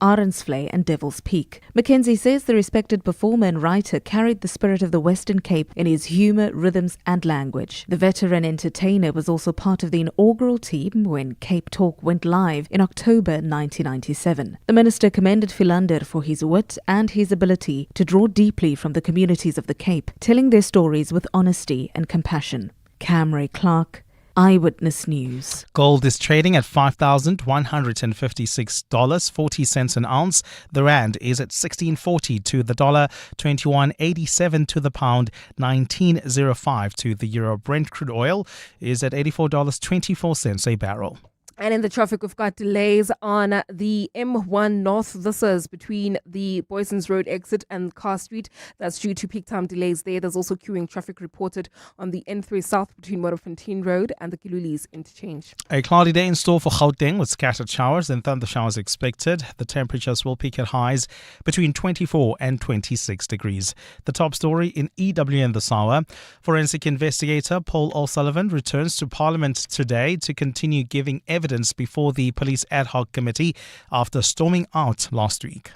Arensvlei and Devil's Peak. Mackenzie says the respected performer and writer carried the spirit of the Western Cape in his humour, rhythms and language. The veteran entertainer was also part of the inaugural team when Cape Talk went live in October 1997. The minister commended Philander for his wit and his ability to draw deeply from the communities of the Cape, telling their stories with honesty and compassion. Camry Clark, Eyewitness News. Gold is trading at $5,156.40 an ounce. The rand is at 16.40 to the dollar, 21.87 to the pound, 19.05 to the euro. Brent crude oil is at $84.24 a barrel. And in the traffic, we've got delays on the M1 North. This is between the Boysons Road exit and Carr Street. That's due to peak time delays there. There's also queuing traffic reported on the N3 South between Modderfontein Road and the Kilulis interchange. A cloudy day in store for Gauteng with scattered showers and thunder showers expected. The temperatures will peak at highs between 24 and 26 degrees. The top story in EWN this hour. Forensic investigator Paul O'Sullivan returns to Parliament today to continue giving evidence before the Police Ad Hoc Committee after storming out last week.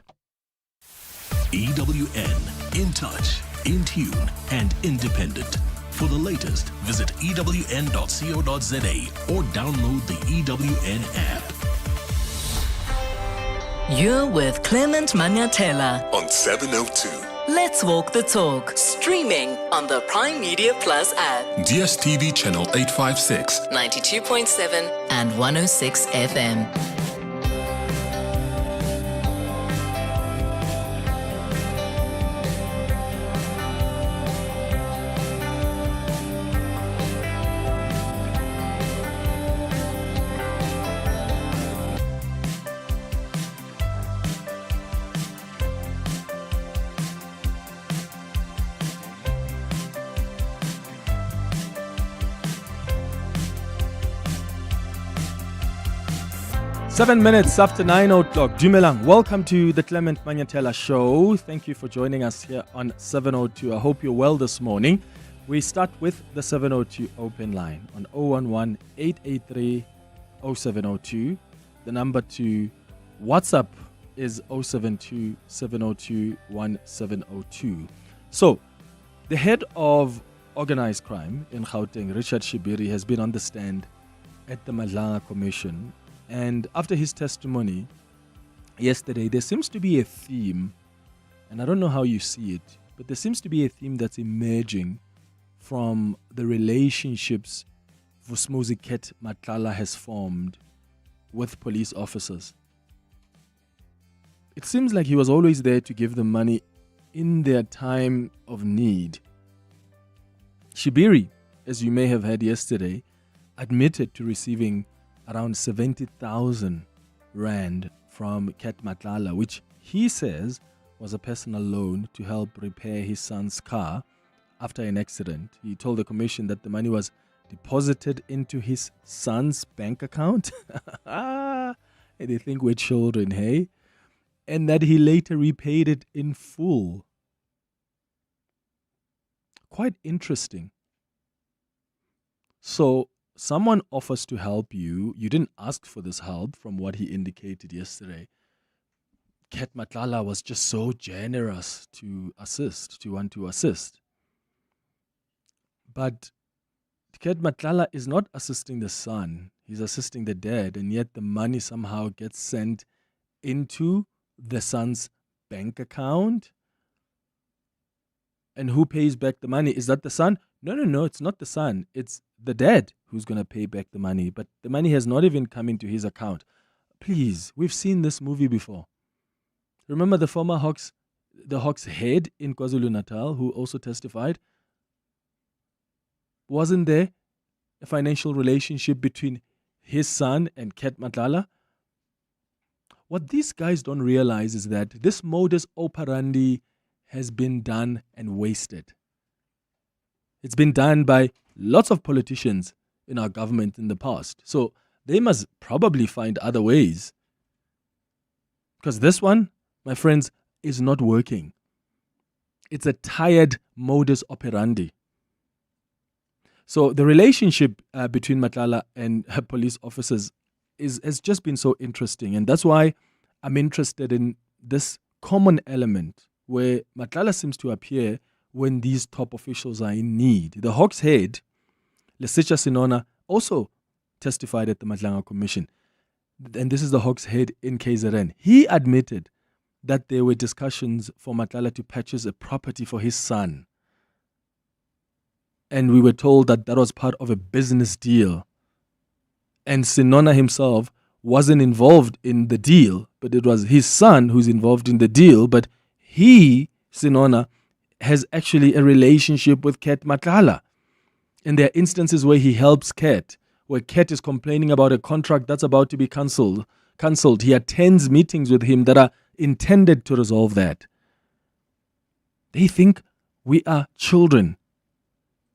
EWN, in touch, in tune and independent. For the latest, visit ewn.co.za or download the EWN app. You're with Clement Manyathela On 702. Let's Walk the Talk, streaming on the Prime Media Plus app, DSTV channel 856. 92.7 and 106 FM. Seven minutes after 9 o'clock. Dumelang, welcome to the Clement Manyathela Show. Thank you for joining us here on 702. I hope you're well this morning. We start with the 702 open line on 011-883-0702. The number to WhatsApp is 072-702-1702. So, the head of organized crime in Gauteng, Richard Shibiri, has been on the stand at the Madlanga Commission. And after his testimony yesterday, there seems to be a theme, and I don't know how you see it, but there seems to be a theme that's emerging from the relationships Vusmuzi Ket Matlala has formed with police officers. It seems like he was always there to give them money in their time of need. Shibiri, as you may have heard yesterday, admitted to receiving around 70,000 rand from Ket Matlala, which he says was a personal loan to help repair his son's car after an accident. He told the commission that the money was deposited into his son's bank account. And they think we're children, hey? And that he later repaid it in full. Quite interesting. So, someone offers to help you. You didn't ask for this help from what he indicated yesterday. Ket Matlala was just so generous to want to assist. But Ket Matlala is not assisting the son. He's assisting the dad. And yet the money somehow gets sent into the son's bank account. And who pays back the money? Is that the son? No, it's not the son. It's the dad who's going to pay back the money. But the money has not even come into his account. Please, we've seen this movie before. Remember the former Hawks head in KwaZulu-Natal who also testified? Wasn't there a financial relationship between his son and Ket Matlala? What these guys don't realize is that this modus operandi has been done and wasted. It's been done by lots of politicians in our government in the past. So they must probably find other ways. Because this one, my friends, is not working. It's a tired modus operandi. So the relationship between Matlala and her police officers has just been so interesting. And that's why I'm interested in this common element where Matlala seems to appear when these top officials are in need. The Hawks head, Lesetja Sinona, also testified at the Matlanga Commission. And this is the Hawks head in KZN. He admitted that there were discussions for Matlala to purchase a property for his son. And we were told that that was part of a business deal. And Sinona himself wasn't involved in the deal, but it was his son who's involved in the deal. But he, Sinona, has actually a relationship with Ket Matlala. And there are instances where he helps Ket, where Ket is complaining about a contract that's about to be cancelled. He attends meetings with him that are intended to resolve that. They think we are children.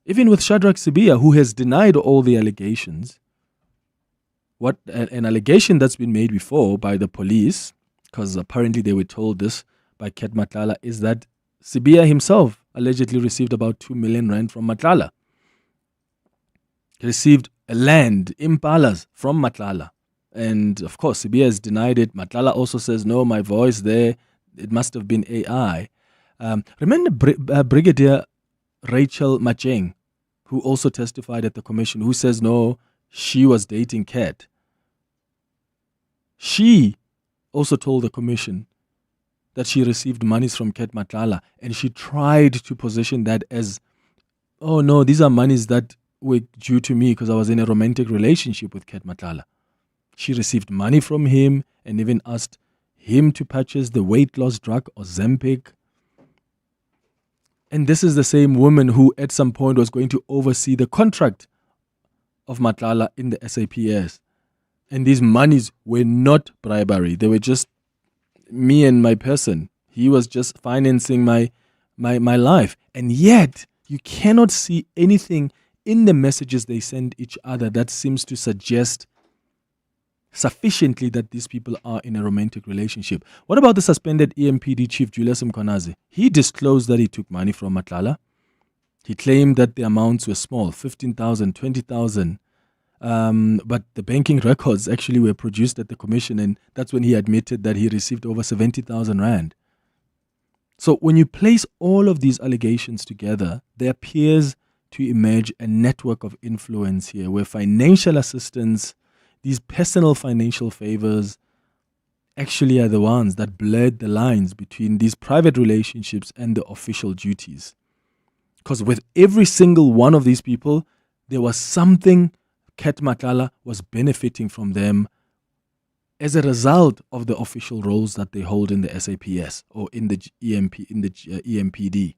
Even with Shadrach Sibiya, who has denied all the allegations, what an allegation that's been made before by the police, because apparently they were told this by Ket Matlala, is that Sibiya himself allegedly received about 2 million rand from Matlala. He received a land, impalas, from Matlala. And of course, Sibiya has denied it. Matlala also says, no, my voice there, it must have been AI. Remember Brigadier Rachel Macheng, who also testified at the commission, who says, no, she was dating Ket. She also told the commission that she received monies from Ket Matlala, and she tried to position that as, oh no, these are monies that were due to me because I was in a romantic relationship with Ket Matlala. She received money from him and even asked him to purchase the weight loss drug Ozempic. And this is the same woman who at some point was going to oversee the contract of Matlala in the SAPS. And these monies were not bribery. They were just me and my person. He was just financing my life. And yet, you cannot see anything in the messages they send each other that seems to suggest sufficiently that these people are in a romantic relationship. What about the suspended EMPD chief, Julius Mkhwanazi? He disclosed that he took money from Matlala. He claimed that the amounts were small, 15,000, 20,000. But the banking records actually were produced at the commission, and that's when he admitted that he received over 70,000 rand. So when you place all of these allegations together, there appears to emerge a network of influence here where financial assistance, these personal financial favors, actually are the ones that blurred the lines between these private relationships and the official duties. Because with every single one of these people, there was something Ket Matlala was benefiting from them as a result of the official roles that they hold in the SAPS or in the EMPD.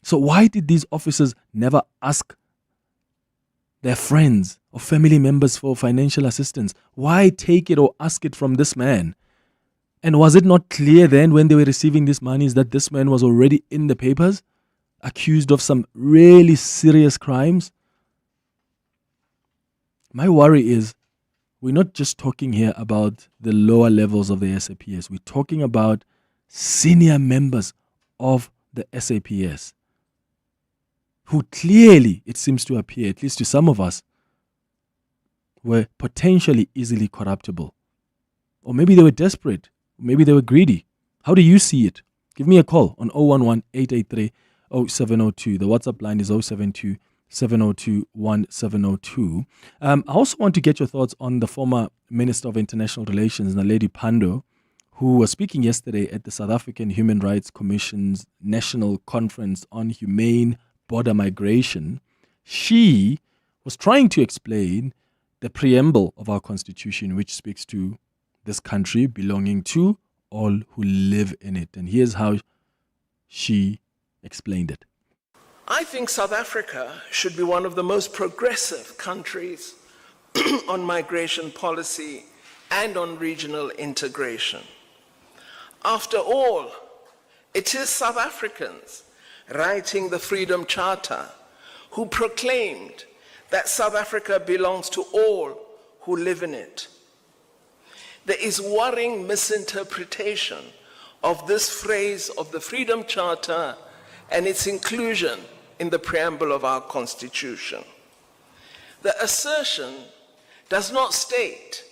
So why did these officers never ask their friends or family members for financial assistance? Why take it or ask it from this man? And was it not clear then when they were receiving these monies that this man was already in the papers, accused of some really serious crimes? My worry is we're not just talking here about the lower levels of the SAPS. We're talking about senior members of the SAPS who clearly, it seems to appear, at least to some of us, were potentially easily corruptible. Or maybe they were desperate. Or maybe they were greedy. How do you see it? Give me a call on 011-883-0702. The WhatsApp line is 072-702-1702. I also want to get your thoughts on the former Minister of International Relations, Naledi Pandor, who was speaking yesterday at the South African Human Rights Commission's National Conference on Humane Border Migration. She was trying to explain the preamble of our Constitution, which speaks to this country belonging to all who live in it. And here's how she explained it. I think South Africa should be one of the most progressive countries on migration policy and on regional integration. After all, it is South Africans writing the Freedom Charter who proclaimed that South Africa belongs to all who live in it. There is worrying misinterpretation of this phrase of the Freedom Charter and its inclusion in the preamble of our Constitution. The assertion does not state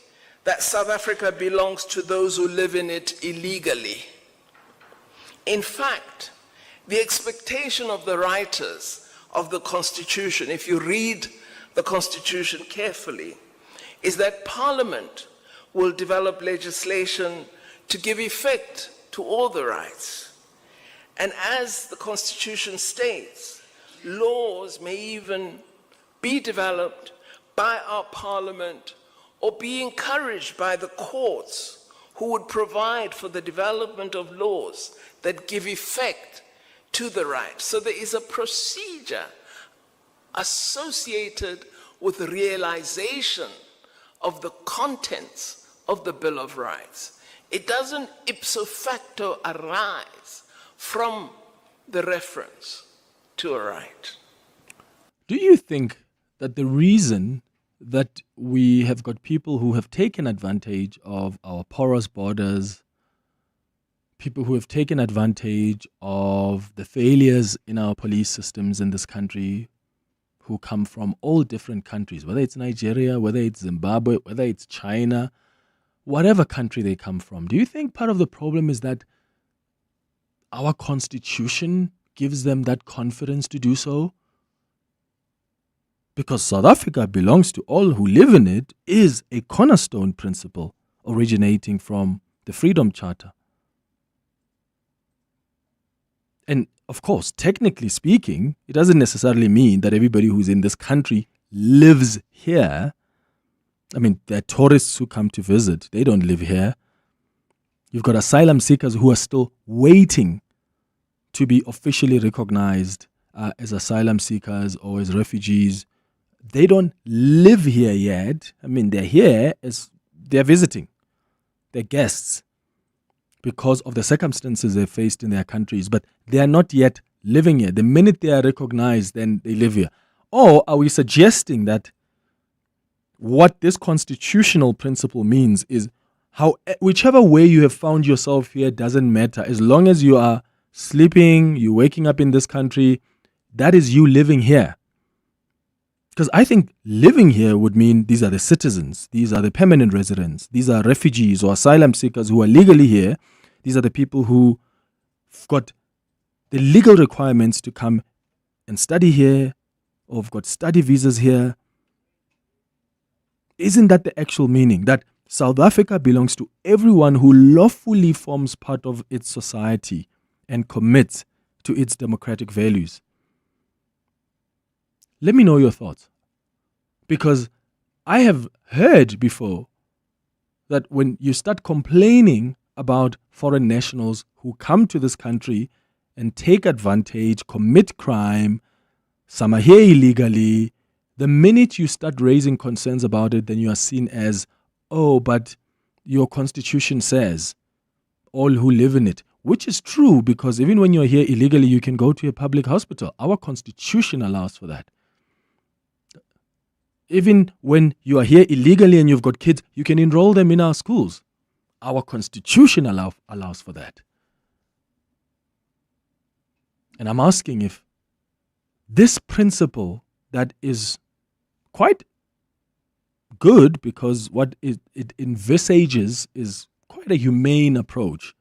that South Africa belongs to those who live in it illegally. In fact, the expectation of the writers of the Constitution, if you read the Constitution carefully, is that Parliament will develop legislation to give effect to all the rights. And as the Constitution states, laws may even be developed by our Parliament or be encouraged by the courts who would provide for the development of laws that give effect to the rights. So there is a procedure associated with the realization of the contents of the Bill of Rights. It doesn't ipso facto arise from the reference to a right. Do you think that the reason that we have got people who have taken advantage of our porous borders, people who have taken advantage of the failures in our police systems in this country, who come from all different countries, whether it's Nigeria, whether it's Zimbabwe, whether it's China, whatever country they come from, do you think part of the problem is that our constitution gives them that confidence to do so? Because South Africa belongs to all who live in it is a cornerstone principle originating from the Freedom Charter. And of course, technically speaking, it doesn't necessarily mean that everybody who's in this country lives here. I mean, there are tourists who come to visit. They don't live here. You've got asylum seekers who are still waiting to be officially recognized as asylum seekers or as refugees. They don't live here yet. I mean, they're here as they're visiting. They're guests because of the circumstances they faced in their countries, but they are not yet living here. The minute they are recognized, then they live here. Or are we suggesting that what this constitutional principle means is whichever way you have found yourself here doesn't matter. As long as you are sleeping, you're waking up in this country, that is you living here. Because I think living here would mean these are the citizens, these are the permanent residents, these are refugees or asylum seekers who are legally here. These are the people who've got the legal requirements to come and study here or have got study visas here. Isn't that the actual meaning? That South Africa belongs to everyone who lawfully forms part of its society and commits to its democratic values. Let me know your thoughts. Because I have heard before that when you start complaining about foreign nationals who come to this country and take advantage, commit crime, some are here illegally, the minute you start raising concerns about it, then you are seen as, oh, but your constitution says all who live in it. Which is true, because even when you're here illegally, you can go to a public hospital. Our constitution allows for that. Even when you are here illegally and you've got kids, you can enroll them in our schools. Our constitution allows for that. And I'm asking if this principle that is quite good, because what it envisages is quite a humane approach.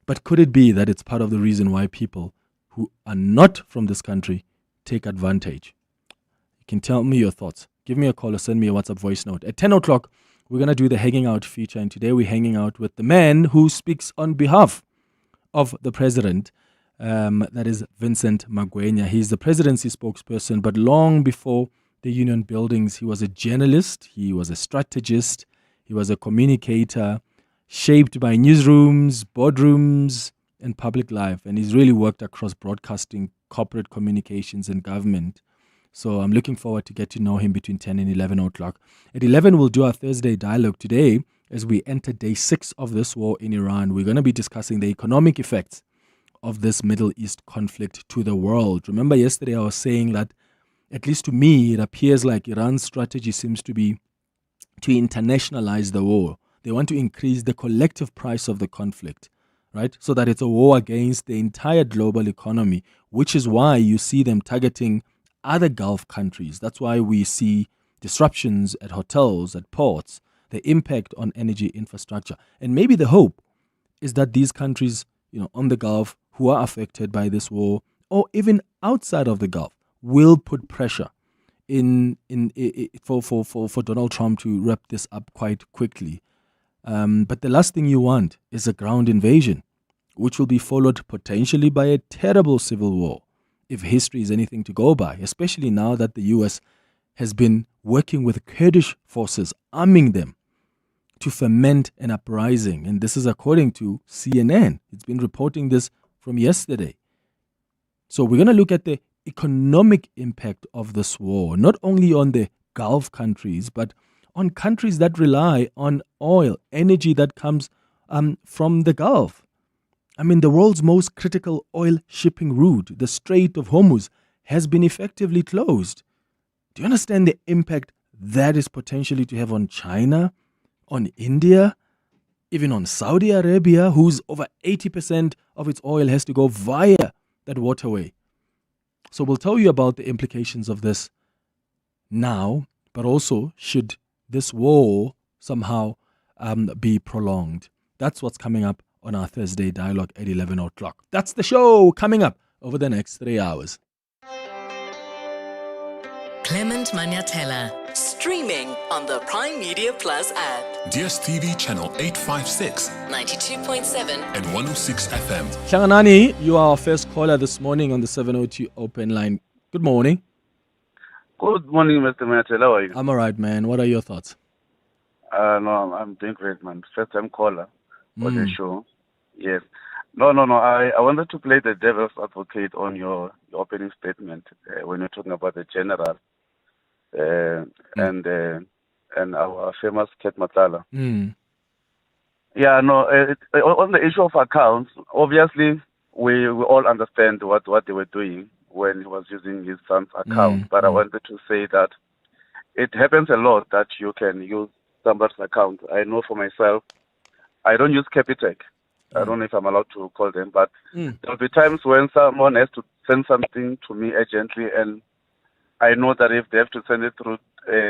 But could it be that it's part of the reason why people who are not from this country take advantage? You can tell me your thoughts. Give me a call or send me a WhatsApp voice note. At 10 o'clock, we're going to do the Hanging Out feature. And today we're hanging out with the man who speaks on behalf of the president. That is Vincent Magwenya. He's the presidency spokesperson. But long before the union buildings, he was a journalist. He was a strategist. He was a communicator, shaped by newsrooms, boardrooms, and public life. And he's really worked across broadcasting, corporate communications, and government. So I'm looking forward to get to know him between 10 and 11 o'clock. At 11, we'll do our Thursday dialogue. Today, as we enter day 6 of this war in Iran, we're going to be discussing the economic effects of this Middle East conflict to the world. Remember yesterday I was saying that, at least to me, it appears like Iran's strategy seems to be to internationalize the war. They want to increase the collective price of the conflict, right? So that it's a war against the entire global economy, which is why you see them targeting other Gulf countries. That's why we see disruptions at hotels, at ports, the impact on energy infrastructure. And maybe the hope is that these countries, on the Gulf who are affected by this war, or even outside of the Gulf, will put pressure for Donald Trump to wrap this up quite quickly. But the last thing you want is a ground invasion, which will be followed potentially by a terrible civil war, if history is anything to go by, especially now that the U.S. has been working with Kurdish forces, arming them to foment an uprising. And this is according to CNN. It's been reporting this from yesterday. So we're going to look at the economic impact of this war, not only on the Gulf countries, but on countries that rely on oil, energy that comes from the Gulf. I mean, the world's most critical oil shipping route, the Strait of Hormuz, has been effectively closed. Do you understand the impact that is potentially to have on China, on India, even on Saudi Arabia, whose over 80% of its oil has to go via that waterway? So we'll tell you about the implications of this now, but also should this war somehow be prolonged. That's what's coming up on our Thursday dialogue at 11 o'clock. That's the show coming up over the next 3 hours. Clement Manyathela, streaming on the Prime Media Plus app. DSTV channel 856 92.7 and 106 FM. Hlanganani, you are our first caller this morning on the 702 open line. Good morning. Good morning, Mr. Manyathela. How are you? I'm all right, man. What are your thoughts? No, I'm doing great, man. First time caller for the show. Yes. No. I wanted to play the devil's advocate on your opening statement when you're talking about the general and our famous Ket Matala. Yeah, no. On the issue of accounts, obviously we all understand what they were doing when he was using his son's account. But I wanted to say that it happens a lot that you can use somebody's account. I know for myself, I don't use Capitec. I don't know if I'm allowed to call them, but there'll be times when someone has to send something to me urgently, and I know that if they have to send it through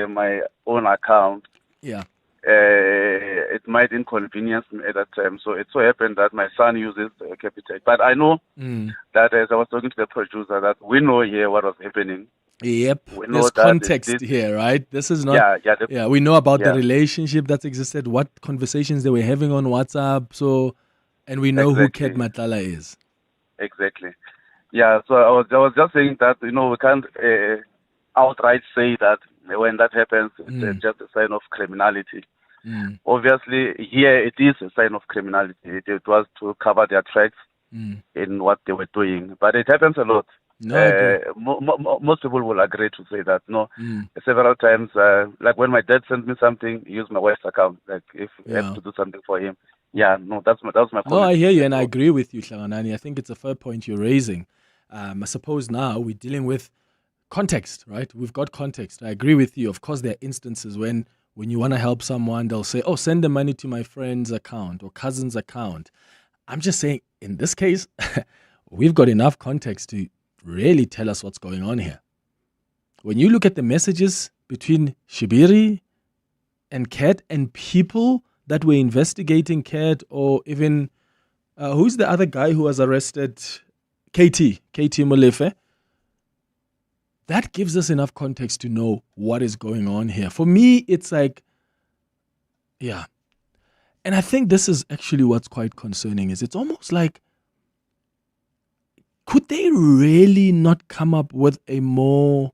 my own account, it might inconvenience me at that time. So it so happened that my son uses Capitec. But I know that as I was talking to the producer, that we know here what was happening. Yep, there's context here, right? This is not... we know about the relationship that's existed, what conversations they were having on WhatsApp, and we know who Ket Matala is. Exactly. Yeah, so I was just saying that, we can't outright say that when that happens, it's just a sign of criminality. Obviously, here it is a sign of criminality. It was to cover their tracks in what they were doing. But it happens a lot. Most people will agree to say that. Several times, like when my dad sent me something, he used my wife's account. Like if I have to do something for him. Yeah, that's my comment. No, I hear you and I agree with you, Hlanganani. I think it's a fair point you're raising. I suppose now we're dealing with context, right? We've got context. I agree with you. Of course, there are instances when you want to help someone, they'll say, oh, send the money to my friend's account or cousin's account. I'm just saying, in this case, we've got enough context to really tell us what's going on here. When you look at the messages between Shibiri and Ket and people that were investigating Ket, or even, who's the other guy who was arrested? KT Molefe. That gives us enough context to know what is going on here. For me, it's like, and I think this is actually what's quite concerning, is it's almost like, could they really not come up with a more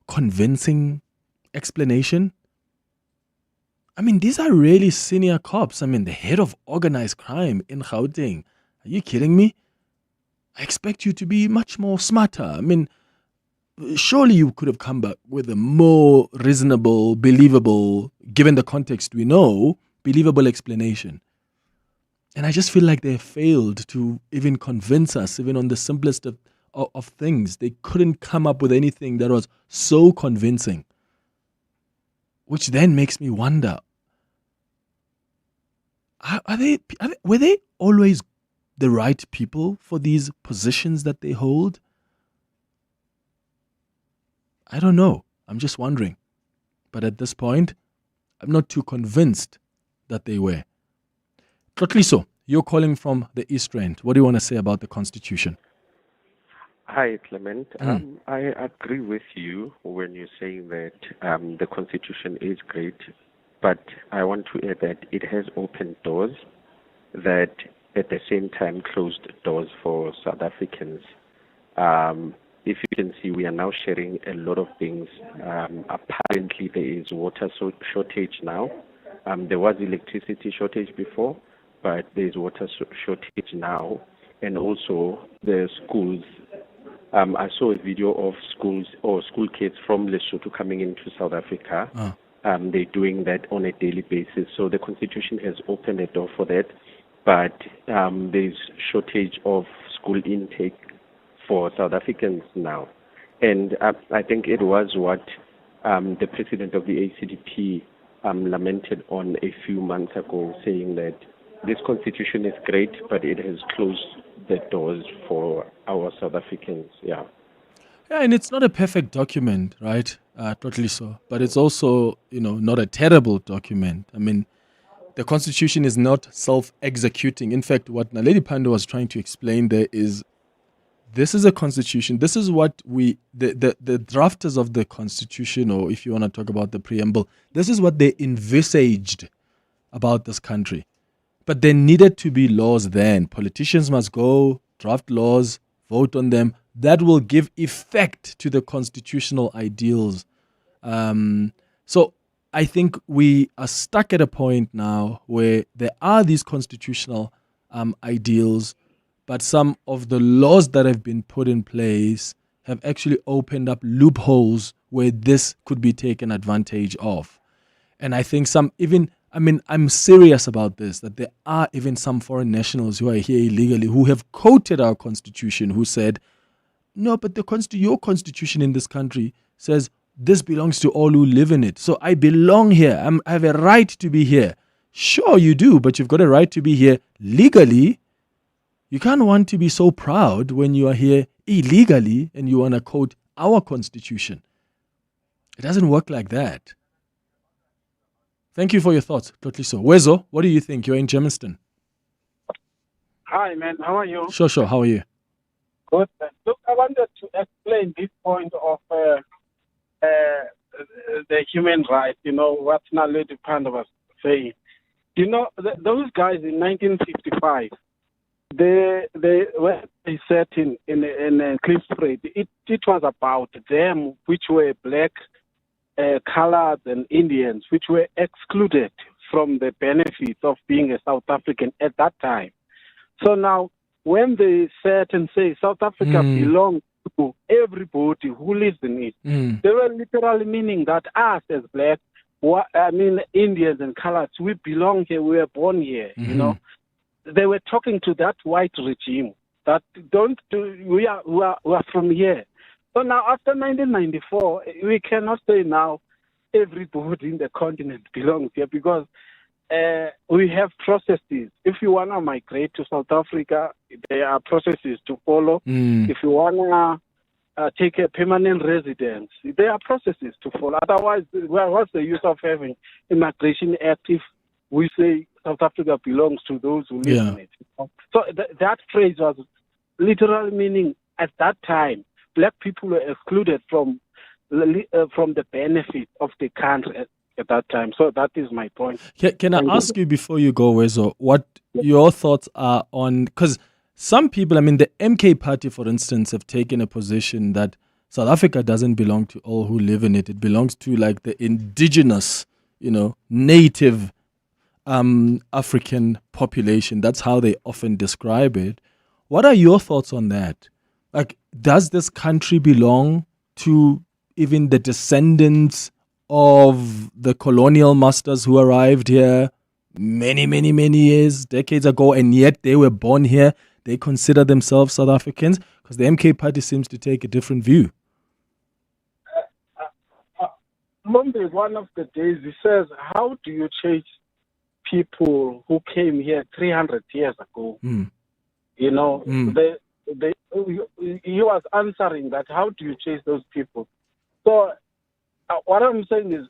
convincing explanation? I mean, these are really senior cops. I mean, the head of organized crime in Gauteng. Are you kidding me? I expect you to be much more smarter. I mean, surely you could have come back with a more reasonable, believable, given the context we know, believable explanation. And I just feel like they failed to even convince us, even on the simplest of things. They couldn't come up with anything that was so convincing. Which then makes me wonder, were they always the right people for these positions that they hold? I don't know. I'm just wondering. But at this point, I'm not too convinced that they were. Tlotliso, you're calling from the East Rand. What do you want to say about the Constitution? Hi, Clement. I agree with you when you're saying that the Constitution is great, but I want to add that it has opened doors that at the same time closed doors for South Africans. If you can see, we are now sharing a lot of things. Apparently, there is water shortage now. There was electricity shortage before, but there is water shortage now. And also, the schools. I saw a video of schools or school kids from Lesotho coming into South Africa. They're doing that on a daily basis. So the Constitution has opened a door for that, but there's shortage of school intake for South Africans now. And I think it was what the president of the ACDP lamented on a few months ago, saying that this Constitution is great, but it has closed the doors for our South Africans. Yeah, and it's not a perfect document, right? Totally so. But it's also, not a terrible document. I mean, the Constitution is not self-executing. In fact, what Naledi Pandor was trying to explain there is, this is a Constitution. This is what the drafters of the Constitution, or if you want to talk about the preamble, this is what they envisaged about this country. But there needed to be laws then. Politicians must go, draft laws, vote on them. That will give effect to the constitutional ideals. So I think we are stuck at a point now where there are these constitutional ideals, but some of the laws that have been put in place have actually opened up loopholes where this could be taken advantage of. And I think I'm serious about this, that there are even some foreign nationals who are here illegally who have quoted our Constitution, who said, no, but your Constitution in this country says this belongs to all who live in it. So I belong here. I have a right to be here. Sure, you do, but you've got a right to be here legally. You can't want to be so proud when you are here illegally and you want to quote our Constitution. It doesn't work like that. Thank you for your thoughts, Tlotliso. Wezo, what do you think? You're in Germiston. Hi, man. How are you? Sure. How are you? Good. Look, I wanted to explain this point of the human rights, what Naledi Pandor was saying. Those guys in 1955, when they sat in Clifford, it was about them, which were black, colored and Indians, which were excluded from the benefits of being a South African at that time. So now, when they sit and say South Africa belongs to everybody who lives in it, they were literally meaning that us as black, Indians and coloreds, we belong here, we were born here, They were talking to that white regime that we are from here. So now, after 1994, we cannot say now everybody in the continent belongs here because we have processes. If you want to migrate to South Africa, there are processes to follow. If you want to take a permanent residence, there are processes to follow. Otherwise, what's the use of having Immigration Act if we say South Africa belongs to those who live in it? So that phrase was literally meaning at that time, black people were excluded from the benefit of the country at that time. So that is my point. Can I ask you before you go, Wezo, what your thoughts are on, because some people, the MK party, for instance, have taken a position that South Africa doesn't belong to all who live in it. It belongs to like the indigenous, native African population. That's how they often describe it. What are your thoughts on that? Like, does this country belong to even the descendants of the colonial masters who arrived here many, many, many years, decades ago, and yet they were born here? They consider themselves South Africans? Because the MK party seems to take a different view. Monday, one of the days, he says, how do you change people who came here 300 years ago? He was answering that, how do you chase those people? So what I'm saying is,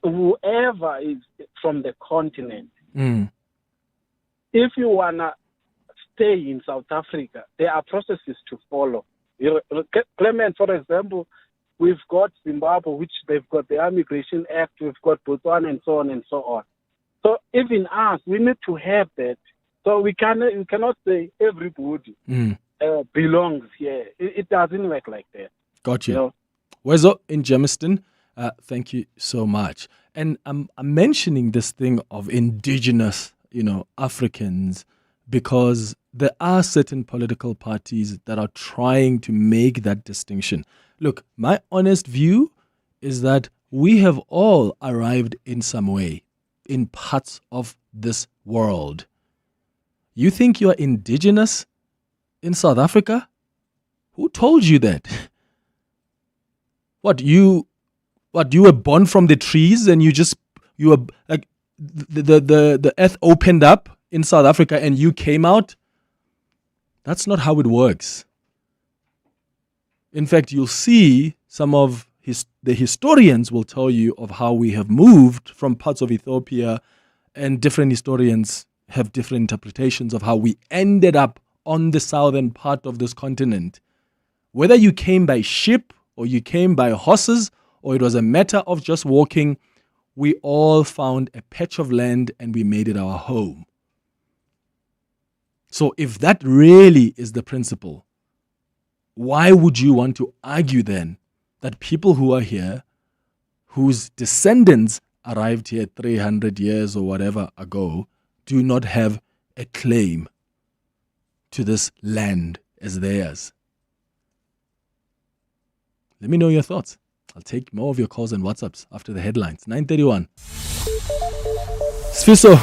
whoever is from the continent, Mm. if you want to stay in South Africa, there are processes to follow. Clement, for example, we've got Zimbabwe, which they've got the Immigration Act, we've got Botswana, and so on and so on. So even us, we need to have that. So we cannot say everybody belongs here. It doesn't work like that. Got you. You know? Wezo in Germiston, thank you so much. And I'm mentioning this thing of indigenous, Africans, because there are certain political parties that are trying to make that distinction. Look, my honest view is that we have all arrived in some way in parts of this world. You think you are indigenous in South Africa? Who told you that? What you were born from the trees and you were like the earth opened up in South Africa and you came out? That's not how it works. In fact, you'll see some of the historians will tell you of how we have moved from parts of Ethiopia, and different historians have different interpretations of how we ended up on the southern part of this continent. Whether you came by ship or you came by horses or it was a matter of just walking, we all found a patch of land and we made it our home. So if that really is the principle, why would you want to argue then that people who are here, whose descendants arrived here 300 years or whatever ago, do not have a claim to this land as theirs? Let me know your thoughts. I'll take more of your calls and WhatsApps after the headlines. 9:31. Sfiso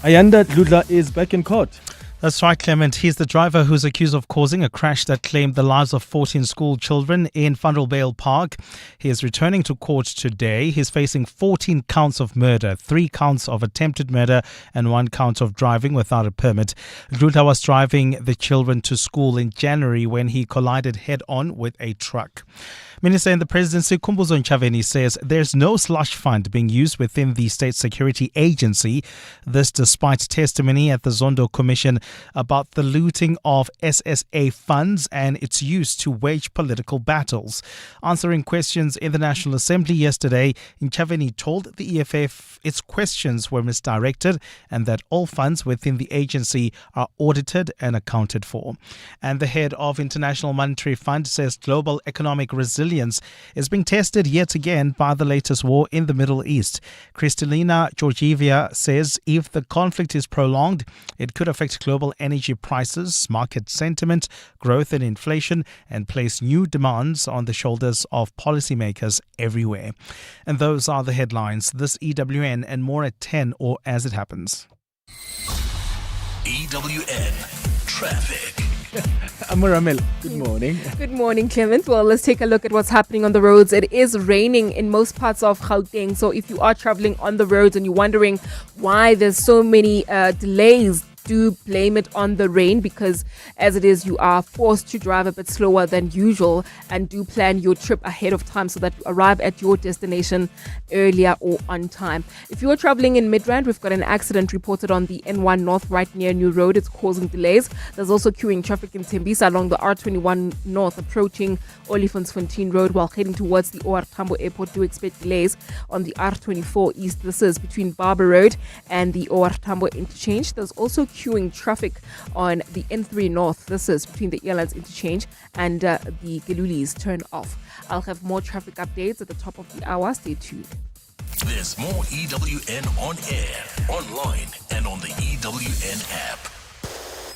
Ayanda Dludla is back in court. That's right, Clement. He's the driver who's accused of causing a crash that claimed the lives of 14 school children in Vanderbijl Park. He is returning to court today. He's facing 14 counts of murder, 3 counts of attempted murder and 1 count of driving without a permit. Dludla was driving the children to school in January when he collided head-on with a truck. Minister in the Presidency, Khumbudzo Ntshavheni, says there's no slush fund being used within the State Security Agency. This despite testimony at the Zondo Commission about the looting of SSA funds and its use to wage political battles. Answering questions in the National Assembly yesterday, Ntshavheni told the EFF its questions were misdirected and that all funds within the agency are audited and accounted for. And the head of International Monetary Fund says global economic resilience is being tested yet again by the latest war in the Middle East. Kristalina Georgieva says if the conflict is prolonged, it could affect global energy prices, market sentiment, growth and inflation, and place new demands on the shoulders of policymakers everywhere. And those are the headlines. This EWN and more at 10 or as it happens. EWN Traffic. Amuramel, good morning. Good morning, Clement. Well, let's take a look at what's happening on the roads. It is raining in most parts of Gauteng. So if you are traveling on the roads and you're wondering why there's so many delays, do blame it on the rain, because as it is, you are forced to drive a bit slower than usual, and do plan your trip ahead of time so that you arrive at your destination earlier or on time. If you are traveling in Midrand, we've got an accident reported on the N1 North right near New Road. It's causing delays. There's also queuing traffic in Tembisa along the R21 North approaching Olifantsfontein Road while heading towards the OR Tambo Airport. Do expect delays on the R24 East. This is between Barber Road and the OR Tambo interchange. There's also queuing traffic on the N3 North. This is between the Airlines interchange and the Gelulis turn off. I'll have more traffic updates at the top of the hour. Stay tuned. There's more EWN on air, online, and on the EWN app.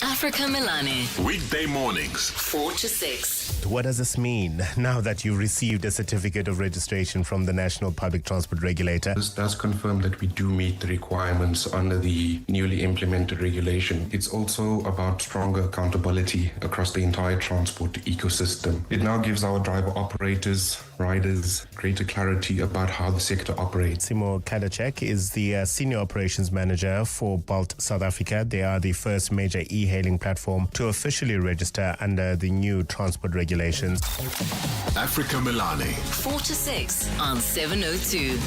Africa Milani, Weekday mornings, 4 to 6. What does this mean now that you received a certificate of registration from the National Public Transport Regulator? This does confirm that we do meet the requirements under the newly implemented regulation. It's also about stronger accountability across the entire transport ecosystem. It now gives our driver operators, riders, greater clarity about how the sector operates. Simo Kadacek is the Senior Operations Manager for Bolt South Africa. They are the first major e-hailing platform to officially register under the new transport regulations. Africa Milani, 4 to 6 on 702.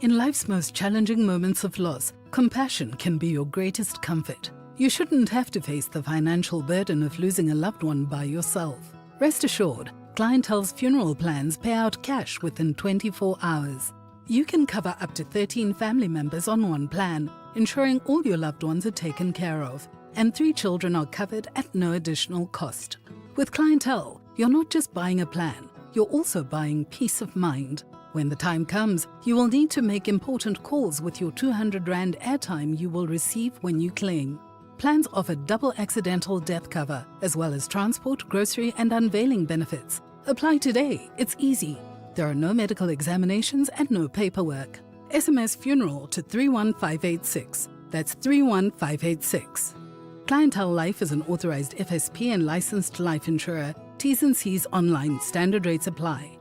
In life's most challenging moments of loss, compassion can be your greatest comfort. You shouldn't have to face the financial burden of losing a loved one by yourself. Rest assured, Clientele's funeral plans pay out cash within 24 hours. You can cover up to 13 family members on one plan, ensuring all your loved ones are taken care of, and 3 children are covered at no additional cost. With Clientele, you're not just buying a plan, you're also buying peace of mind. When the time comes, you will need to make important calls with your 200 Rand airtime you will receive when you claim. Plans offer double accidental death cover, as well as transport, grocery and unveiling benefits. Apply today, it's easy. There are no medical examinations and no paperwork. SMS funeral to 31586. That's 31586. Clientele Life is an authorized FSP and licensed life insurer. T's and C's online. Standard rates apply.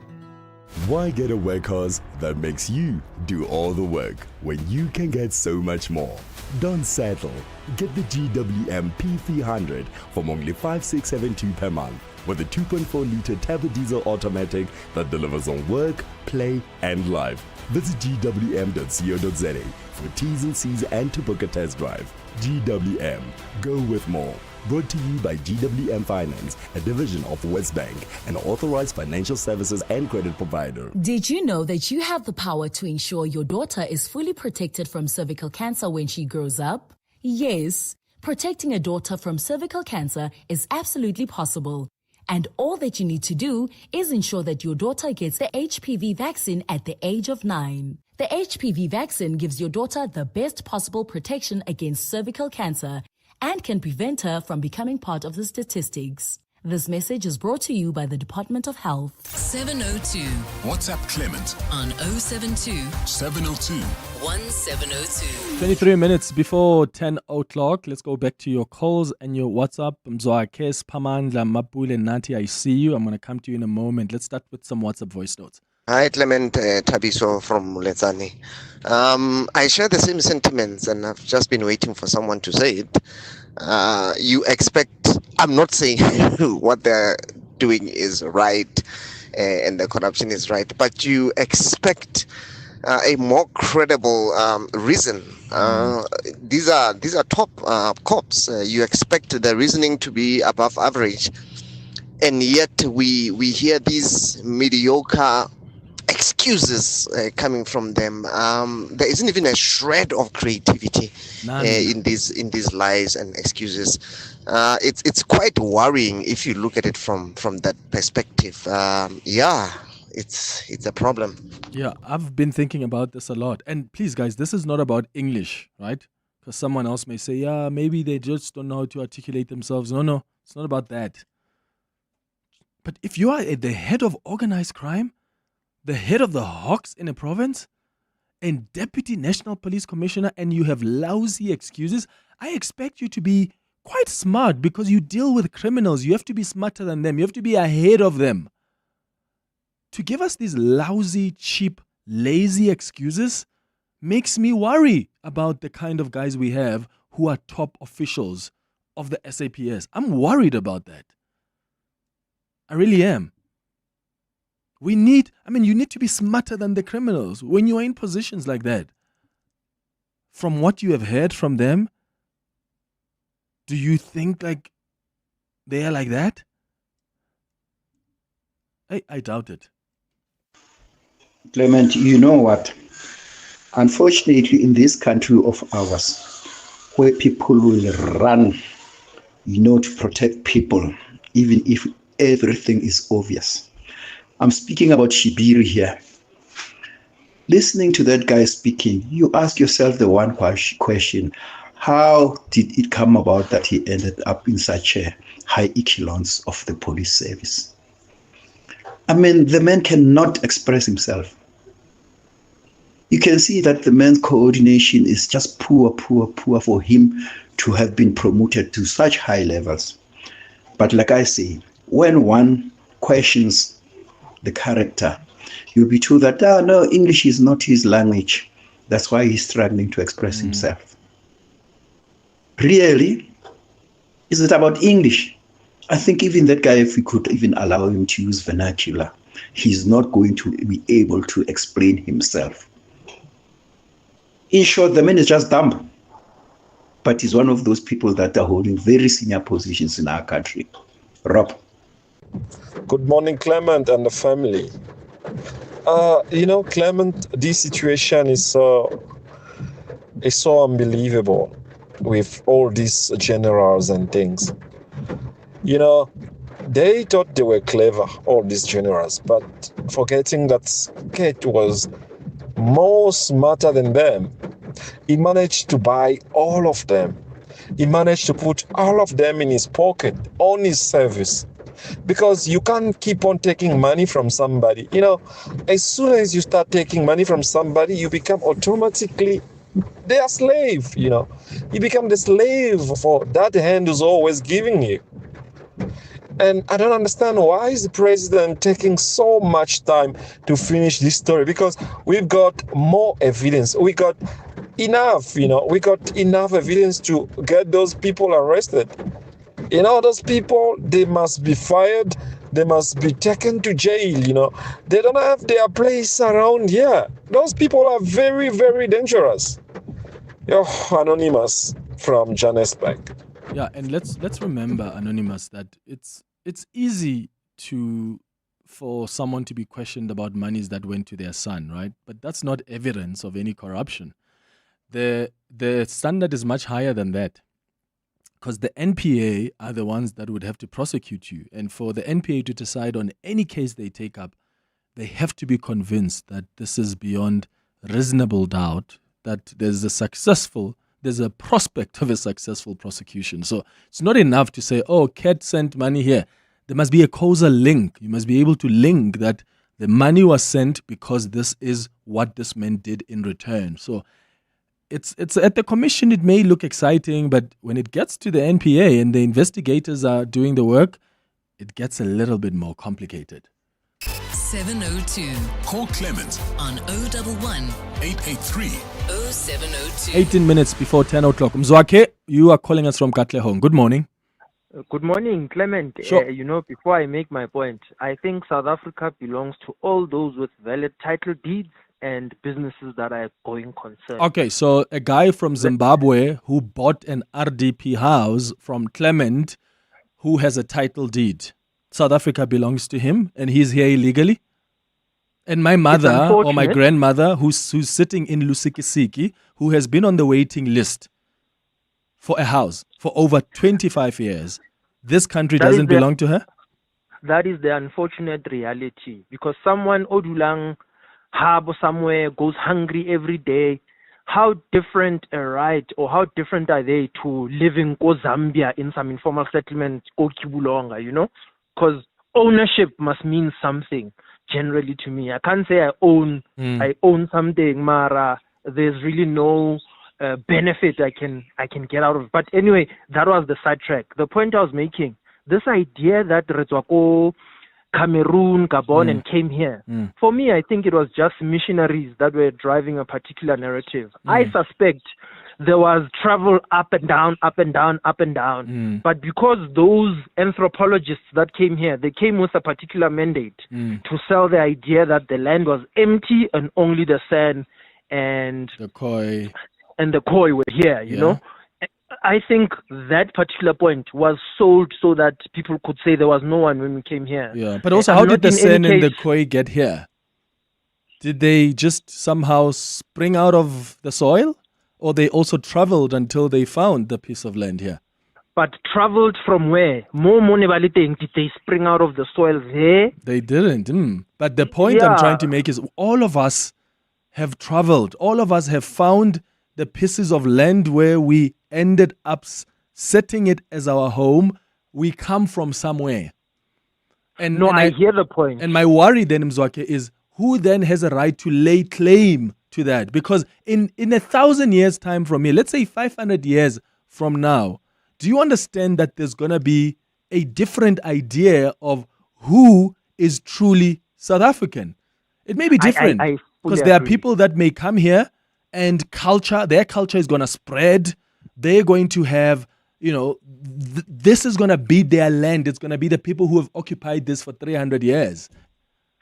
Why get a workhorse that makes you do all the work when you can get so much more? Don't settle. Get the GWM P300 from only 5672 per month with a 2.4-litre turbo diesel automatic that delivers on work, play and life. Visit gwm.co.za for T's and C's and to book a test drive. GWM. Go with more. Brought to you by GWM Finance, a division of West Bank, an authorized financial services and credit provider. Did you know that you have the power to ensure your daughter is fully protected from cervical cancer when she grows up? Yes, protecting a daughter from cervical cancer is absolutely possible. And all that you need to do is ensure that your daughter gets the HPV vaccine at the age of 9. The HPV vaccine gives your daughter the best possible protection against cervical cancer and can prevent her from becoming part of the statistics. This message is brought to you by the Department of Health. 702. WhatsApp Clement on 072 702 1702. 23 minutes before 10 o'clock. Let's go back to your calls and your WhatsApp. Mzoa Kes, Pamandla, Mapule, Nati, I see you. I'm going to come to you in a moment. Let's start with some WhatsApp voice notes. Hi, Clement Tabiso from Muletsani. I share the same sentiments and I've just been waiting for someone to say it. You expect, I'm not saying what they're doing is right and the corruption is right, but you expect a more credible reason. These are top cops. You expect the reasoning to be above average, and yet we hear these mediocre excuses coming from them. There isn't even a shred of creativity in these lies and excuses. It's quite worrying if you look at it from that perspective. It's a problem. Yeah, I've been thinking about this a lot. And please, guys, this is not about English, right? Because someone else may say, yeah, maybe they just don't know how to articulate themselves. No, it's not about that. But if you are at the head of organized crime, the head of the Hawks in a province, and Deputy National Police Commissioner, and you have lousy excuses, I expect you to be quite smart because you deal with criminals. You have to be smarter than them. You have to be ahead of them. To give us these lousy, cheap, lazy excuses makes me worry about the kind of guys we have who are top officials of the SAPS. I'm worried about that. I really am. You need to be smarter than the criminals when you are in positions like that. From what you have heard from them, do you think like they are like that? I doubt it. Clement, you know what? Unfortunately, in this country of ours, where people will run, to protect people, even if everything is obvious. I'm speaking about Shibiri here. Listening to that guy speaking, you ask yourself the one question, how did it come about that he ended up in such a high echelons of the police service? The man cannot express himself. You can see that the man's coordination is just poor for him to have been promoted to such high levels. But like I say, when one questions the character, you'll be told that, no, English is not his language. That's why he's struggling to express himself. Really? Is it about English? I think even that guy, if we could even allow him to use vernacular, he's not going to be able to explain himself. In short, the man is just dumb. But he's one of those people that are holding very senior positions in our country. Rob. Good morning, Clement and the family. Clement, this situation is so unbelievable with all these generals and things. They thought they were clever, all these generals, but forgetting that Kate was more smarter than them. He managed to buy all of them. He managed to put all of them in his pocket, on his service. Because you can't keep on taking money from somebody. As soon as you start taking money from somebody, you become automatically their slave. You become the slave for that hand who's always giving you. And I don't understand why is the president taking so much time to finish this story, because we've got more evidence. We got enough, we got enough evidence to get those people arrested. Those people, they must be fired. They must be taken to jail, They don't have their place around here. Those people are very, very dangerous. Anonymous from Johannesburg. Yeah, and let's remember, Anonymous, that it's easy for someone to be questioned about monies that went to their son, right? But that's not evidence of any corruption. The standard is much higher than that, because the NPA are the ones that would have to prosecute you. And for the NPA to decide on any case they take up, they have to be convinced that this is beyond reasonable doubt, that there's a prospect of a successful prosecution. So it's not enough to say, oh, Kat sent money here. There must be a causal link. You must be able to link that the money was sent because this is what this man did in return. So it's at the commission, it may look exciting, but when it gets to the NPA and the investigators are doing the work, it gets a little bit more complicated. 702. Call Clement on 011 883 0702. 18 minutes before 10 o'clock. Mzwakhe, you are calling us from Katlehong. Good morning. Good morning, Clement. Sure. Before I make my point, I think South Africa belongs to all those with valid title deeds and businesses that are going concern. Okay, so a guy from Zimbabwe who bought an RDP house from Clement, who has a title deed. South Africa belongs to him, and he's here illegally. And my mother or my grandmother, who's sitting in Lusikisiki, who has been on the waiting list for a house for over 25 years. This country doesn't belong to her? That is the unfortunate reality, because someone odulang harbor somewhere goes hungry every day. How different a right, or how different are they to living in Zambia in some informal settlement, Kibulonga, Because ownership must mean something generally to me. I can't say I own something, Mara. There's really no benefit I can get out of it. But anyway, that was the sidetrack. The point I was making, this idea that Retswako, Cameroon, Gabon, and came here. For me, I think it was just missionaries that were driving a particular narrative. I suspect there was travel up and down, up and down, up and down. But because those anthropologists that came here, they came with a particular mandate to sell the idea that the land was empty and only the sand and the koi were here, you know. I think that particular point was sold so that people could say there was no one when we came here. Yeah, but also, how did the sand and the koi get here? Did they just somehow spring out of the soil? Or they also traveled until they found the piece of land here? But traveled from where? Did they spring out of the soil there? They didn't. But the point I'm trying to make is all of us have traveled. All of us have found the pieces of land where we ended up setting it as our home. We come from somewhere. I hear the point. And my worry then, Mzwakhe, is who then has a right to lay claim to that? Because in 1,000 years' time from here, let's say 500 years from now, do you understand that there's going to be a different idea of who is truly South African? It may be different because there are people that may come here and their culture is going to spread. They're going to have, this is going to be their land. It's going to be the people who have occupied this for 300 years.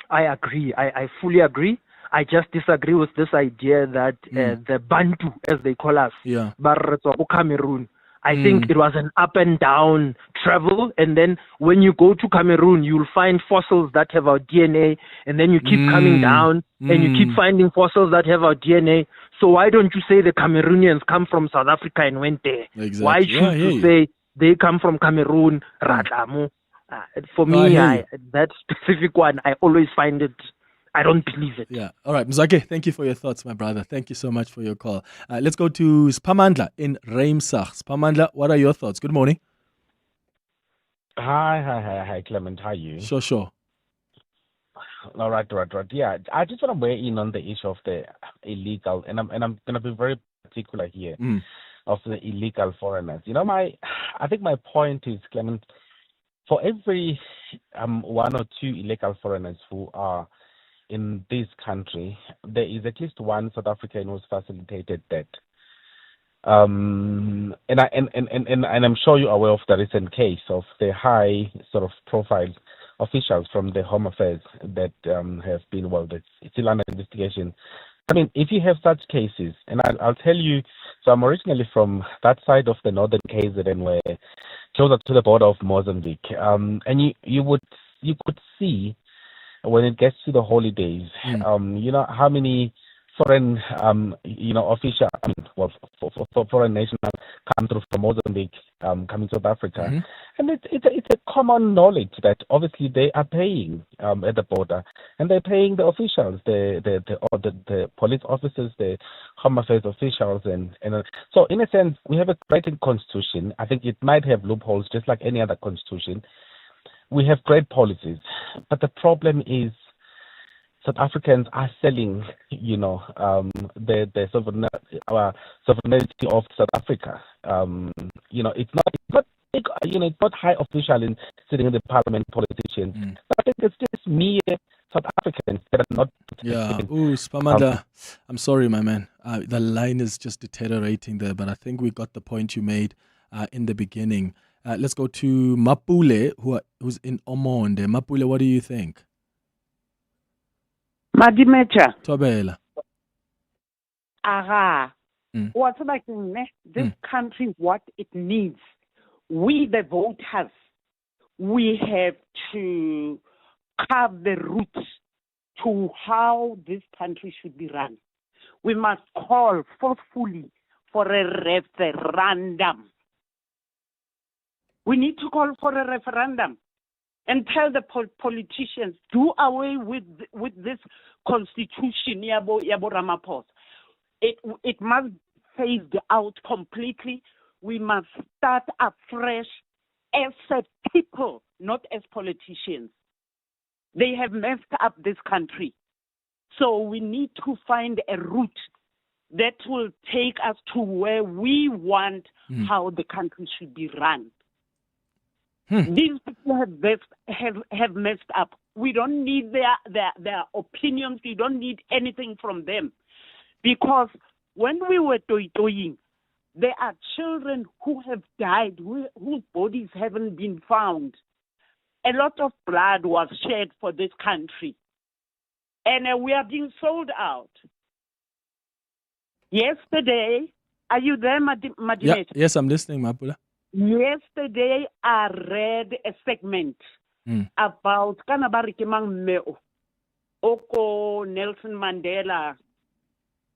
I agree. I fully agree. I just disagree with this idea that the Bantu, as they call us, Cameroon, I think it was an up and down travel. And then when you go to Cameroon, you'll find fossils that have our DNA. And then you keep coming down and you keep finding fossils that have our DNA. So why don't you say the Cameroonians come from South Africa and went there? Exactly. Why should you say they come from Cameroon, Ratlamu? For me, that specific one, I always find it, I don't believe it. Yeah. All right, Mzake, thank you for your thoughts, my brother. Thank you so much for your call. Let's go to Spamandla in Reimsach. Spamandla, what are your thoughts? Good morning. Hi, Clement. How are you? Sure. All right. Yeah, I just want to weigh in on the issue of the illegal, and I'm going to be very particular here, of the illegal foreigners. I think my point is, Clement, for every one or two illegal foreigners who are in this country, there is at least one South African who's facilitated that. And I'm sure you're aware of the recent case of the high sort of profile officials from the Home Affairs that have been, it's still under investigation. I mean, if you have such cases, and I'll tell you, so I'm originally from that side of the northern KZN, where closer to the border of Mozambique, and you could see when it gets to the holidays, how many foreign, official, foreign nationals come through from Mozambique, coming to South Africa, and it's a common knowledge that obviously they are paying at the border, and they're paying the officials, the police officers, the Home Affairs officials, and so in a sense we have a great constitution. I think it might have loopholes just like any other constitution. We have great policies, but the problem is South Africans are selling, the sovereignty of South Africa. It's not high official in sitting in the parliament, politicians. But I think it's just mere South Africans that are not. Yeah. Spamanda, I'm sorry, my man. The line is just deteriorating there, but I think we got the point you made in the beginning. Let's go to Mapule, who's in Omonde. Mapule, what do you think? Madimecha. Tobela. Aha. What's like this country, what it needs? We, the voters, we have to carve the roots to how this country should be run. We must call forcefully for a referendum. We need to call for a referendum and tell the politicians, do away with this constitution, Yabo Ramaphosa. It must be phased out completely. We must start afresh as a people, not as politicians. They have messed up this country. So we need to find a route that will take us to where we want how the country should be run. These people have messed up. We don't need their opinions. We don't need anything from them. Because when we were toying, there are children who have died, whose bodies haven't been found. A lot of blood was shed for this country. And we are being sold out. Yesterday, are you there, Madimeta? Yeah, yes, I'm listening, Mapula. Yesterday, I read a segment about Kanabarikimang Meo, Oko Nelson Mandela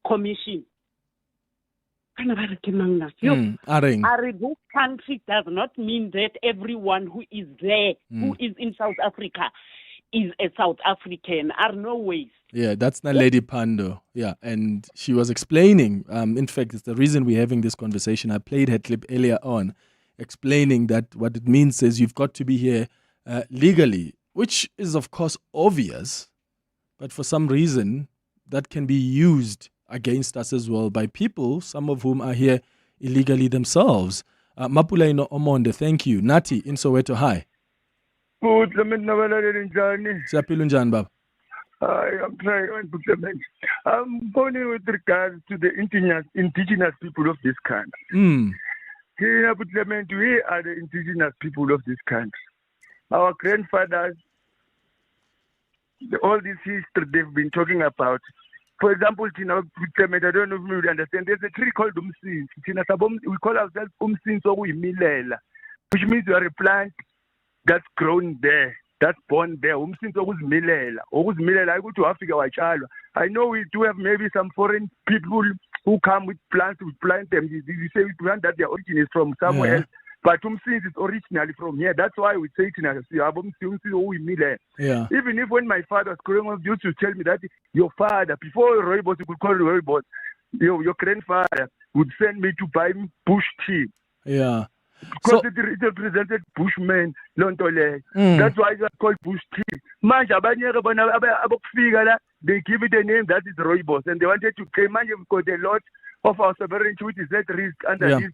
Commission. This country does not mean that everyone who is there, who is in South Africa, is a South African. Are no ways. Yeah, that's Naledi Pando. Yeah, and she was explaining, in fact, it's the reason we're having this conversation. I played her clip earlier on, explaining that what it means is you've got to be here legally, which is, of course, obvious, but for some reason, that can be used against us as well by people, some of whom are here illegally themselves. Mapula ino Omonde, thank you. Nati in Soweto, hi. Good, Siyaphila unjani baba? I'm trying to Clement. I'm pointing with regards to the indigenous people of this country. Here, Clement, we are the indigenous people of this country. Our grandfathers, all this history they've been talking about, For example, Clement, I don't know if you really understand. There's a tree called umsinsi. We call ourselves umsinsi okuyimilela, which means you are a plant that's grown there, that's born there. Umsinsi okuzimilela. Okuzimilela ayikuthi wafika watshalwa. I know we do have maybe some foreign people who come with plants, we plant them. You say we plant that their origin is from somewhere else. But umsinsi is originally from here. That's why we say it in a yeah. Even if when my father was growing up, used to tell me that your father, before rooibos, you could call it rooibos, your grandfather would send me to buy bush tea. Yeah. Because it represented Bushmen, Lontole. That's why it's called bush tea. They give it a name that is rooibos, and they wanted to claim because a lot of our sovereignty which is at risk under this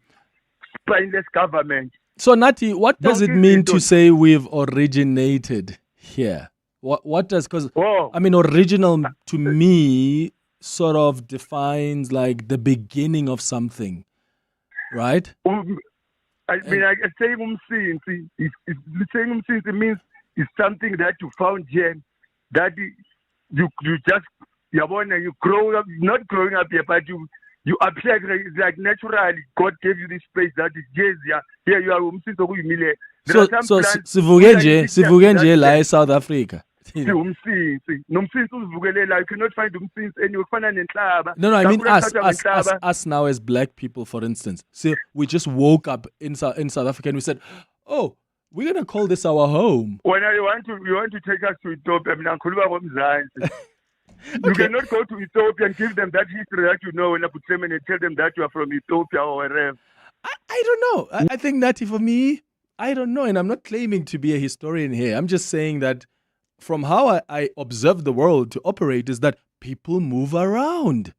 spineless government. So Nati, what does it mean to say we've originated here? What does, because I mean, original to me sort of defines like the beginning of something, right? I mean, saying umsinsi, saying umsinsi means it's something that you found here, that you just, you grow up, not growing up here, but you appear like naturally. God gave you this space that is here you are umsinsi okuyimile. So sivuke nje la eSouth Africa. Umsinsi nomsinsi uzivukelela. You cannot find umsinsi anywhere. Kufana nenhlaba. No, I mean us now as black people, for instance. So we just woke up in South Africa and we said, oh, we're gonna call this our home. When you want to take us to Ethiopia, you cannot go to Ethiopia and give them that history that you know, and tell them that you are from Ethiopia or wherever. I don't know. I think, Nati, for me, I don't know. And I'm not claiming to be a historian here. I'm just saying that from how I observe the world to operate is that people move around.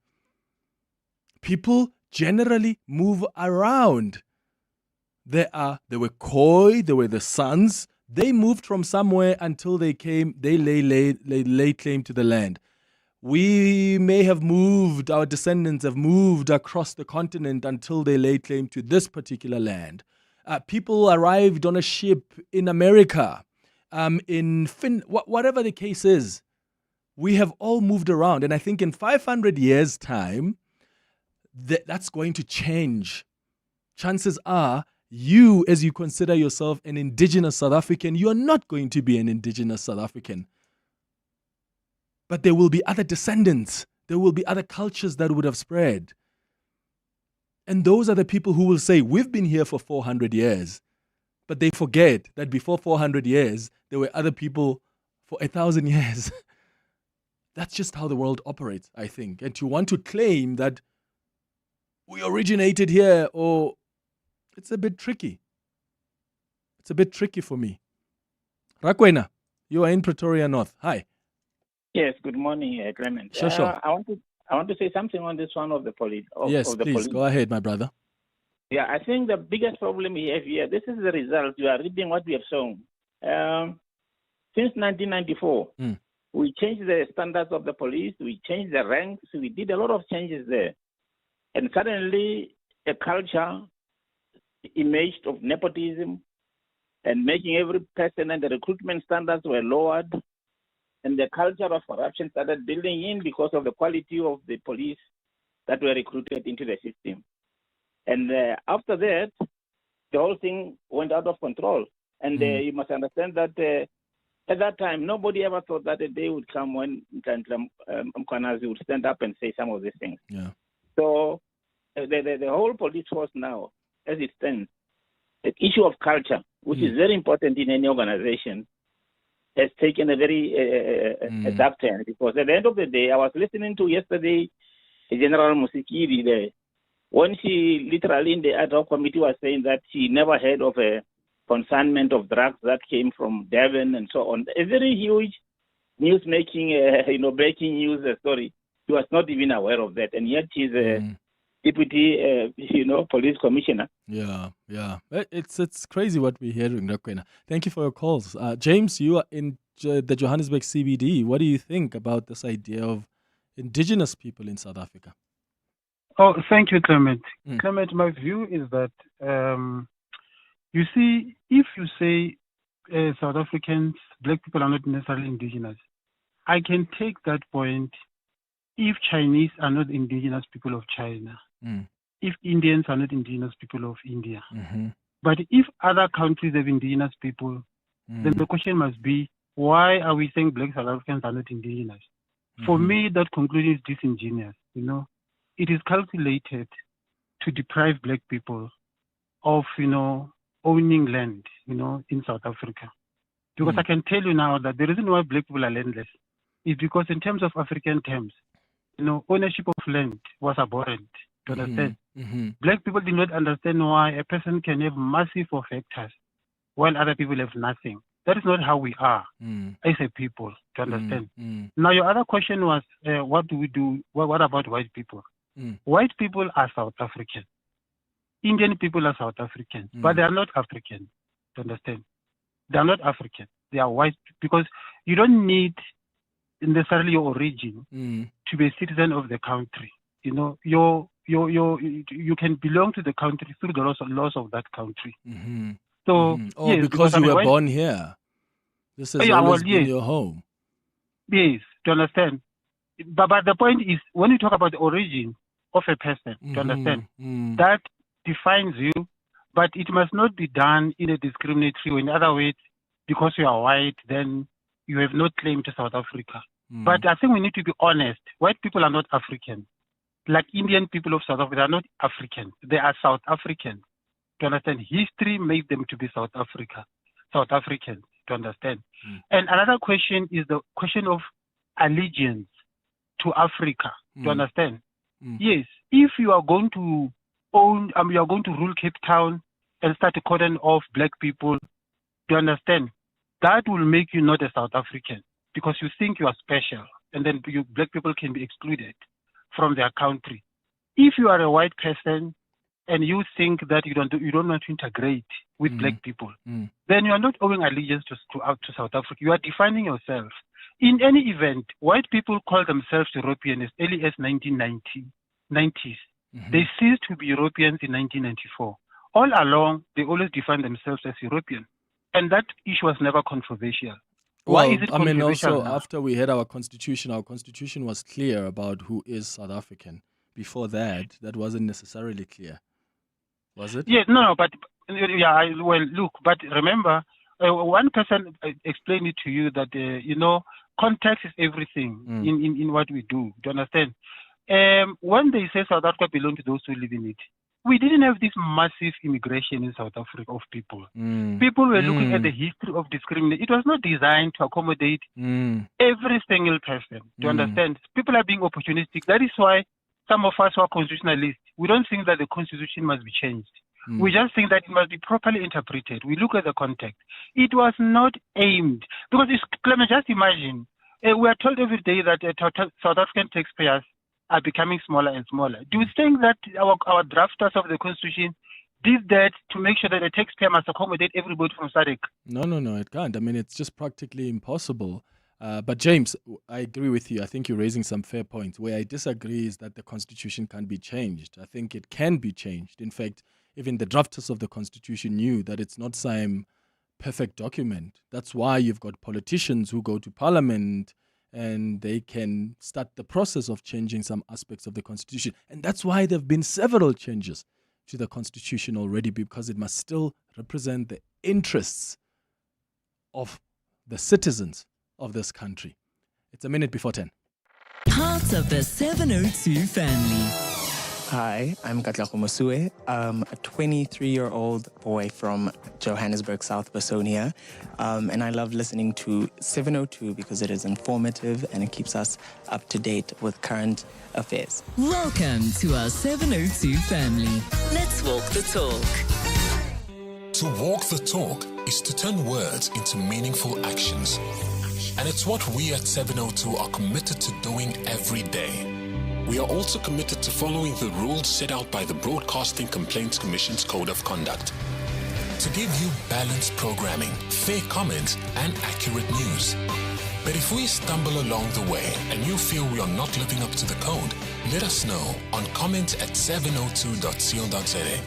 People generally move around. They were Khoi, they were the Sons. They moved from somewhere until they lay claim to the land. We may have moved, our descendants have moved across the continent until they laid claim to this particular land. People arrived on a ship in America, whatever the case is. We have all moved around. And I think in 500 years' time, that's going to change. Chances are, you, as you consider yourself an indigenous South African, you are not going to be an indigenous South African. But there will be other descendants. There will be other cultures that would have spread. And those are the people who will say, we've been here for 400 years. But they forget that before 400 years, there were other people for 1,000 years. That's just how the world operates, I think. And to want to claim that we originated here, it's a bit tricky. It's a bit tricky for me. Rakwena, you are in Pretoria North. Hi. Yes, good morning, Clement. Sure. I want to say something on this one of the police. Yes, please, go ahead, my brother. Yeah, I think the biggest problem we have here, this is the result. You are reading what we have shown. Since 1994, we changed the standards of the police, we changed the ranks, we did a lot of changes there. And suddenly, a culture emerged of nepotism and making every person, and the recruitment standards were lowered. And the culture of corruption started building in because of the quality of the police that were recruited into the system. And after that, the whole thing went out of control. And you must understand that at that time, nobody ever thought that a day would come when Mkwanazi would stand up and say some of these things. Yeah. So the whole police force now, as it stands, the issue of culture, which is very important in any organization, has taken a very a dark turn, because at the end of the day, I was listening to yesterday General Musikiri there, when she literally in the ad hoc committee was saying that she never heard of a consignment of drugs that came from Devon and so on. A very huge news-making, breaking news story. She was not even aware of that, and yet she's a deputy, police commissioner. Yeah. It's crazy what we're hearing, Rakwena. Thank you for your calls. James, you are in the Johannesburg CBD. What do you think about this idea of indigenous people in South Africa? Oh, thank you, Clement. Clement, my view is that, you see, if you say South Africans, black people are not necessarily indigenous, I can take that point if Chinese are not indigenous people of China, if Indians are not indigenous people of India, but if other countries have indigenous people, then the question must be, why are we saying black South Africans are not indigenous? For me, that conclusion is disingenuous. It is calculated to deprive black people of, owning land, in South Africa. Because I can tell you now that the reason why black people are landless is because in terms of African terms, ownership of land was abhorrent. To understand? Black people did not understand why a person can have massive hectares while other people have nothing. That is not how we are as a people, to understand. Now, your other question was, what do we do? What about white people? White people are South African. Indian people are South African, but they are not African, to understand. They are not African. They are white, because you don't need necessarily your origin to be a citizen of the country. You can belong to the country through the laws of that country. So, yes, because you were born here. This has always been your home. Yes, to understand. But the point is, when you talk about the origin of a person, to understand, that defines you, but it must not be done in a discriminatory way. In other words, because you are white, then you have no claim to South Africa. But I think we need to be honest. White people are not African. Like Indian people of South Africa, they are not African. They are South African. To understand, history made them to be South Africans, to understand. And another question is the question of allegiance to Africa, to understand. Yes, if you are going to you are going to rule Cape Town and start to cordon off black people, to understand, that will make you not a South African, because you think you are special, and then black people can be excluded from their country. If you are a white person and you think that you don't want to integrate with black people, then you are not owing allegiance to South Africa. You are defining yourself. In any event, white people call themselves European as early as 1990s. They ceased to be Europeans in 1994. All along, they always defined themselves as European. And that issue was never controversial. Why is it controversial now? After we had our constitution was clear about who is South African. Before that wasn't necessarily clear. Was it? Yeah, no, but look, but remember, one person explained it to you that, context is everything in what we do. Do you understand? When they say South Africa belongs to those who live in it, we didn't have this massive immigration in South Africa of people. People were looking at the history of discrimination. It was not designed to accommodate every single person. Do you understand? People are being opportunistic. That is why some of us who are constitutionalists, we don't think that the constitution must be changed. We just think that it must be properly interpreted. We look at the context. It was not aimed, because Clement, just imagine, we are told every day that South African taxpayers are becoming smaller and smaller. Do you think that our drafters of the constitution did that to make sure that the taxpayer must accommodate everybody from SADC? No, it can't. I mean, it's just practically impossible. But James, I agree with you. I think you're raising some fair points. Where I disagree is that the constitution can't be changed. I think it can be changed. In fact, even the drafters of the constitution knew that it's not some perfect document. That's why you've got politicians who go to parliament and they can start the process of changing some aspects of the constitution. And that's why there have been several changes to the constitution already, because it must still represent the interests of the citizens of this country. It's a minute before 10. Part of the 702 family. Hi, I'm Katlako Mosue. I'm a 23-year-old boy from Johannesburg, South Bosonia, and I love listening to 702 because it is informative and it keeps us up to date with current affairs. Welcome to our 702 family. Let's walk the talk. To walk the talk is to turn words into meaningful actions. And it's what we at 702 are committed to doing every day. We are also committed to following the rules set out by the Broadcasting Complaints Commission's Code of Conduct to give you balanced programming, fair comments, and accurate news. But if we stumble along the way and you feel we are not living up to the code, let us know on comment@702.co.za.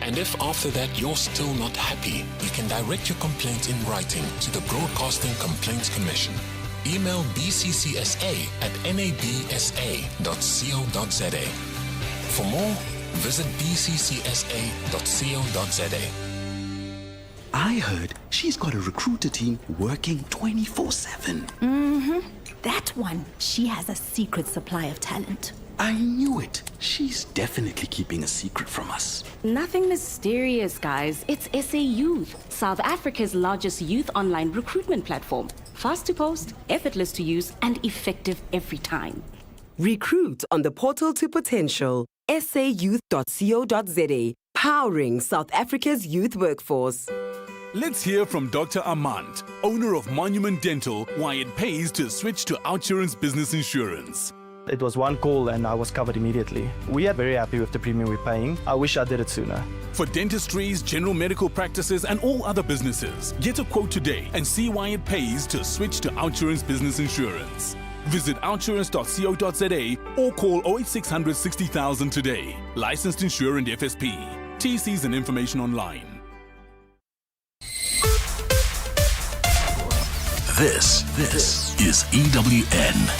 And if after that you're still not happy, you can direct your complaint in writing to the Broadcasting Complaints Commission. email bccsa@nabsa.co.za. For more, visit bccsa.co.za. I heard she's got a recruiter team working 24/7. That one, she has a secret supply of talent. I knew it. She's definitely keeping a secret from us. Nothing mysterious, guys. It's SA Youth, South Africa's largest youth online recruitment platform. Fast to post, effortless to use, and effective every time. Recruit on the portal to potential, sayouth.co.za, powering South Africa's youth workforce. Let's hear from Dr. Armand, owner of Monument Dental, why it pays to switch to OUTsurance Business Insurance. It was one call and I was covered immediately. We are very happy with the premium we're paying. I wish I did it sooner. For dentistries, general medical practices, and all other businesses, get a quote today and see why it pays to switch to OUTsurance Business Insurance. Visit outsurance.co.za or call 08600 60,000 today. Licensed insurer and FSP. TCs and information online. This is EWN.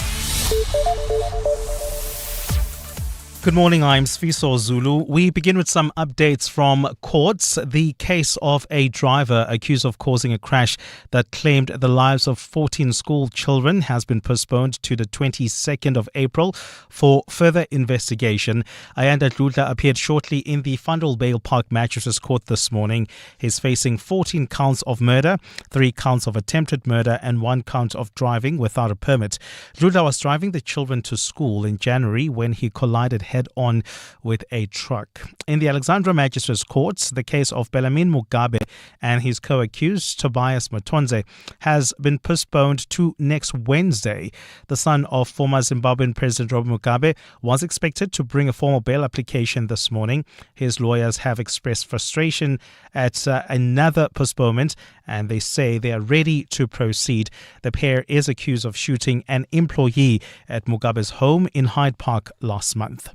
Good morning, I'm Sfiso Zulu. We begin with some updates from courts. The case of a driver accused of causing a crash that claimed the lives of 14 school children has been postponed to the 22nd of April for further investigation. Ayanda Dludla appeared shortly in the Fundle Park Magistrates Court this morning. He's facing 14 counts of murder, 3 counts of attempted murder and 1 count of driving without a permit. Dludla was driving the children to school in January when he collided head-on with a truck. In the Alexandra Magistrates Courts, the case of Bellarmine Mugabe and his co-accused Tobias Matonze has been postponed to next Wednesday. The son of former Zimbabwean President Robert Mugabe was expected to bring a formal bail application this morning. His lawyers have expressed frustration at another postponement, and they say they are ready to proceed. The pair is accused of shooting an employee at Mugabe's home in Hyde Park last month.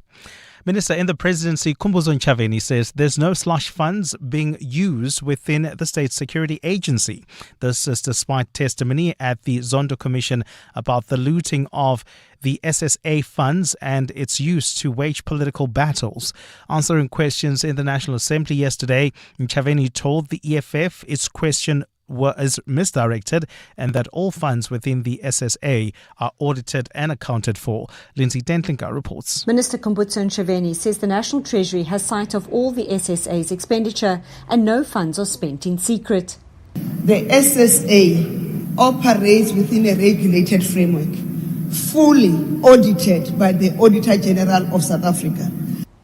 Minister in the Presidency, Khumbudzo Ntshavheni, says there's no slush funds being used within the State Security Agency. This is despite testimony at the Zondo Commission about the looting of the SSA funds and its use to wage political battles. Answering questions in the National Assembly yesterday, Ntshavheni told the EFF its question is misdirected and that all funds within the SSA are audited and accounted for. Lindsay Dentlinga reports. Minister Khumbudzo Ntshavheni says the National Treasury has sight of all the SSA's expenditure and no funds are spent in secret. The SSA operates within a regulated framework, fully audited by the Auditor General of South Africa.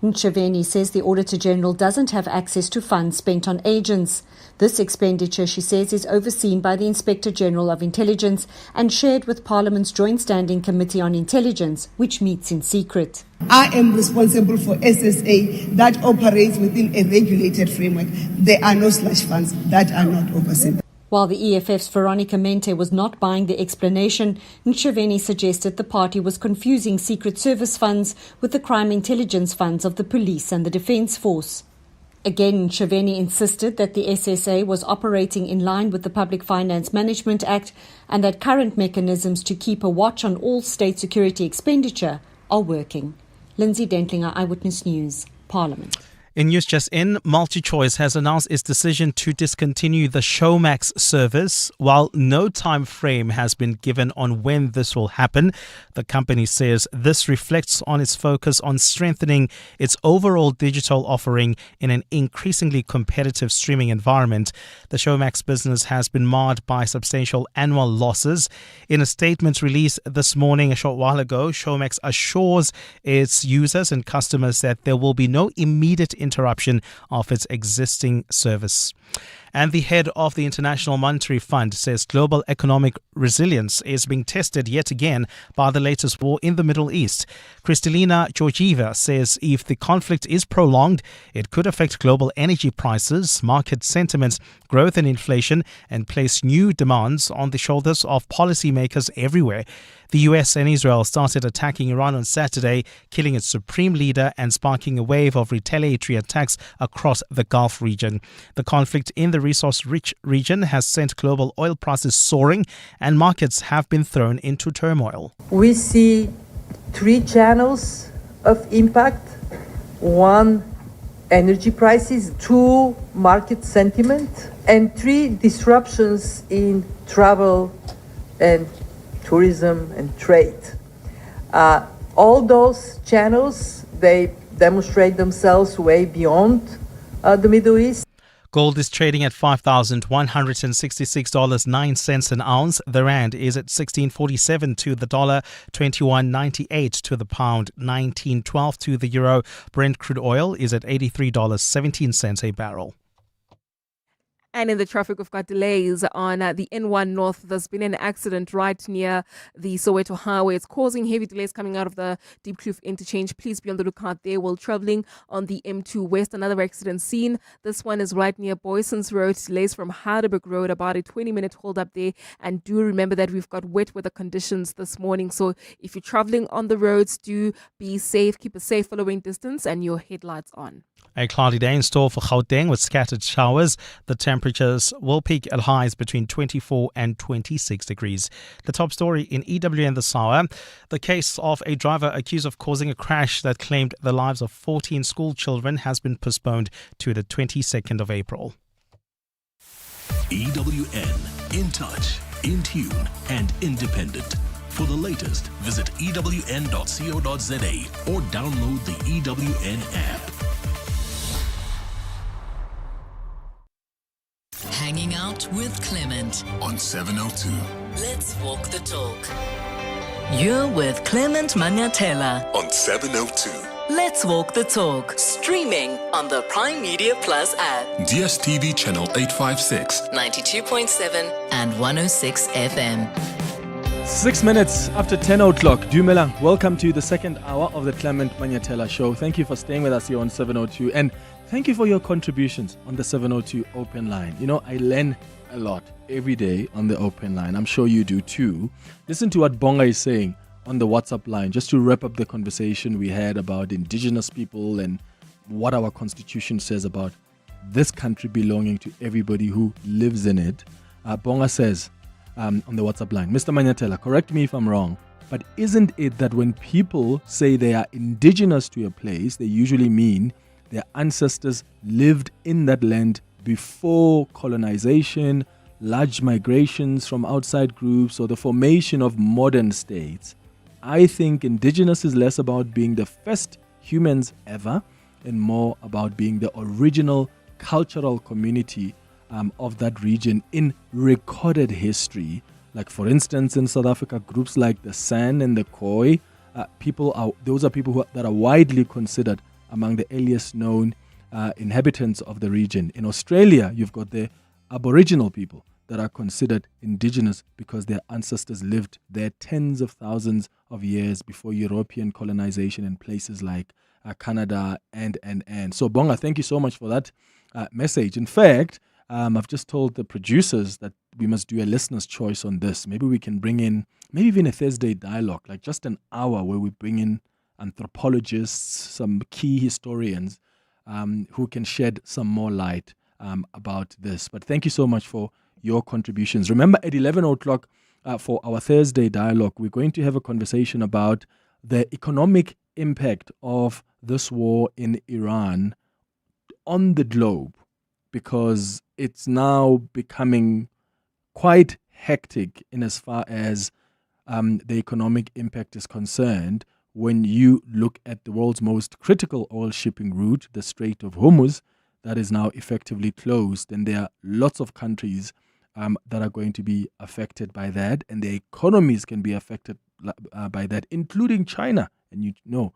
Ntshavheni says the Auditor General doesn't have access to funds spent on agents. This expenditure, she says, is overseen by the Inspector General of Intelligence and shared with Parliament's Joint Standing Committee on Intelligence, which meets in secret. I am responsible for SSA that operates within a regulated framework. There are no slush funds that are not overseen. While the EFF's Veronica Mente was not buying the explanation, Ntshavheni suggested the party was confusing Secret Service funds with the crime intelligence funds of the police and the Defence Force. Again, Ntshavheni insisted that the SSA was operating in line with the Public Finance Management Act and that current mechanisms to keep a watch on all state security expenditure are working. Lindsay Dentlinger, Eyewitness News, Parliament. In News Just In, MultiChoice has announced its decision to discontinue the Showmax service. While no time frame has been given on when this will happen, the company says this reflects on its focus on strengthening its overall digital offering in an increasingly competitive streaming environment. The Showmax business has been marred by substantial annual losses. In a statement released this morning, a short while ago, Showmax assures its users and customers that there will be no immediate interruption of its existing service. And the head of the International Monetary Fund says global economic resilience is being tested yet again by the latest war in the Middle East. Kristalina Georgieva says if the conflict is prolonged, it could affect global energy prices, market sentiment, growth and inflation, and place new demands on the shoulders of policymakers everywhere. The US and Israel started attacking Iran on Saturday, killing its supreme leader and sparking a wave of retaliatory attacks across the Gulf region. The conflict in the resource-rich region has sent global oil prices soaring, and markets have been thrown into turmoil. We see 3 channels of impact. 1, energy prices, 2, market sentiment, and 3, disruptions in travel and tourism and trade. All those channels, they demonstrate themselves way beyond the Middle East. Gold is trading at $5,166.09 an ounce. The rand is at 16.47 to the dollar, 21.98 to the pound, 19.12 to the euro. Brent crude oil is at $83.17 a barrel. And in the traffic, we've got delays on the N1 North. There's been an accident right near the Soweto Highway. It's causing heavy delays coming out of the Deep Kloof interchange. Please be on the lookout there while traveling on the M2 West. Another accident scene. This one is right near Boyson's Road. Delays from Heidelberg Road, about a 20-minute hold up there. And do remember that we've got wet weather conditions this morning. So if you're traveling on the roads, do be safe. Keep a safe following distance and your headlights on. A cloudy day in store for Gauteng with scattered showers. The temperatures will peak at highs between 24 and 26 degrees. The top story in EWN this hour: the case of a driver accused of causing a crash that claimed the lives of 14 school children has been postponed to the 22nd of April. EWN, in touch, in tune, and independent. For the latest, visit ewn.co.za or download the EWN app. Hanging out with Clement on 702. Let's walk the talk. You're with Clement Manyathela on 702. Let's walk the talk. Streaming on the Prime Media Plus app. DSTV channel 856, 92.7 and 106 FM. 6 minutes after 10 o'clock. Dumela, welcome to the second hour of the Clement Manyathela Show. Thank you for staying with us here on 702. And thank you for your contributions on the 702 open line. You know, I learn a lot every day on the open line. I'm sure you do too. Listen to what Bonga is saying on the WhatsApp line, just to wrap up the conversation we had about Indigenous people and what our constitution says about this country belonging to everybody who lives in it. Bonga says on the WhatsApp line, Mr. Manyathela, correct me if I'm wrong, but isn't it that when people say they are indigenous to a place, they usually mean their ancestors lived in that land before colonization, large migrations from outside groups, or the formation of modern states? I think indigenous is less about being the first humans ever and more about being the original cultural community of that region in recorded history. Like, for instance, in South Africa, groups like the San and the Khoi, those are people that are widely considered among the earliest known inhabitants of the region. In Australia, you've got the Aboriginal people that are considered indigenous because their ancestors lived there tens of thousands of years before European colonization in places like Canada and. So, Bonga, thank you so much for that message. In fact, I've just told the producers that we must do a listener's choice on this. Maybe we can bring in, maybe even a Thursday dialogue, like just an hour where we bring in anthropologists, some key historians who can shed some more light about this. But thank you so much for your contributions. Remember, at 11 o'clock for our Thursday dialogue, we're going to have a conversation about the economic impact of this war in Iran on the globe, because it's now becoming quite hectic in as far as the economic impact is concerned. When you look at the world's most critical oil shipping route, the Strait of Hormuz, that is now effectively closed, and there are lots of countries that are going to be affected by that, and their economies can be affected by that, including China. And you know,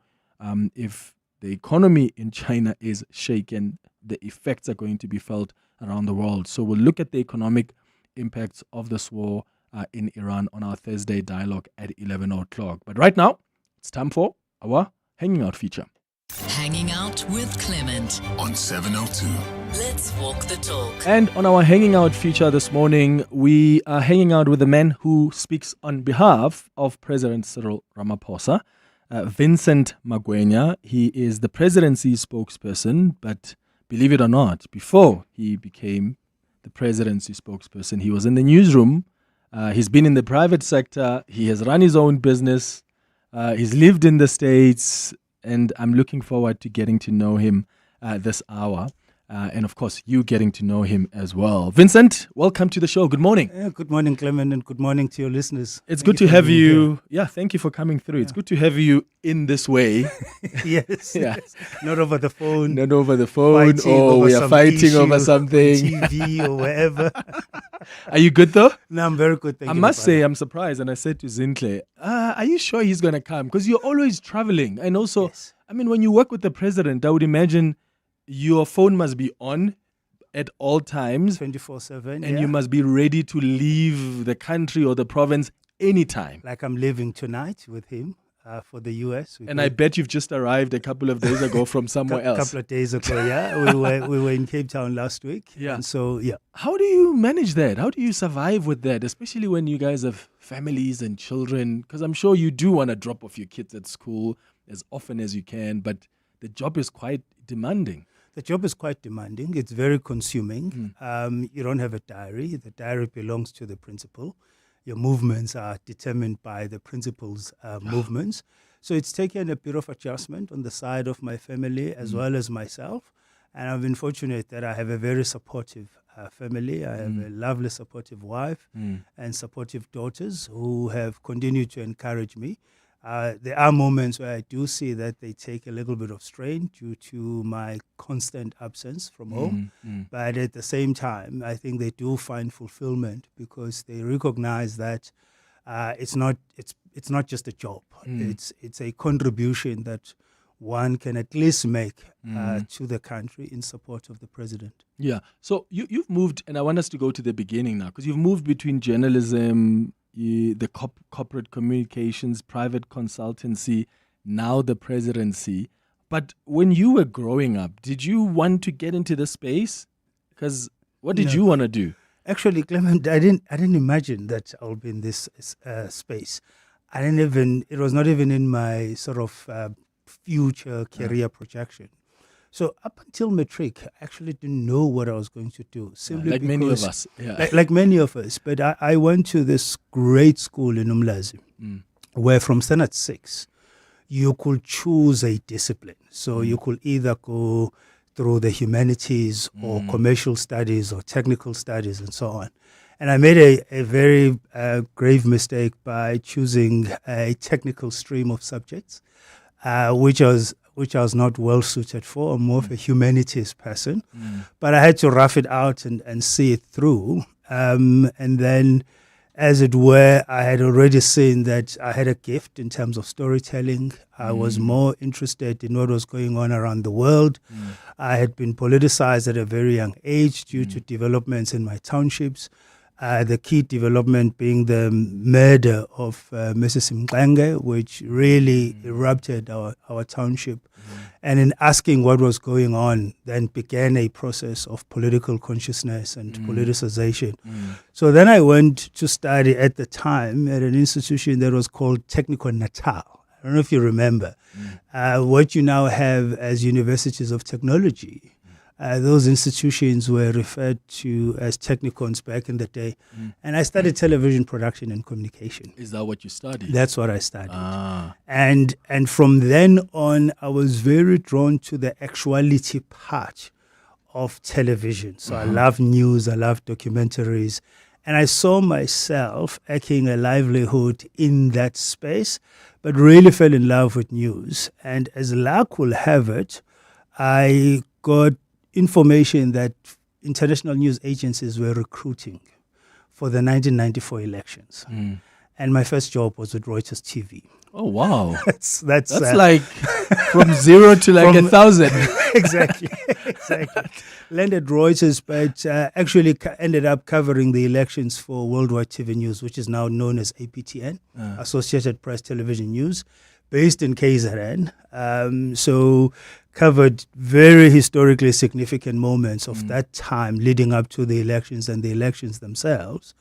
if the economy in China is shaken, the effects are going to be felt around the world. So we'll look at the economic impacts of this war in Iran on our Thursday dialogue at 11 o'clock. But right now, it's time for our Hanging Out feature. Hanging out with Clement on 702. Let's walk the talk. And on our Hanging Out feature this morning, we are hanging out with the man who speaks on behalf of President Cyril Ramaphosa, Vincent Magwenya. He is the presidency spokesperson, but believe it or not, before he became the presidency spokesperson, he was in the newsroom. He's been in the private sector. He has run his own business. He's lived in the States, and I'm looking forward to getting to know him this hour. And of course, you getting to know him as well. Vincent, welcome to the show. Good morning. Good morning, Clement, and good morning to your listeners. It's good to have you. Yeah, thank you for coming through. It's good to have you in this way. Yes. Not over the phone. Not over the phone. We are fighting over something. TV or wherever. Are you good though? No, I'm very good. Thank you. I must say, I'm surprised. And I said to Zintle, are you sure he's going to come? Because you're always traveling. And also, I mean, when you work with the president, I would imagine your phone must be on at all times. 24/7. And you must be ready to leave the country or the province anytime. Like I'm leaving tonight with him for the U.S. And I bet you've just arrived a couple of days ago from somewhere else. A couple of days ago, yeah. We were in Cape Town last week. Yeah. And so, yeah. How do you manage that? How do you survive with that? Especially when you guys have families and children. Because I'm sure you do want to drop off your kids at school as often as you can. But the job is quite demanding. The job is quite demanding. It's very consuming. You don't have a diary. The diary belongs to the principal. Your movements are determined by the principal's movements. So it's taken a bit of adjustment on the side of my family as well as myself. And I've been fortunate that I have a very supportive family. I have a lovely, supportive wife and supportive daughters who have continued to encourage me. There are moments where I do see that they take a little bit of strain due to my constant absence from home. But at the same time, I think they do find fulfillment because they recognize that it's not just a job. It's a contribution that one can at least make to the country in support of the president. Yeah. So you've moved, and I want us to go to the beginning now, because you've moved between journalism, the corporate communications, private consultancy, now the presidency. But when you were growing up, did you want to get into the space? Because what did you want to do? Actually, Clement, I didn't imagine that I'll be in this space. It was not even in my sort of future career projection. So up until matric, I actually didn't know what I was going to do. Simply like because, many of us. Yeah. Like many of us. But I went to this great school in Umlazi, where from standard 6, you could choose a discipline. So you could either go through the humanities or commercial studies or technical studies and so on. And I made a very grave mistake by choosing a technical stream of subjects, which I was not well suited for. I'm more of a humanities person. But I had to rough it out and see it through. And then, as it were, I had already seen that I had a gift in terms of storytelling. I was more interested in what was going on around the world. I had been politicized at a very young age due to developments in my townships. The key development being the murder of Mrs. Mqenge, which really erupted our township. And in asking what was going on, then began a process of political consciousness and politicization. So then I went to study at the time at an institution that was called Technical Natal. I don't know if you remember. What you now have as universities of technology. Those institutions were referred to as technicons back in the day. And I studied television production and communication. Is that what you studied? That's what I studied. And from then on, I was very drawn to the actuality part of television. So I love news, I love documentaries. And I saw myself eking a livelihood in that space, but really fell in love with news. And as luck will have it, I got information that international news agencies were recruiting for the 1994 elections. And my first job was with Reuters TV. Oh, wow. That's like from 0 to like 1,000. Exactly. Landed Reuters, but actually ended up covering the elections for Worldwide TV News, which is now known as APTN, Associated Press Television News. based in KZN. So covered very historically significant moments of that time leading up to the elections and the elections themselves.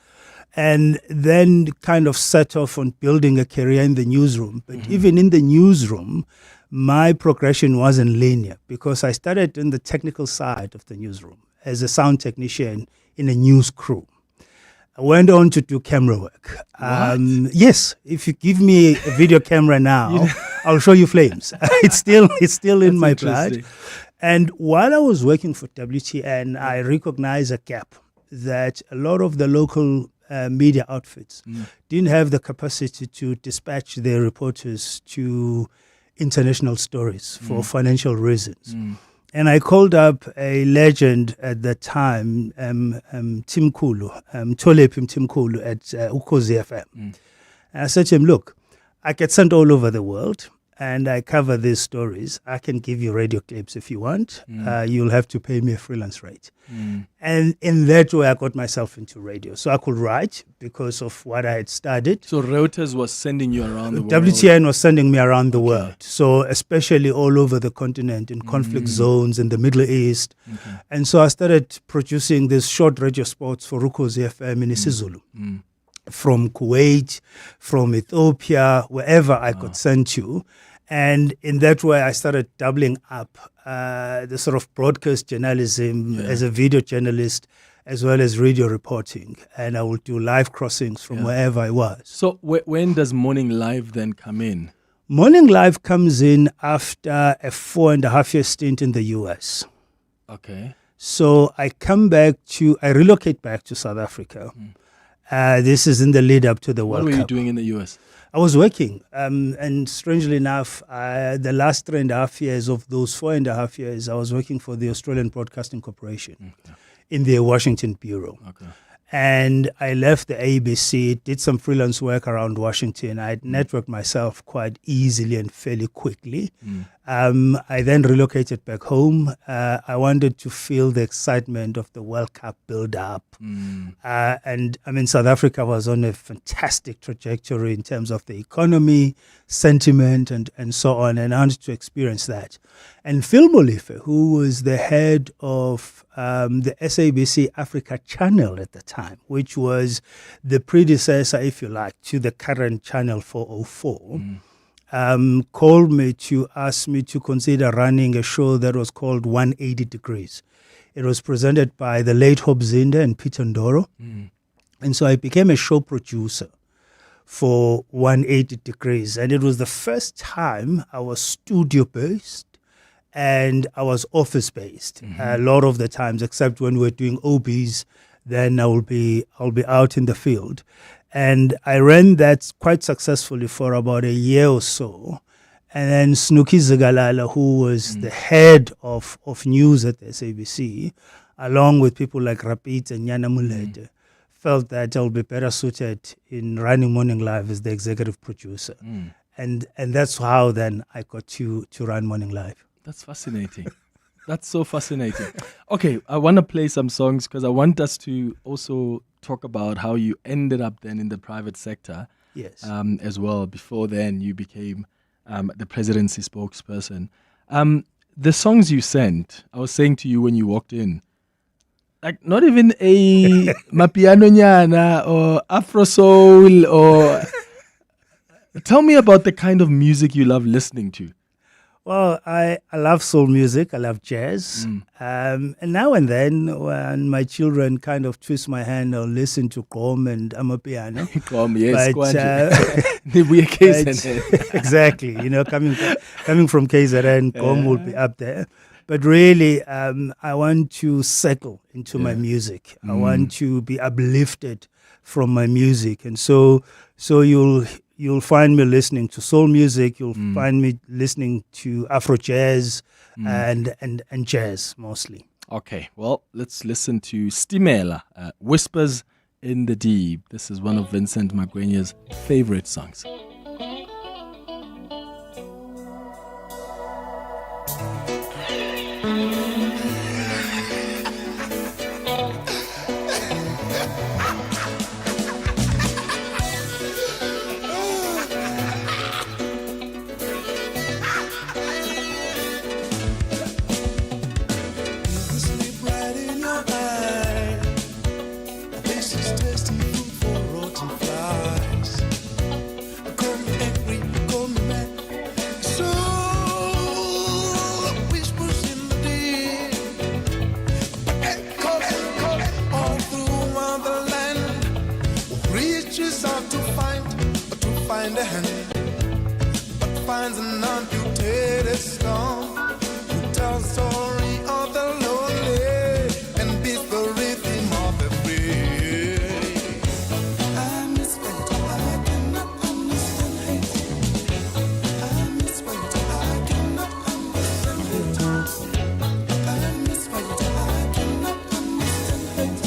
And then kind of set off on building a career in the newsroom. But even in the newsroom, my progression wasn't linear because I started in the technical side of the newsroom as a sound technician in a news crew. I went on to do camera work. Yes, if you give me a video camera now, I'll show you flames. It's still in my blood. And while I was working for WTN, I recognized a gap that a lot of the local media outfits didn't have the capacity to dispatch their reporters to international stories for financial reasons. And I called up a legend at the time, Tim Kulu, Tolepim Tim Kulu at Ukhozi FM. And I said to him, look, I get sent all over the world and I cover these stories. I can give you radio clips if you want. You'll have to pay me a freelance rate. And in that way, I got myself into radio. So I could write because of what I had studied. So Reuters was sending you around the world? WTN was sending me around the world. So especially all over the continent, in conflict zones, in the Middle East. And so I started producing these short radio spots for Ukhozi FM in isiZulu. From Kuwait, from Ethiopia, wherever I could send to. And in that way, I started doubling up the sort of broadcast journalism as a video journalist, as well as radio reporting. And I would do live crossings from wherever I was. So when does Morning Live then come in? Morning Live comes in after a 4.5-year stint in the U.S. Okay. So I relocate back to South Africa. This is in the lead up to the World Cup. What were you doing in the U.S.? I was working, and strangely enough, the last 3.5 years of those 4.5 years, I was working for the Australian Broadcasting Corporation in their Washington bureau. And I left the ABC, did some freelance work around Washington. I networked myself quite easily and fairly quickly. I then relocated back home. I wanted to feel the excitement of the World Cup build-up. And I mean, South Africa was on a fantastic trajectory in terms of the economy, sentiment, and so on. And I wanted to experience that. And Phil Molefe, who was the head of the SABC Africa channel at the time, which was the predecessor, if you like, to the current Channel 404, called me to ask me to consider running a show that was called 180 Degrees. It was presented by the late Hope Zinda and Peter Ndoro. And so I became a show producer for 180 Degrees. And it was the first time I was studio-based and I was office-based a lot of the times, except when we're doing OBs, then I'll be out in the field. And I ran that quite successfully for about a year or so. And then Snooki Zigalala, who was the head of news at the SABC, along with people like Rapid and Nyana Mulete, felt that I'll be better suited in running Morning Live as the executive producer. And that's how then I got to run Morning Live. That's fascinating. That's so fascinating. Okay, I want to play some songs because I want us to also talk about how you ended up then in the private sector. Yes. As well. Before then, you became the presidency spokesperson. The songs you sent, I was saying to you when you walked in, like not even a Mapiano Nyana or Afro Soul or... Tell me about the kind of music you love listening to. Well, I love soul music. I love jazz. And now and then, when my children kind of twist my hand, I'll listen to Gqom and Amapiano. Gqom, yes. But, exactly. You know, coming from KZN, Gqom will be up there. But really, I want to settle into my music. I want to be uplifted from my music. And so you'll find me listening to soul music. You'll find me listening to Afro jazz and jazz mostly. Okay, well, let's listen to Stimela, Whispers in the Deep. This is one of Vincent Magwenya's favorite songs. find a hand, but finds an amputated stump. Who tells the story of the lonely and beats the rhythm of the free. I miss what I cannot understand hate. I miss what I cannot understand hate. I miss what I cannot understand hate.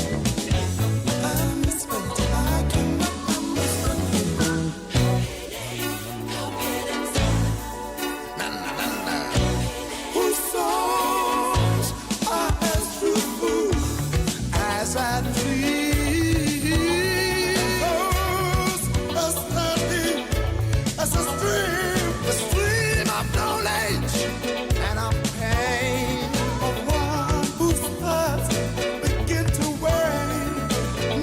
I miss what I cannot understand hate. Whose souls are as true as a tree. Those as steady as a stream of knowledge and of pain, of one whose thoughts begin to wane.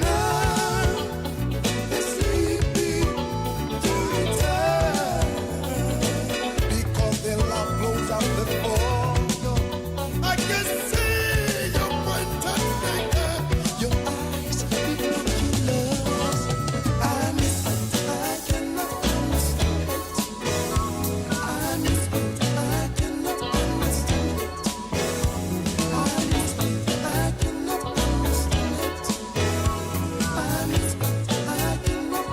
Now they're sleeping to return because their love blows out the fall. I can see your pointed finger, your eyes speak what you love. I miss what I cannot understand. I miss what I cannot understand. I miss what I cannot understand. I miss what I cannot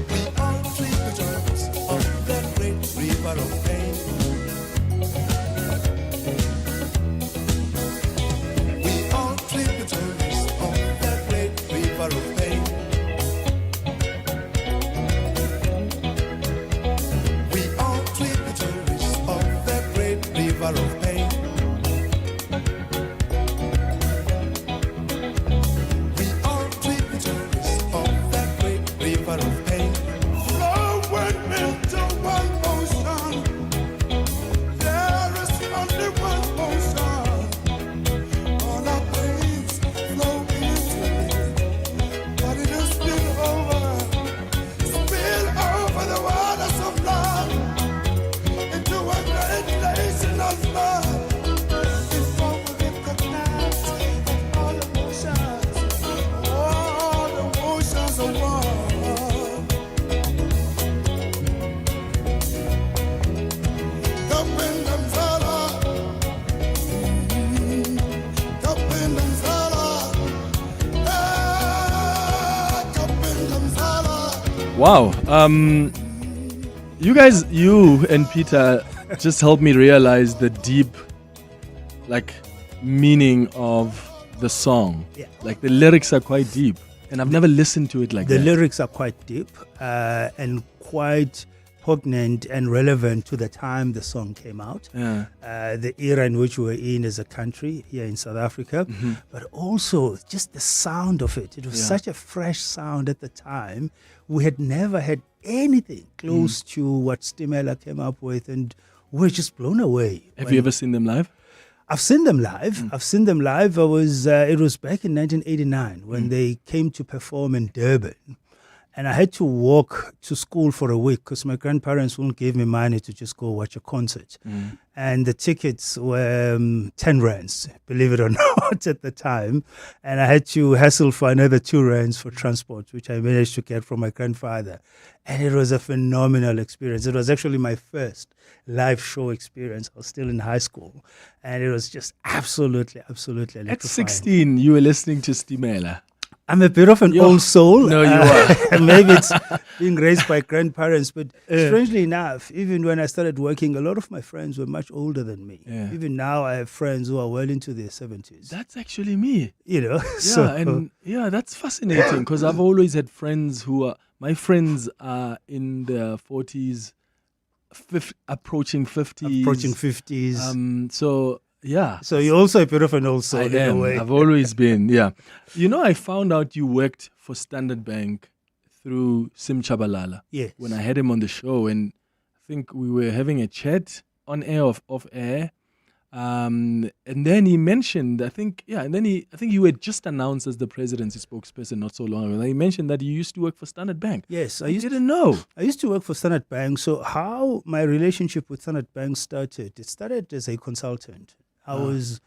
We all flee the joys of that great river of pain. We all flee the joys of that great river of pain. We all flee the joys of that great river of pain. We all flee the joys of that great river of pain. Flowing into one ocean, there is only one ocean. All our pains flow into it, but it will spill over the waters of love into a great nation of love. Before we recognize all the oceans of war. Wow. You guys, you and Peter just helped me realize the deep, meaning of the song. Yeah. Like the lyrics are quite deep, and I've never listened to it like The that. lyrics are quite deep and quite poignant and relevant to the time the song came out, Yeah. the era in which we were in as a country here in South Africa, but also just the sound of it. It was Yeah. such a fresh sound at the time. We had never had anything close to what Stimela came up with, and we're just blown away. Have you ever seen them live? I've seen them live. I've seen them live. It was back in 1989 when they came to perform in Durban. And I had to walk to school for a week because my grandparents wouldn't give me money to just go watch a concert. And the tickets were 10 rands, believe it or not, at the time. And I had to hassle for another 2 rands for transport, which I managed to get from my grandfather. And it was a phenomenal experience. It was actually my first live show experience. I was still in high school. And it was just absolutely electrifying. At 16, you were listening to Stimela. I'm a bit of an old soul. No, you are. Maybe it's being raised by grandparents, but strangely enough, even when I started working, a lot of my friends were much older than me. Yeah. Even now, I have friends who are well into their 70s. That's actually me. You know? Yeah, that's fascinating because I've always had friends my friends are in their 40s, approaching 50s. Approaching 50s. So, yeah. So you're also a bit of an old soul in a way. I've always been, yeah. You know, I found out you worked for Standard Bank through Sim Chabalala. Yes. When I had him on the show, and I think we were having a chat on air, off air, And then he mentioned, I think you were just announced as the presidency spokesperson not so long ago. And he mentioned that you used to work for Standard Bank. Yes, I didn't know. I used to work for Standard Bank. So how my relationship with Standard Bank started? It started as a consultant. I was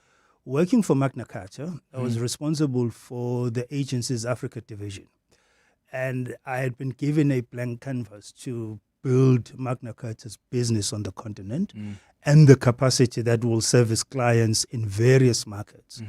working for Magna Carta. I was responsible for the agency's Africa division. And I had been given a blank canvas to build Magna Carta's business on the continent and the capacity that will service clients in various markets.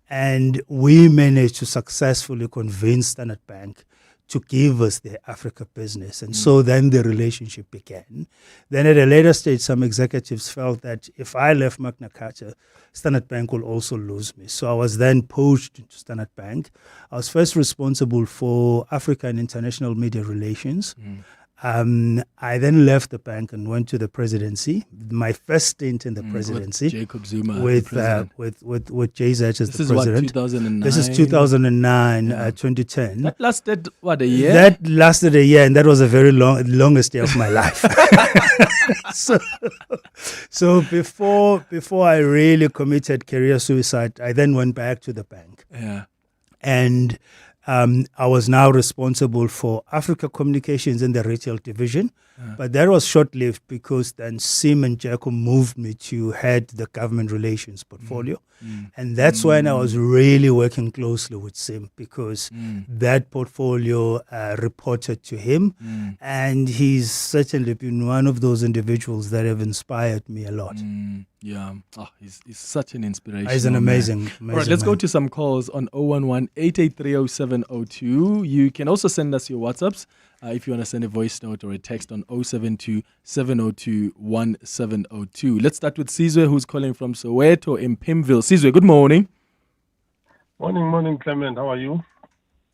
And we managed to successfully convince Standard Bank to give us their Africa business. And so then the relationship began. Then at a later stage, some executives felt that if I left Magna Carta, Standard Bank will also lose me. So I was then poached into Standard Bank. I was first responsible for Africa and international media relations. I then left the bank and went to the presidency. My first stint in the presidency with Jacob Zuma, with JZ as the president. This is 2009. This is 2009, 2010. That lasted what, a year? That lasted a year, and that was a very longest year of my life. So before I really committed career suicide, I then went back to the bank. Yeah, and I was now responsible for Africa communications in the retail division, but that was short-lived because then Sim and Jacob moved me to head the government relations portfolio. And that's when I was really working closely with Sim because that portfolio reported to him. And he's certainly been one of those individuals that have inspired me a lot. Yeah, he's such an inspiration. He's an amazing All right, let's go to some calls on 011-883-0702. You can also send us your WhatsApps if you want to send a voice note or a text on 072-702-1702. Let's start with Sizwe, who's calling from Soweto in Pimville. Sizwe, good morning. Morning, Clement. How are you?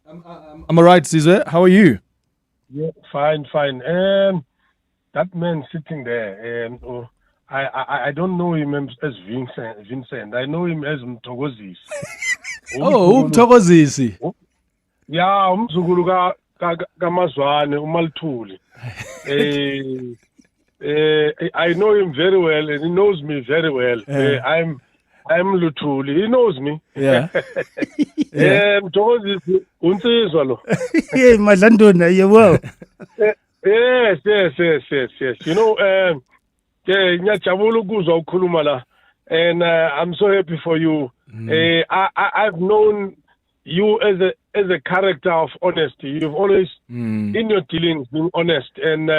I'm all right, Sizwe. How are you? Yeah, fine. That man sitting there, I don't know him as Vincent. I know him as Mthokozisi. Mthokozisi. Yeah, umzukulu kaMazwane uMalithuli. I know him very well, and he knows me very well. I'm Luthuli. He knows me. Yeah. Mthokozisi unsizwa lo. Yeah, Madlandona, you're well. Yes. You know, ngiyajabula ukuzwa ukhuluma la, and I'm so happy for you. I've known you as a character of honesty. You've always, in your dealings, been honest, and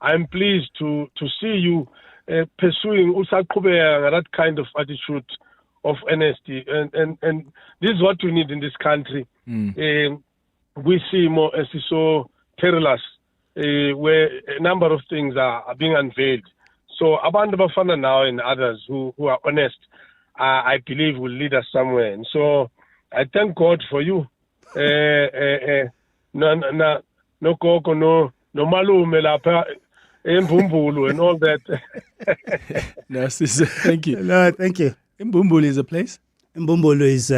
I'm pleased to see you pursuing that kind of attitude of honesty, and this is what we need in this country. We see more as so perilous, where a number of things are being unveiled. So Abantu Bafana now and others who are honest, I believe will lead us somewhere. And so I thank God for you. No koko, no malume lapha eMbumbulu and all that. No, thank you. No, thank you. Mbumbulu is a place? Mbumbulu is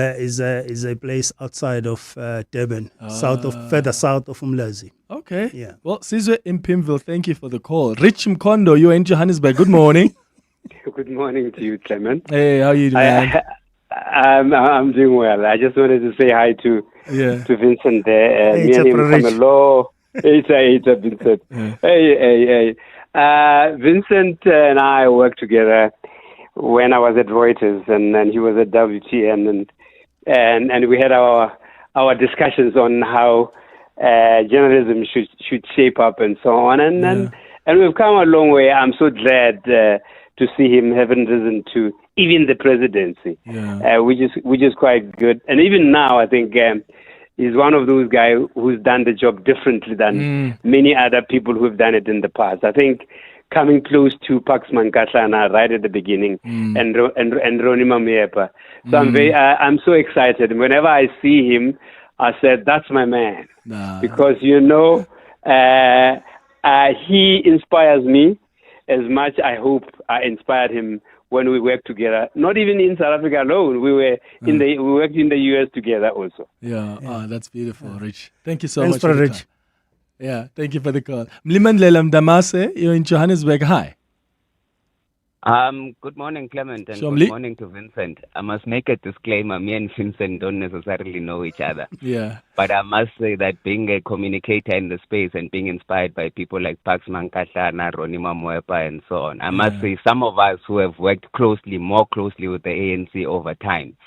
a place outside of Durban, further south of Umlazi. Okay. Yeah. Well, Sizwe in Pimville, thank you for the call. Rich Mkondo, you're in Johannesburg. Good morning. Good morning to you, Clement. Hey, how are you doing? I'm doing well. I just wanted to say hi to Vincent there. Hey, It's Vincent. Yeah. Hey. Vincent and I worked together when I was at Reuters, and then he was at WTN, and we had our discussions on how journalism should shape up and so on, and we've come a long way. I'm so glad to see him having risen to even the presidency, which is quite good. And even now, I think he's one of those guys who's done the job differently than many other people who've done it in the past. I think coming close to Paxman Katlana right at the beginning, and Ronnie Mamiepa. So I'm so excited. Whenever I see him, I said, that's my man. Because, he inspires me as much, I hope, I inspired him when we worked together. Not even in South Africa alone. We were we worked in the U.S. together also. Yeah. That's beautiful, Rich. Thank you so Thanks much for the Rich. call. Yeah, thank you for the call. Mlimandlela Mdamase, you're in Johannesburg. Hi. Good morning, Clement, and Shomli. good morning to Vincent. I must make a disclaimer. Me and Vincent don't necessarily know each other. Yeah. But I must say that being a communicator in the space and being inspired by people like Pax Mankahlana, Ronnie Mamwepa, and so on, I must say some of us who have worked more closely with the ANC over time,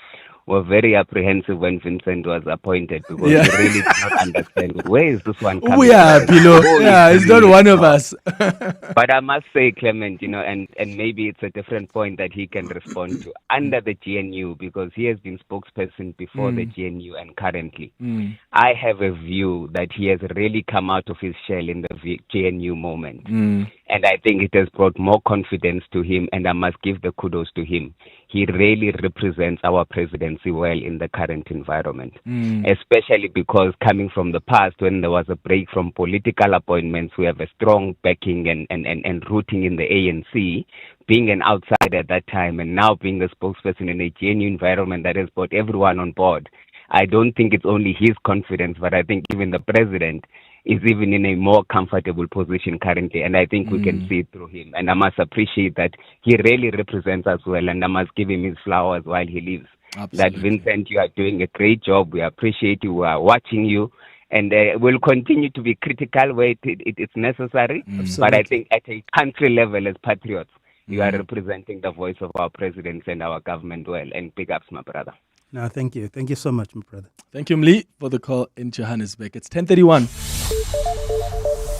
were very apprehensive when Vincent was appointed because we really did not understand where is this one coming from. He's not one of us. But I must say, Clement, and maybe it's a different point that he can respond to under the GNU because he has been spokesperson before the GNU and currently. I have a view that he has really come out of his shell in the GNU moment. And I think it has brought more confidence to him, and I must give the kudos to him. He really represents our presidency well in the current environment, especially because coming from the past when there was a break from political appointments, we have a strong backing and rooting in the ANC, being an outsider at that time and now being a spokesperson in a genuine environment that has brought everyone on board. I don't think it's only his confidence, but I think even the president is even in a more comfortable position currently, and I think we can see it through him. And I must appreciate that he really represents us well, and I must give him his flowers while he lives. Absolutely. That Vincent, you are doing a great job. We appreciate you. We are watching you, and we'll continue to be critical where it's necessary. But I think at a country level, as patriots, you are representing the voice of our presidents and our government well. And big ups, my brother. No, thank you. Thank you so much, my brother. Thank you, Mli, for the call in Johannesburg. It's 10:31.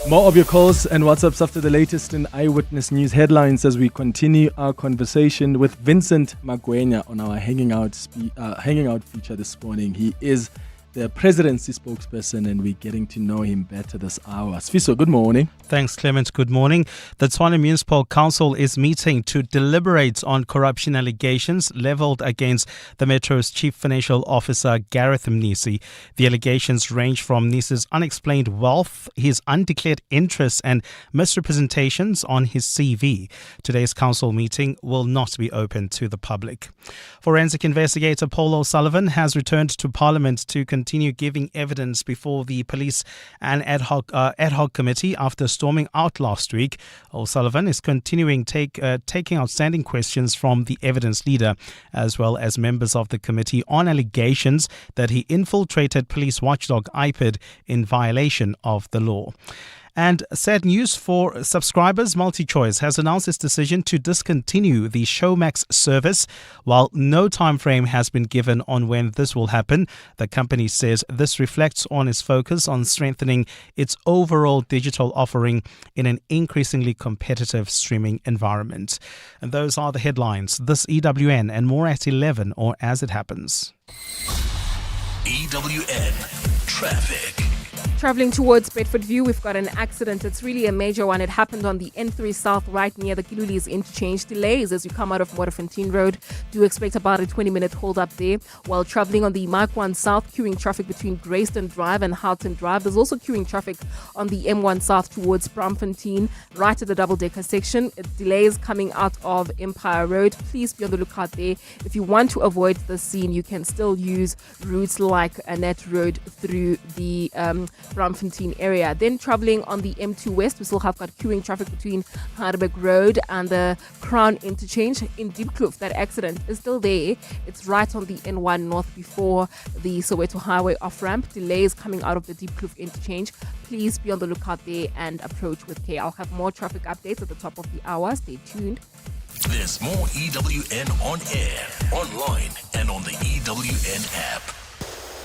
More of your calls and WhatsApps after the latest in Eyewitness News headlines as we continue our conversation with Vincent Magwenya on our Hanging Out feature this morning. He is the Presidency Spokesperson, and we're getting to know him better this hour. Sfiso, good morning. Thanks, Clement. Good morning. The Tshwane Municipal Council is meeting to deliberate on corruption allegations leveled against the Metro's Chief Financial Officer, Gareth Mnisi. The allegations range from Mnisi's unexplained wealth, his undeclared interests, and misrepresentations on his CV. Today's council meeting will not be open to the public. Forensic investigator Paul O'Sullivan has returned to Parliament to continue giving evidence before the police and ad hoc committee after storming out last week. O'Sullivan is continuing taking outstanding questions from the evidence leader as well as members of the committee on allegations that he infiltrated police watchdog IPID in violation of the law. And sad news for subscribers. MultiChoice has announced its decision to discontinue the Showmax service. While no time frame has been given on when this will happen, the company says this reflects on its focus on strengthening its overall digital offering in an increasingly competitive streaming environment. And those are the headlines. This EWN and more at 11 or as it happens. EWN Traffic. Traveling towards Bedfordview, we've got an accident. It's really a major one. It happened on the N3 South right near the Kiluli's interchange. Delays as you come out of Waterfontein Road. Do expect about a 20-minute hold up there. While traveling on the Mark 1 South, queuing traffic between Grayston Drive and Houghton Drive. There's also queuing traffic on the M1 South towards Braamfontein, right at the double-decker section. Delays coming out of Empire Road. Please be on the lookout there. If you want to avoid the scene, you can still use routes like Annette Road through the Braamfontein area. Then traveling on the M2 West, we still have got queuing traffic between Heidelberg Road and the Crown Interchange. In Diepkloof, that accident is still there. It's right on the N1 North before the Soweto Highway off-ramp. Delays coming out of the Diepkloof Interchange. Please be on the lookout there and approach with care. I'll have more traffic updates at the top of the hour. Stay tuned. There's more EWN on air, online, and on the EWN app.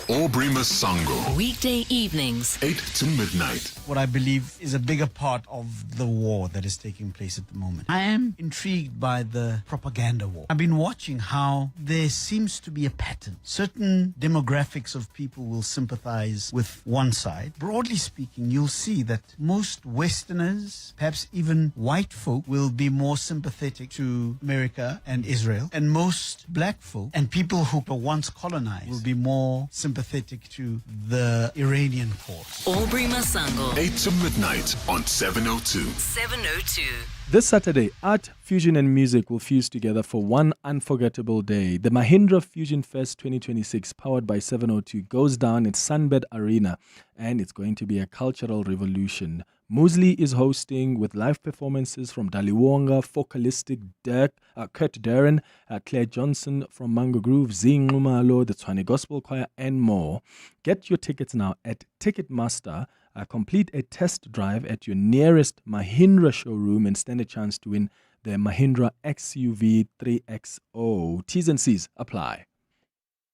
Aubrey Masango. Weekday evenings, 8 to midnight. What I believe is a bigger part of the war that is taking place at the moment. I am intrigued by the propaganda war. I've been watching how there seems to be a pattern. Certain demographics of people will sympathize with one side. Broadly speaking, you'll see that most Westerners, perhaps even white folk, will be more sympathetic to America and Israel. And most black folk and people who were once colonized will be more sympathetic to the Iranian cause. Aubrey Masango. 8 to midnight on 702. 702. This Saturday, art, fusion and music will fuse together for one unforgettable day. The Mahindra Fusion Fest 2026, powered by 702, goes down at Sunbed Arena and it's going to be a cultural revolution. Muesli is hosting with live performances from Daliwonga, Focalistic, Kurt Darren, Claire Johnson from Mango Groove, Zing Umalo, the Tswane Gospel Choir, and more. Get your tickets now at Ticketmaster. Complete a test drive at your nearest Mahindra showroom and stand a chance to win the Mahindra XUV 3XO. T's and C's apply.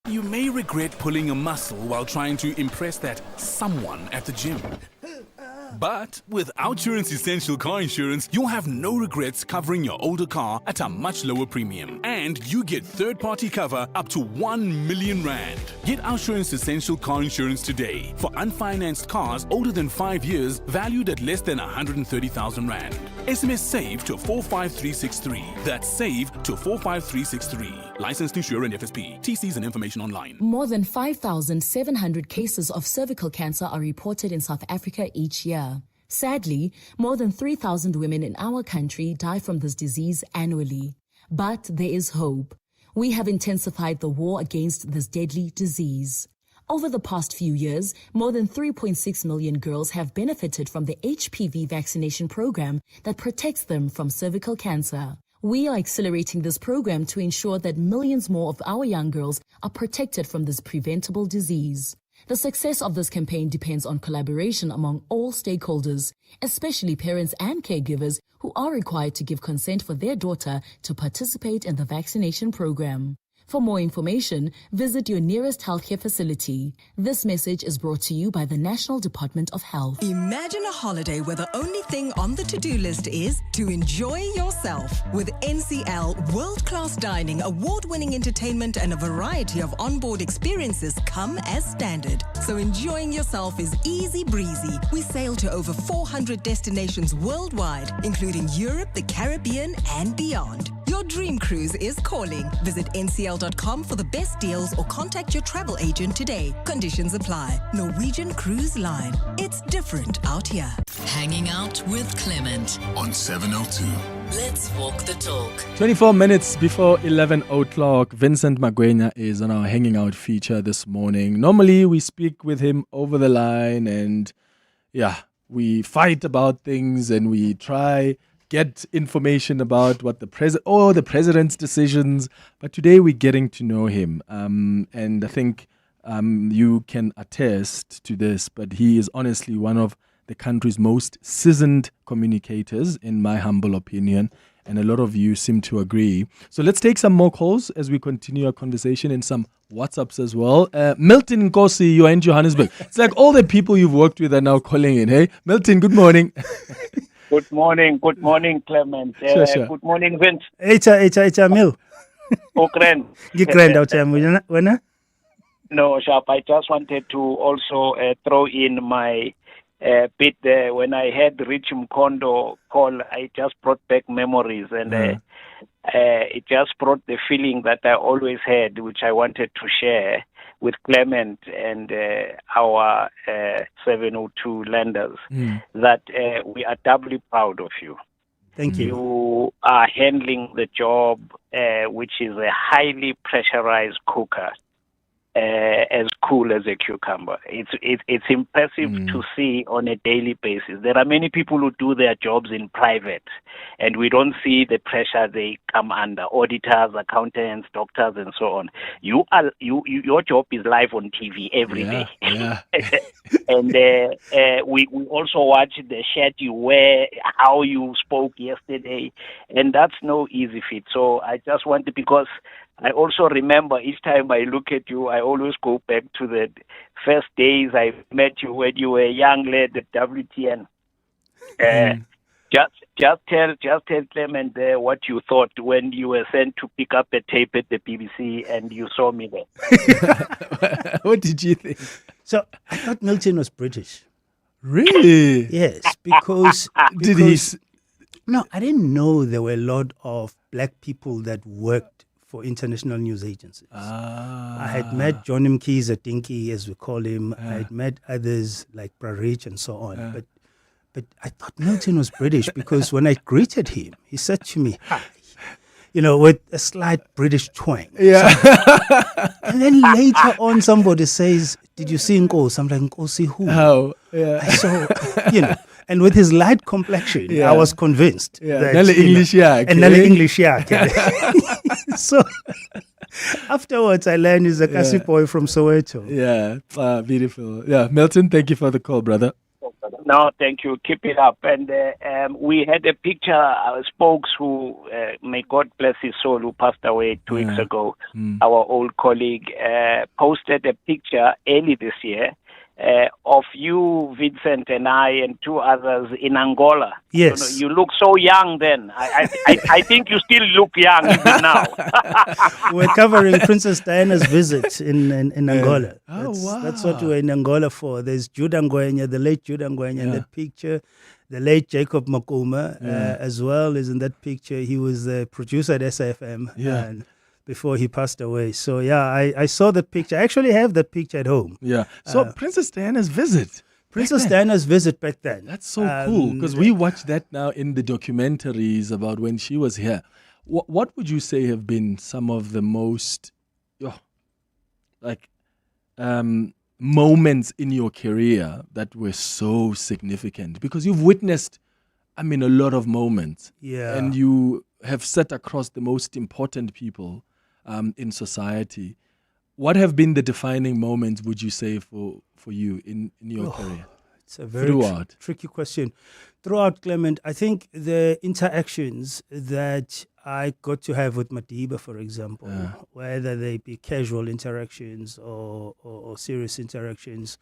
You may regret pulling a muscle while trying to impress that someone at the gym. But with Outsurance Essential Car Insurance, you'll have no regrets covering your older car at a much lower premium. And you get third-party cover up to 1 million rand. Get Outsurance Essential Car Insurance today for unfinanced cars older than 5 years valued at less than 130,000 rand. SMS SAVE to 45363. That's SAVE to 45363. Licensed insurer and FSP. TCs and information online. More than 5,700 cases of cervical cancer are reported in South Africa each year. Sadly, more than 3,000 women in our country die from this disease annually. But there is hope. We have intensified the war against this deadly disease. Over the past few years, more than 3.6 million girls have benefited from the HPV vaccination program that protects them from cervical cancer. We are accelerating this program to ensure that millions more of our young girls are protected from this preventable disease. The success of this campaign depends on collaboration among all stakeholders, especially parents and caregivers who are required to give consent for their daughter to participate in the vaccination program. For more information, visit your nearest healthcare facility. This message is brought to you by the National Department of Health. Imagine a holiday where the only thing on the to-do list is to enjoy yourself. With NCL, world-class dining, award-winning entertainment, and a variety of onboard experiences come as standard. So enjoying yourself is easy breezy. We sail to over 400 destinations worldwide, including Europe, the Caribbean, and beyond. Your dream cruise is calling. Visit ncl.com for the best deals or contact your travel agent today. Conditions apply. Norwegian Cruise Line. It's different out here. Hanging out with Clement on 702. Let's walk the talk. 24 minutes before 11 o'clock, Vincent Magwenya is on our Hanging Out feature this morning. Normally, we speak with him over the line and, we fight about things and we try get information about what the president's decisions. But today we're getting to know him. And I think you can attest to this, but he is honestly one of the country's most seasoned communicators, in my humble opinion. And a lot of you seem to agree. So let's take some more calls as we continue our conversation and some WhatsApps as well. Milton Nkosi, you're in Johannesburg. It's like all the people you've worked with are now calling in. Hey, Milton, good morning. Good morning, Clement. Sure. Good morning, Vince. It's Mil. Okren. Gikrend out there, No, Sharp. I just wanted to also throw in my bit there. When I had Rich Mkondo call, I just brought back memories, and it just brought the feeling that I always had, which I wanted to share with Clement and our 702 lenders, that we are doubly proud of you. Thank you. You are handling the job, which is a highly pressurized cooker, as cool as a cucumber. It's impressive to see on a daily basis. There are many people who do their jobs in private, and we don't see the pressure they come under. Auditors, accountants, doctors, and so on. Your job is live on TV every day. Yeah. And we also watch the shirt you wear, how you spoke yesterday, and that's no easy feat. So I just wanted, because I also remember each time I look at you, I always go back to the first days I met you when you were a young lad at WTN. Just tell Clement what you thought when you were sent to pick up a tape at the BBC and you saw me there. What did you think? So I thought Milton was British. Really? Yes, because no, I didn't know there were a lot of black people that worked for international news agencies. I had met John Mkhize Dinky, as we call him. I had met others like Prarich and so on. But I thought Milton was British because when I greeted him, he said to me, "Hi." with a slight British twang. Yeah. And then later on, somebody says, "Did you see Nkosi?" I'm like, "Nkosi who?" Oh, yeah. So, and with his light complexion, I was convinced. Yeah. That, English, and English, So afterwards, I learned he's a Kasi boy from Soweto. Yeah, beautiful. Yeah, Milton, thank you for the call, brother. No, thank you. Keep it up. And we had a picture, our spokes who, may God bless his soul, who passed away 2 weeks ago, our old colleague, posted a picture early this year of you, Vincent, and I, and two others in Angola. Yes. You look so young then. I think you still look young even now. We're covering Princess Diana's visit in Angola. Oh, wow. That's what we're in Angola for. There's Judah Ngwenya, the late Judah Ngwenya in that picture. The late Jacob Makoma as well is in that picture. He was the producer at SAFM. And before he passed away. So, I saw the picture. I actually have that picture at home. Yeah. So, Princess Diana's visit. Princess Diana's visit back then. That's so cool, because we watch that now in the documentaries about when she was here. What would you say have been some of the most, moments in your career that were so significant? Because you've witnessed, a lot of moments. Yeah. And you have sat across the most important people in society. What have been the defining moments, would you say, for you in your career? It's a very tricky question. Throughout, Clement, I think the interactions that I got to have with Madiba, for example, whether they be casual interactions or serious interactions,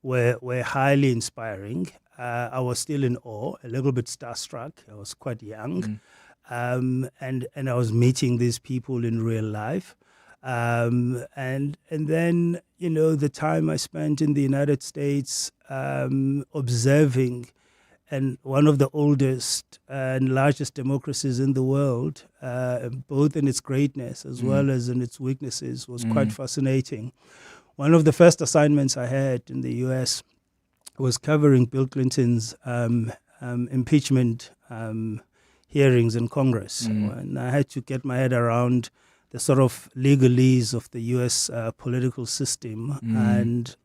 were highly inspiring. I was still in awe, a little bit starstruck. I was quite young. And I was meeting these people in real life. And then, the time I spent in the United States observing and one of the oldest and largest democracies in the world, both in its greatness as well as in its weaknesses, was quite fascinating. One of the first assignments I had in the U.S. was covering Bill Clinton's impeachment hearings in Congress. And I had to get my head around the sort of legalese of the U.S. Political system, and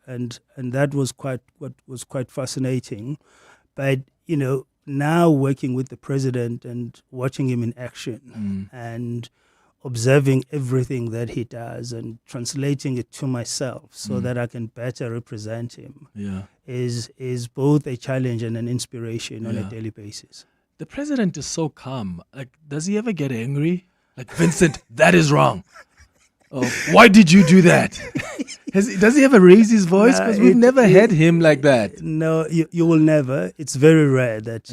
that was quite fascinating. But now working with the president and watching him in action and observing everything that he does and translating it to myself so that I can better represent him is both a challenge and an inspiration on a daily basis. The president is so calm. Does he ever get angry? Like, Vincent, that is wrong. Oh, why did you do that? Does he ever raise his voice? Because we've never had him like that. No, you will never. It's very rare that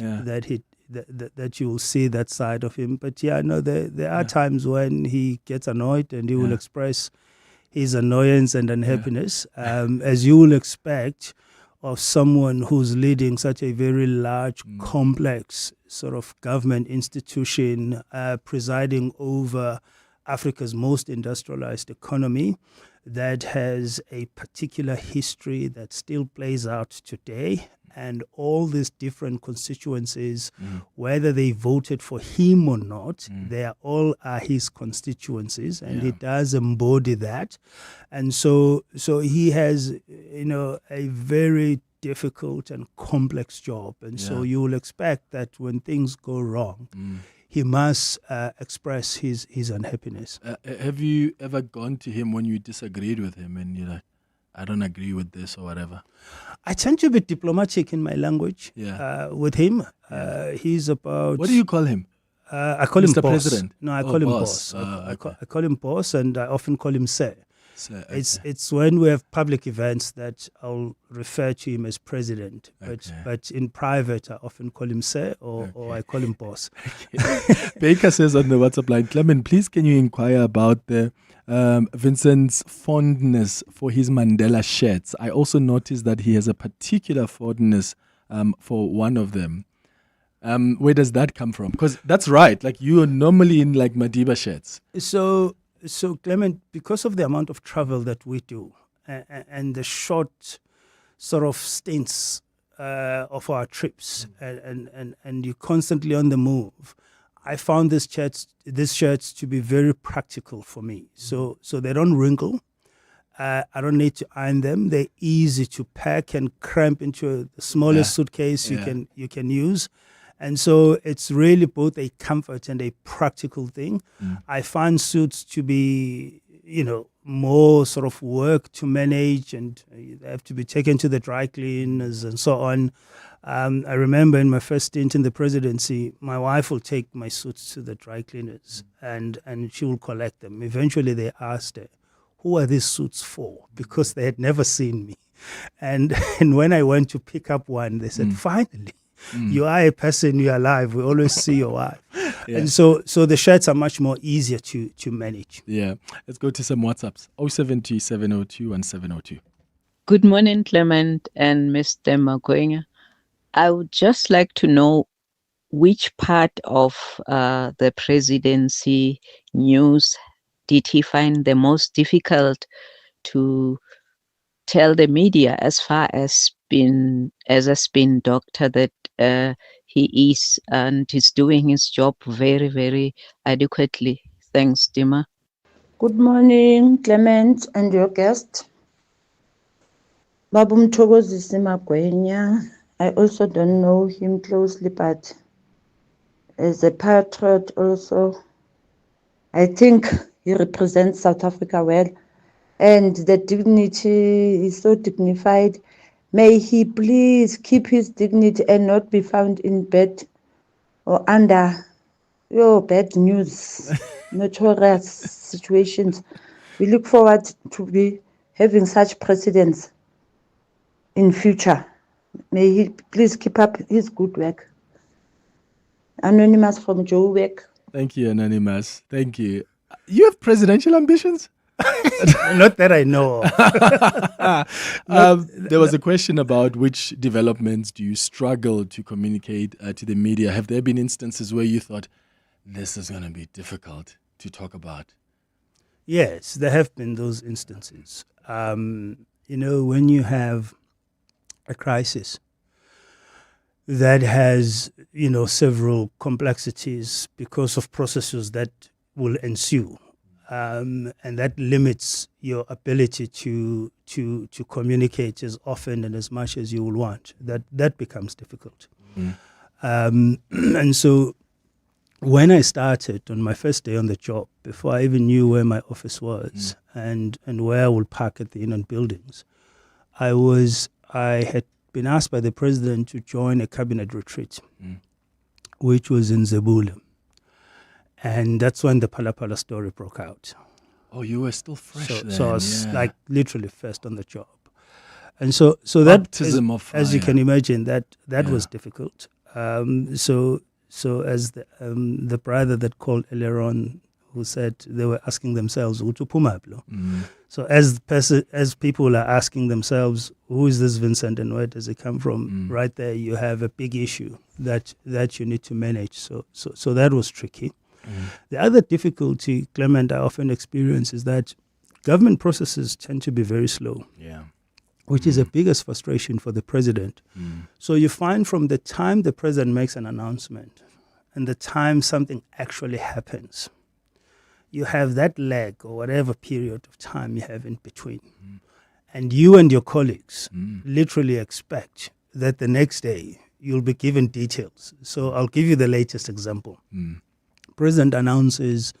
you will see that side of him. But there are times when he gets annoyed and he will express his annoyance and unhappiness, as you will expect of someone who's leading such a very large, complex sort of government institution, presiding over Africa's most industrialized economy that has a particular history that still plays out today. And all these different constituencies, whether they voted for him or not, they all are his constituencies, and he does embody that. And so he has, a very difficult and complex job. And so you will expect that when things go wrong, he must express his unhappiness. Have you ever gone to him when you disagreed with him and you're like, I don't agree with this or whatever? I tend to be diplomatic in my language with him. He's about... What do you call him? I call him Mr. boss. President? No, I call him boss. I call him boss, and I often call him sir. It's when we have public events that I'll refer to him as president, but in private I often call him sir or I call him boss. Baker says on the WhatsApp line, Clement, please can you inquire about the Vincent's fondness for his Mandela shirts? I also noticed that he has a particular fondness for one of them. Where does that come from? Because that's right, like you are normally in like Madiba shirts. So Clement, because of the amount of travel that we do and the short sort of stints of our trips and you're constantly on the move, I found these shirts to be very practical for me. So they don't wrinkle. I don't need to iron them. They're easy to pack and cramp into the smallest suitcase you can use. And so it's really both a comfort and a practical thing. I find suits to be, more sort of work to manage, and they have to be taken to the dry cleaners and so on. I remember in my first stint in the presidency, my wife will take my suits to the dry cleaners and she will collect them. Eventually they asked her, who are these suits for? Because they had never seen me. And when I went to pick up one, they said, finally, you are a person, you're alive. We always see your wife. Yeah. And so the shirts are much more easier to manage. Yeah. Let's go to some WhatsApps. 070 702 1702. Good morning, Clement and Mr. Magwenya. I would just like to know which part of the presidency news did he find the most difficult to tell the media, as far as a spin doctor that he is, and he's doing his job very, very adequately. Thanks, Dima. Good morning, Clement and your guest. Babu Mthokozisi Magwenya. I also don't know him closely, but as a patriot also, I think he represents South Africa well, and the dignity is so dignified. May he please keep his dignity and not be found in bed or under bad news, notorious situations. We look forward to be having such presidents in future. May he please keep up his good work. Anonymous from Joburg. Thank you, Anonymous. Thank you. You have presidential ambitions? Not that I know of. There was a question about which developments do you struggle to communicate to the media. Have there been instances where you thought, this is going to be difficult to talk about? Yes, there have been those instances. When you have a crisis that has, several complexities because of processes that will ensue, and that limits your ability to communicate as often and as much as you will want. That becomes difficult. And so when I started on my first day on the job, before I even knew where my office was and where I would park at the Union buildings, I had been asked by the president to join a cabinet retreat, which was in Zebula. And that's when the Phala story broke out. Oh, you were still fresh then. So I was like literally first on the job. And so that, as you can imagine, that was difficult. So as the brother that called earlier on, who said they were asking themselves, so as people are asking themselves, who is this Vincent and where does it come from? Right there, you have a big issue that you need to manage. So that was tricky. The other difficulty, Clement, I often experience is that government processes tend to be very slow. Which is the biggest frustration for the president. So you find from the time the president makes an announcement and the time something actually happens, you have that lag or whatever period of time you have in between. And you and your colleagues literally expect that the next day you'll be given details. So I'll give you the latest example. President announces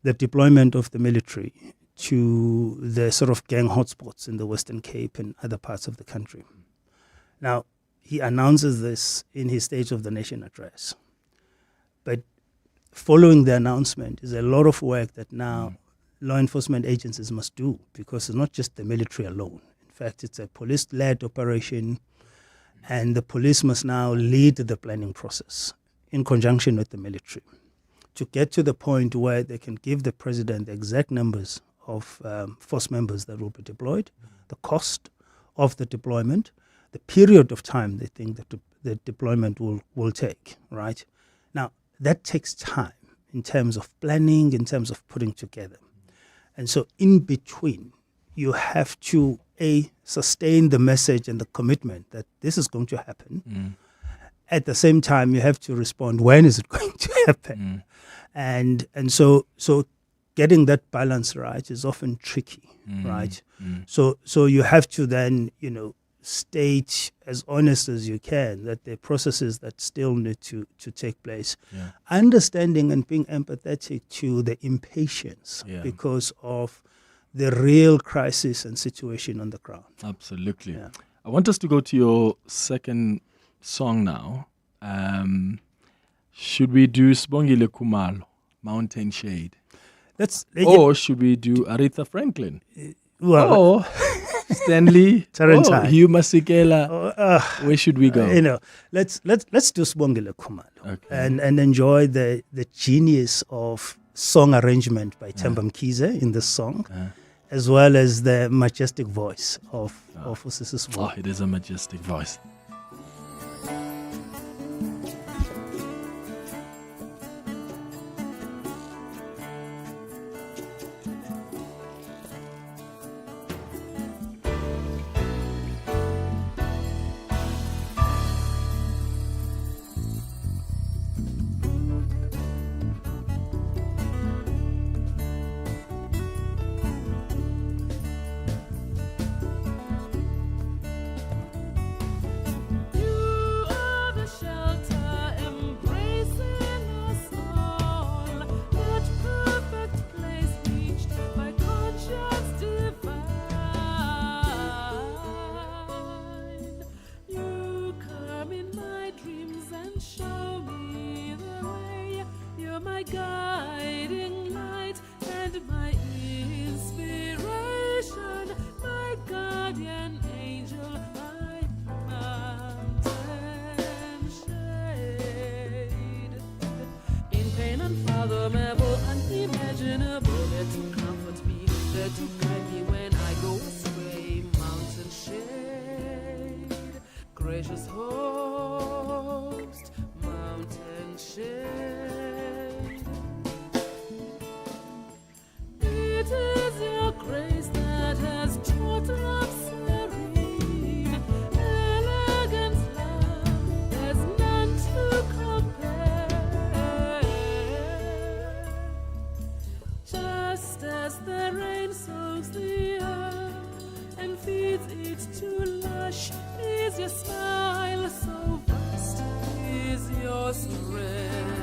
the deployment of the military to the sort of gang hotspots in the Western Cape and other parts of the country. Now, he announces this in his State of the Nation address. But following the announcement is a lot of work that now law enforcement agencies must do, because it's not just the military alone. In fact, it's a police-led operation, and the police must now lead the planning process in conjunction with the military to get to the point where they can give the president the exact numbers of force members that will be deployed, the cost of the deployment, the period of time they think that the deployment will take, right? Now, that takes time in terms of planning, in terms of putting together. And so in between, you have to, sustain the message and the commitment that this is going to happen, at the same time, you have to respond, when is it going to happen? And so getting that balance right is often tricky, right? So you have to then, state as honest as you can that there are processes that still need to take place. Yeah. Understanding and being empathetic to the impatience Yeah. because of the real crisis and situation on the ground. Absolutely. Yeah. I want us to go to your second song now. Should we do Sibongile Khumalo, Mountain Shade? Or should we do Aretha Franklin? Or Stanley? Tarantine. Hugh Masekela? Where should we go? Let's do Sibongile Khumalo Okay. and enjoy the genius of song arrangement by Themba Mkhize in this song, as well as the majestic voice of Usisi Sibongile. Oh, it is a majestic voice. Guiding light and my inspiration, my guardian angel, my mountain shade. In pain unfathomable, unimaginable, there to comfort me, there to guide me when I go astray. Mountain shade, gracious host, mountain shade. It is your grace that has taught us serene elegance, love. There's none to compare. Just as the rain soaks the earth and feeds it to lush, is your smile so vast? Is your strength?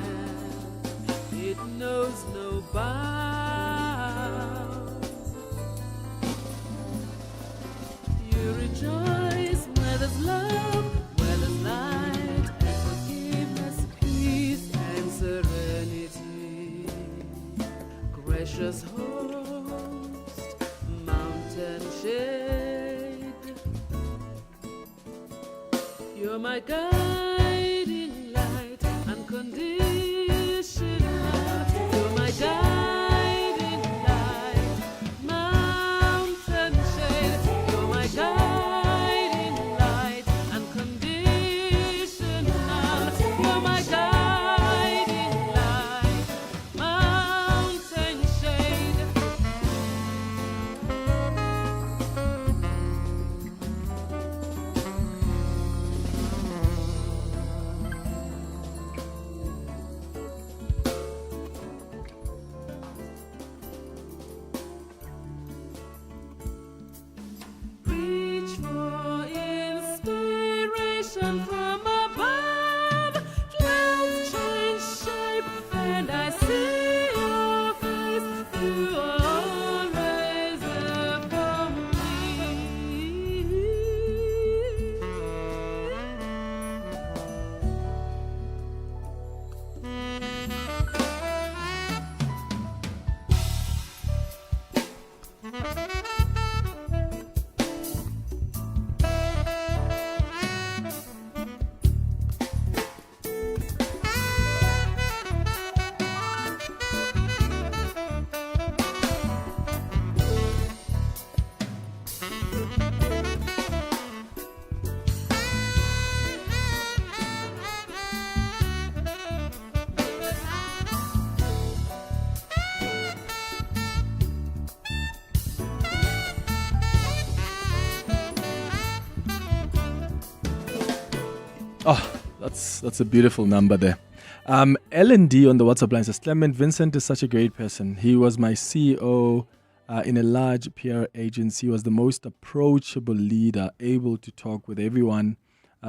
It knows no bounds. Rejoice where there's love, where there's light and forgiveness, peace and serenity. Gracious host, mountain shade, you're my guiding light, unconditional. You're my guiding light, mountain shade. You're my guiding light, unconditional. You're my guiding light, mountain shade. Reach for inspiration from above. Clouds change shape and I see your face. You always there for me. That's a beautiful number there. L&D on the WhatsApp line says, Clement, Vincent is such a great person. He was my CEO in a large PR agency. He was the most approachable leader, able to talk with everyone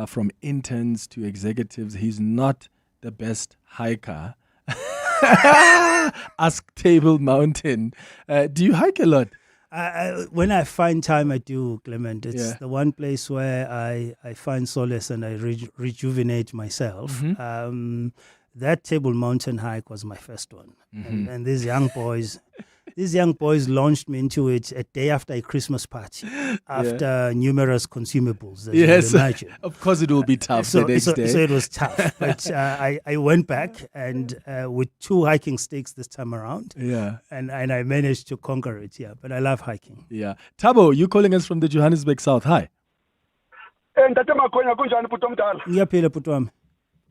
from interns to executives. He's not the best hiker. Ask Table Mountain. Do you hike a lot? When I find time, I do, Clement. It's the one place where I find solace and I rejuvenate myself. Mm-hmm. That Table Mountain hike was my first one. Mm-hmm. And these young boys launched me into it a day after a Christmas party, after numerous consumables, as you would imagine. Of course it will be tough the next day. So it was tough. But I went back and with 2 hiking sticks this time around. Yeah. And I managed to conquer it, But I love hiking. Yeah. Thabo, you calling us from the Johannesburg South. Hi. Ngiyaphila bhuti wami.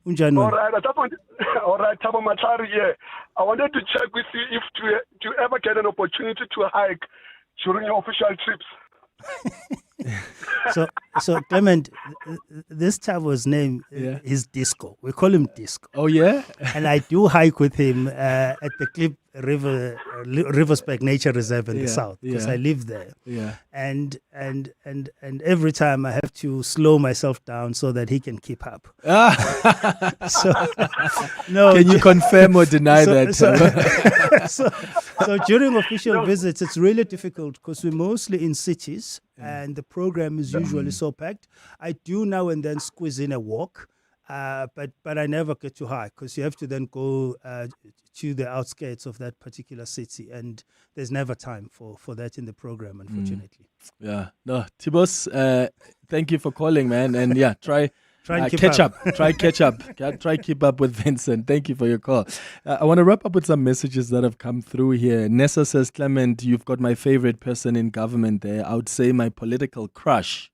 Unjani All wena? right, Thabo Matlari here. I wanted to check with you if do you ever get an opportunity to hike during your official trips? So Clement, this Tabo's name is Disco. We call him Disco. Oh yeah, and I do hike with him at the Klip Riversberg Nature Reserve in the south because I live there. Yeah, and every time I have to slow myself down so that he can keep up. No, can you confirm or deny that? So during official visits, it's really difficult because we're mostly in cities. And the program is usually so packed. I do now and then squeeze in a walk, but I never get too high because you have to then go to the outskirts of that particular city, and there's never time for that in the program, unfortunately. Yeah, no, Tibos, thank you for calling, man, and try and catch up. Try keep up with Vincent. Thank you for your call. I want to wrap up with some messages that have come through here. Nessa says, Clement, you've got my favorite person in government there. I would say my political crush,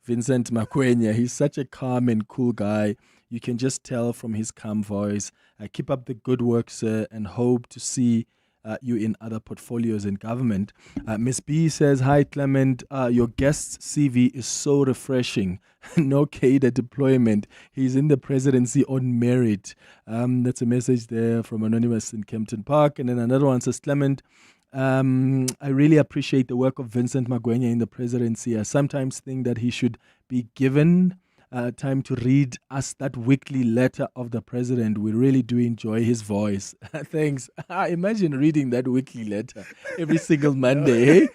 Vincent Magwenya. He's such a calm and cool guy. You can just tell from his calm voice. Keep up the good work, sir, and hope to see you in other portfolios in government. Miss B says, hi, Clement. Your guest's CV is so refreshing. No cadre deployment. He's in the presidency on merit. That's a message there from Anonymous in Kempton Park. And then another one says, Clement, I really appreciate the work of Vincent Magwenya in the presidency. I sometimes think that he should be given time to read us that weekly letter of the president. We really do enjoy his voice. Thanks. Imagine reading that weekly letter every single Monday.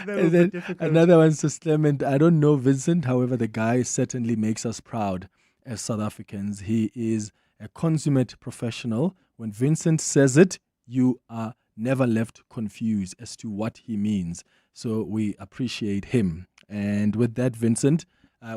And then another one says, Clement, I don't know Vincent. However, the guy certainly makes us proud as South Africans. He is a consummate professional. When Vincent says it, you are never left confused as to what he means. So we appreciate him. And with that, Vincent,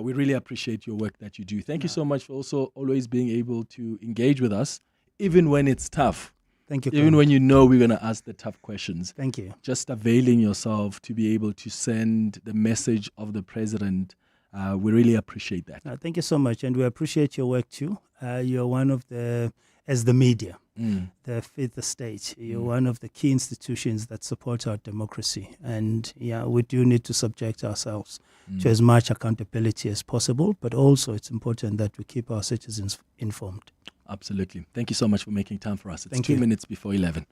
we really appreciate your work that you do. Thank you so much for also always being able to engage with us, even when it's tough. Thank you. Even when you know we're going to ask the tough questions. Thank you. Just availing yourself to be able to send the message of the president. We really appreciate that. Thank you so much. And we appreciate your work too. You're one of as the media, the fifth estate, you're one of the key institutions that support our democracy. And we do need to subject ourselves to as much accountability as possible, but also it's important that we keep our citizens informed. Absolutely. Thank you so much for making time for us. It's Thank 2 you. minutes before 11.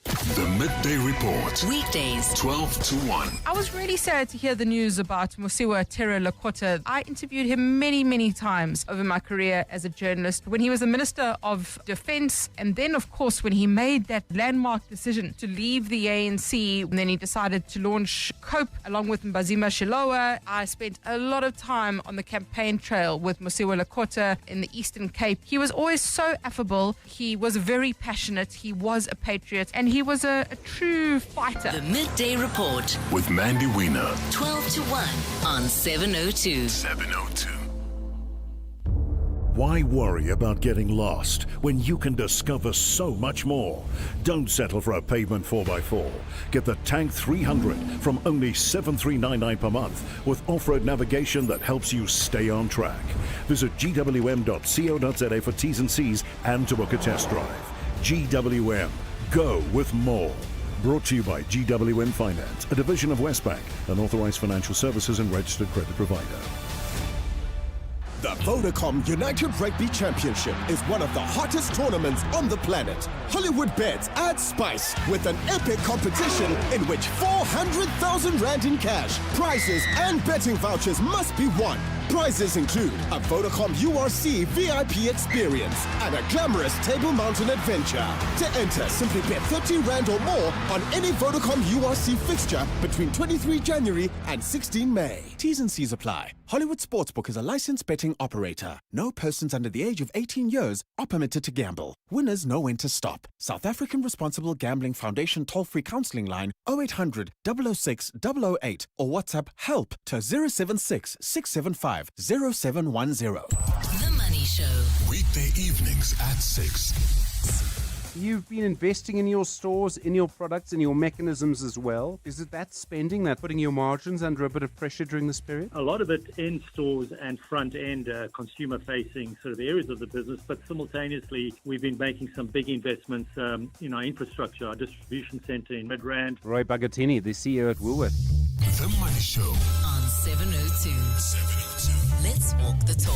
The Midday Report. Weekdays, 12 to 1. I was really sad to hear the news about Mosiwa Terra Lakota. I interviewed him many, many times over my career as a journalist when he was the Minister of Defence, and then, of course, when he made that landmark decision to leave the ANC, and then he decided to launch COPE along with Mbazima Shilowa. I spent a lot of time on the campaign trail with Mosiwa Lakota in the Eastern Cape. He was always so affable. He was very passionate. He was a patriot, and he was a true fighter. The Midday Report, With Mandy Wiener. 12 to 1 on 702. 702. Why worry about getting lost when you can discover so much more? Don't settle for a pavement 4x4. Get the Tank 300 from only $7,399 per month with off-road navigation that helps you stay on track. Visit gwm.co.za for T's and C's and to book a test drive. GWM. Go with more. Brought to you by GWM Finance, a division of Westbank, an authorized financial services and registered credit provider. The Vodacom United Rugby Championship is one of the hottest tournaments on the planet. Hollywood Bets adds spice with an epic competition in which 400,000 Rand in cash, prizes and betting vouchers must be won. Prizes include a Vodacom URC VIP experience and a glamorous Table Mountain adventure. To enter, simply bet 30 Rand or more on any Vodacom URC fixture between 23 January and 16 May. T's and C's apply. Hollywood Sportsbook is a licensed betting operator. No persons under the age of 18 years are permitted to gamble. Winners know when to stop. South African Responsible Gambling Foundation toll-free counselling line 0800 006 008 or WhatsApp help to 076 675 0710. The Money Show. Weekday evenings at 6. You've been investing in your stores, in your products, in your mechanisms as well. Is it that spending that putting your margins under a bit of pressure during this period? A lot of it in stores and front-end consumer-facing sort of areas of the business, but simultaneously we've been making some big investments in our infrastructure, our distribution centre in Midrand. Roy Bagatini, the CEO at Woolworth. The Money Show on 702. Let's walk the talk.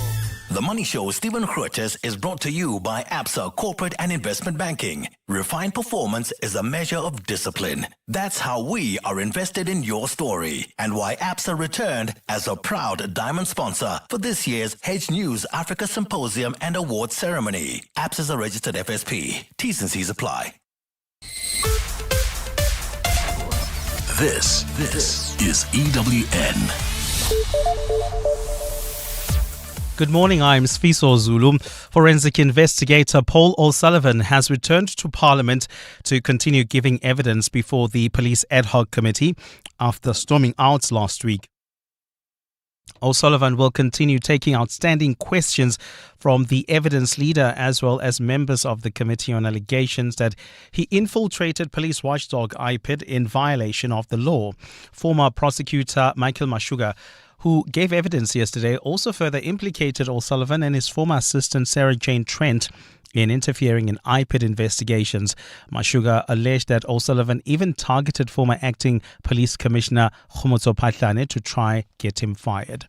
The Money Show, Stephen Grootes, is brought to you by ABSA Corporate and Investment Banking. Refined performance is a measure of discipline. That's how we are invested in your story, and why ABSA returned as a proud diamond sponsor for this year's Hedge News Africa Symposium and Awards Ceremony. ABSA is a registered FSP. T's and C's apply. This is EWN. Good morning, I'm Sfiso Zulu. Forensic investigator Paul O'Sullivan has returned to Parliament to continue giving evidence before the Police Ad Hoc Committee after storming out last week. O'Sullivan will continue taking outstanding questions from the evidence leader as well as members of the committee on allegations that he infiltrated police watchdog IPID in violation of the law. Former prosecutor Michael Mashuga, who gave evidence yesterday, also further implicated O'Sullivan and his former assistant Sarah Jane Trent in interfering in IPID investigations. Mashuga alleged that O'Sullivan even targeted former acting police commissioner Khomotso Phahlane to try get him fired.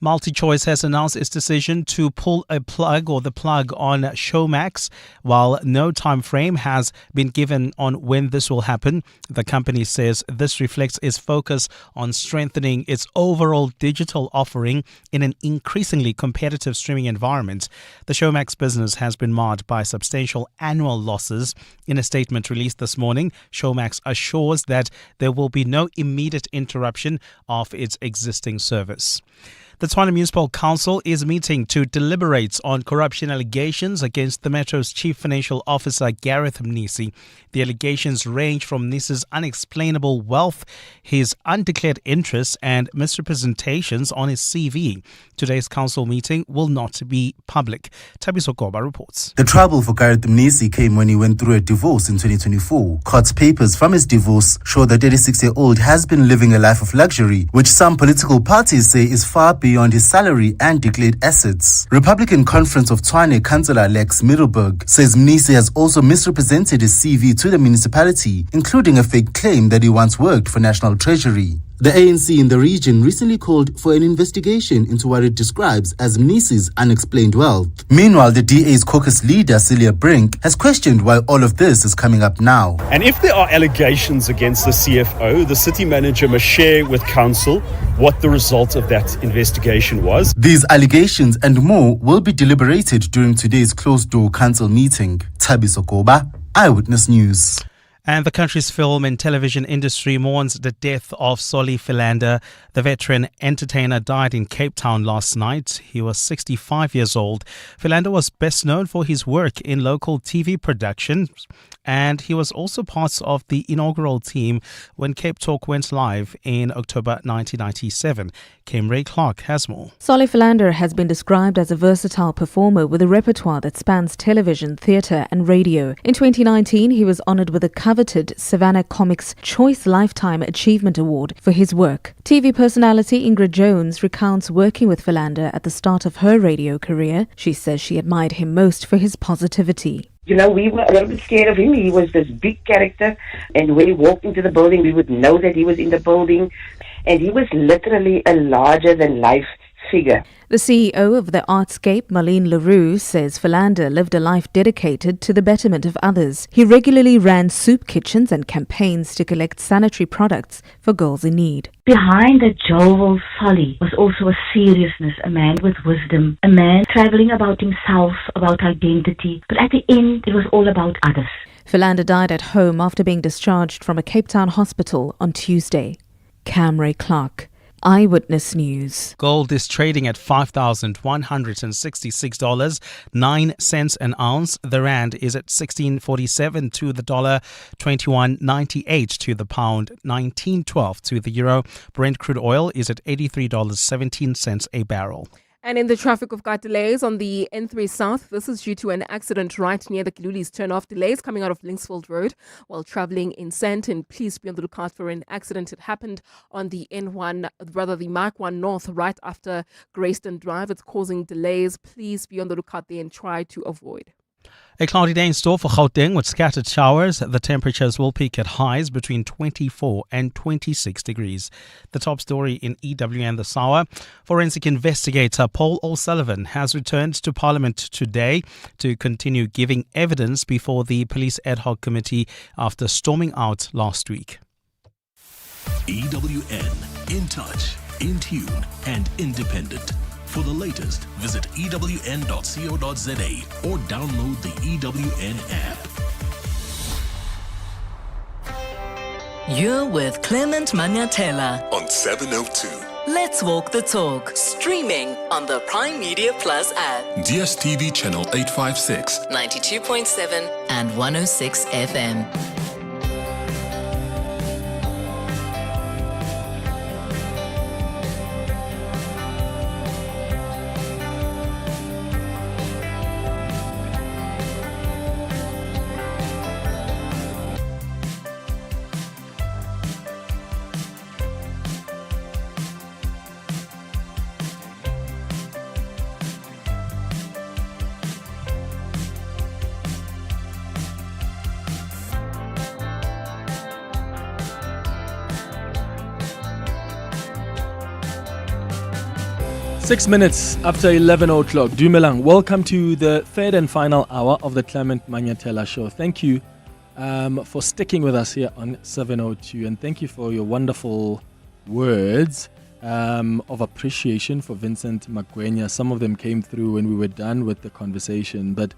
MultiChoice has announced its decision to pull the plug on Showmax. While no time frame has been given on when this will happen, the company says this reflects its focus on strengthening its overall digital offering in an increasingly competitive streaming environment. The Showmax business has been marred by substantial annual losses. In a statement released this morning, Showmax assures that there will be no immediate interruption of its existing service. The Tshwane Municipal Council is meeting to deliberate on corruption allegations against the Metro's Chief Financial Officer, Gareth Mnisi. The allegations range from Mnisi's unexplainable wealth, his undeclared interests, and misrepresentations on his CV. Today's council meeting will not be public. Thabiso Goba reports. The trouble for Gareth Mnisi came when he went through a divorce in 2024. Court papers from his divorce show the 36-year-old has been living a life of luxury, which some political parties say is far beyond his salary and declared assets. Republican Conference of Tshwane Councillor Lex Middleburg says Mnisi has also misrepresented his CV to the municipality, including a fake claim that he once worked for National Treasury. The ANC in the region recently called for an investigation into what it describes as Mnisi's unexplained wealth. Meanwhile, the DA's caucus leader, Celia Brink, has questioned why all of this is coming up now. And if there are allegations against the CFO, the city manager must share with council what the result of that investigation was. These allegations and more will be deliberated during today's closed-door council meeting. Thabiso Goba, Eyewitness News. And the country's film and television industry mourns the death of Soie Philander. The veteran entertainer died in Cape Town last night. He was 65 years old. Philander was best known for his work in local TV productions, and he was also part of the inaugural team when Cape Talk went live in October 1997. Kim Ray Clark has more. Soie Philander has been described as a versatile performer with a repertoire that spans television, theatre and radio. In 2019, he was honoured with a coveted Savannah Comics Choice Lifetime Achievement Award for his work. TV personality Ingrid Jones recounts working with Philander at the start of her radio career. She says she admired him most for his positivity. You know, we were a little bit scared of him. He was this big character, and when he walked into the building, we would know that he was in the building. And he was literally a larger-than-life figure. The CEO of the Artscape, Marlene Leroux, says Philander lived a life dedicated to the betterment of others. He regularly ran soup kitchens and campaigns to collect sanitary products for girls in need. Behind that jovial folly was also a seriousness, a man with wisdom, a man traveling about himself, about identity, but at the end it was all about others. Philander died at home after being discharged from a Cape Town hospital on Tuesday. Camray Clark, Eyewitness News. Gold is trading at $5,166.09 an ounce. The rand is at 16.47 to the dollar, 21.98 to the pound, 19.12 to the euro. Brent crude oil is at $83.17 a barrel. And in the traffic, we've got delays on the N3 South. This is due to an accident right near the Kiluli's turn-off. Delays coming out of Linksfield Road while traveling in Sandton. Please be on the lookout for an accident. It happened on the N1, rather the Mark 1 North, right after Greyston Drive. It's causing delays. Please be on the lookout there and try to avoid. A cloudy day in store for Gauteng with scattered showers. The temperatures will peak at highs between 24 and 26 degrees. The top story in EW and the Soie. Forensic investigator Paul O'Sullivan has returned to Parliament today to continue giving evidence before the Police Ad Hoc Committee after storming out last week. EWN, in touch, in tune, and independent. For the latest, visit ewn.co.za or download the EWN app. You're with Clement Manyathela on 702. Let's walk the talk. Streaming on the Prime Media Plus app. DSTV channel 856, 92.7 and 106 FM. Six minutes after 11 o'clock. Dumelang, welcome to the third and final hour of the Clement Manyathela Show. Thank you for sticking with us here on 702, and thank you for your wonderful words of appreciation for Vincent Magwenya. Some of them came through when we were done with the conversation, but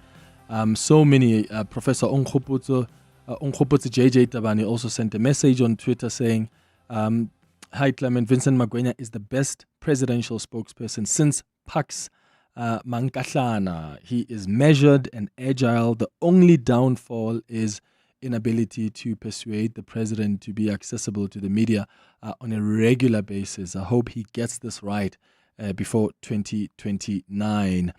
so many. Professor Ongkhopotso JJ Tabani also sent a message on Twitter saying, hi Clement, Vincent Magwenya is the best presidential spokesperson since Pax Mankahlana. He is measured and agile. The only downfall is inability to persuade the president to be accessible to the media on a regular basis. I hope he gets this right before 2029.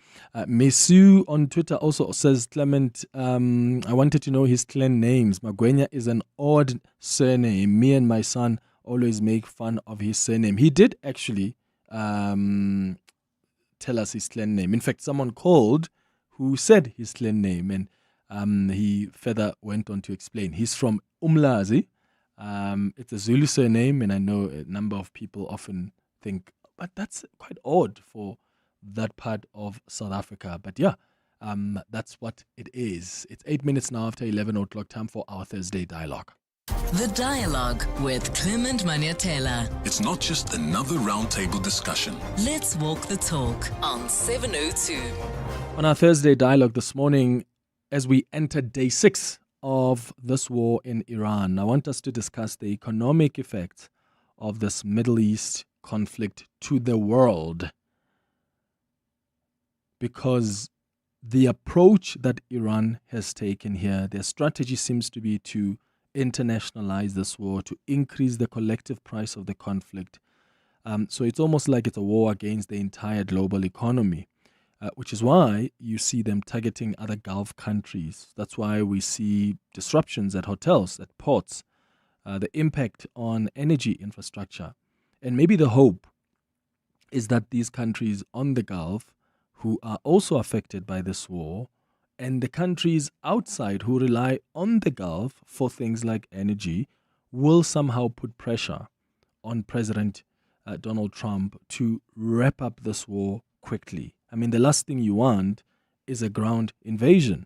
Mesu on Twitter also says, Clement, I wanted to know his clan names. Magwenya is an odd surname. Me and my son always make fun of his surname. He did actually tell us his clan name. In fact, someone called who said his clan name, and he further went on to explain. He's from Umlazi. It's a Zulu surname, and I know a number of people often think, but that's quite odd for that part of South Africa. But yeah, that's what it is. It's 8 minutes now after 11 o'clock, time for our Thursday dialogue. The Dialogue with Clement Manyathela. It's not just another roundtable discussion. Let's walk the talk on 702. On our Thursday dialogue this morning, as we enter day 6 of this war in Iran, I want us to discuss the economic effects of this Middle East conflict to the world. Because the approach that Iran has taken here, their strategy seems to be to internationalize this war, to increase the collective price of the conflict. So it's almost like it's a war against the entire global economy, which is why you see them targeting other Gulf countries. That's why we see disruptions at hotels, at ports, the impact on energy infrastructure. And maybe the hope is that these countries on the Gulf who are also affected by this war, and the countries outside who rely on the Gulf for things like energy, will somehow put pressure on President Donald Trump to wrap up this war quickly. I mean, the last thing you want is a ground invasion,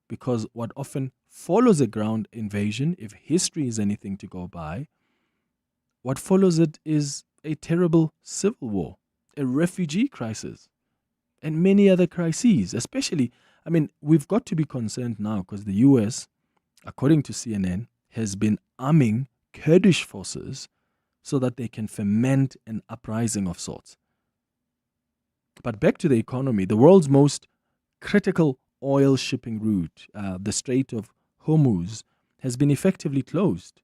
because what often follows a ground invasion, if history is anything to go by, what follows it is a terrible civil war, a refugee crisis, and many other crises. Especially, I mean, we've got to be concerned now because the U.S., according to CNN, has been arming Kurdish forces so that they can foment an uprising of sorts. But back to the economy, the world's most critical oil shipping route, the Strait of Hormuz, has been effectively closed.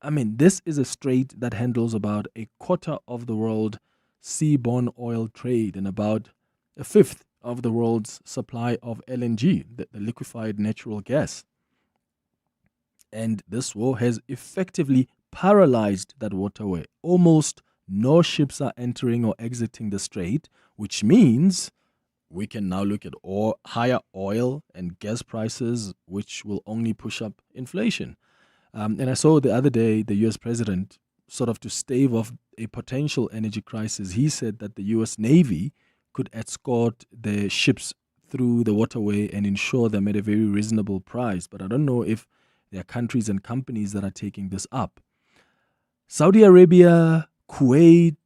I mean, this is a strait that handles about a quarter of the world seaborne oil trade and about a fifth of the world's supply of LNG, the liquefied natural gas. And this war has effectively paralyzed that waterway. Almost no ships are entering or exiting the strait, which means we can now look at higher oil and gas prices, which will only push up inflation. And I saw the other day the U.S. President, sort of to stave off a potential energy crisis, he said that the U.S. Navy could escort the ships through the waterway and insure them at a very reasonable price. But I don't know if there are countries and companies that are taking this up. Saudi Arabia, Kuwait,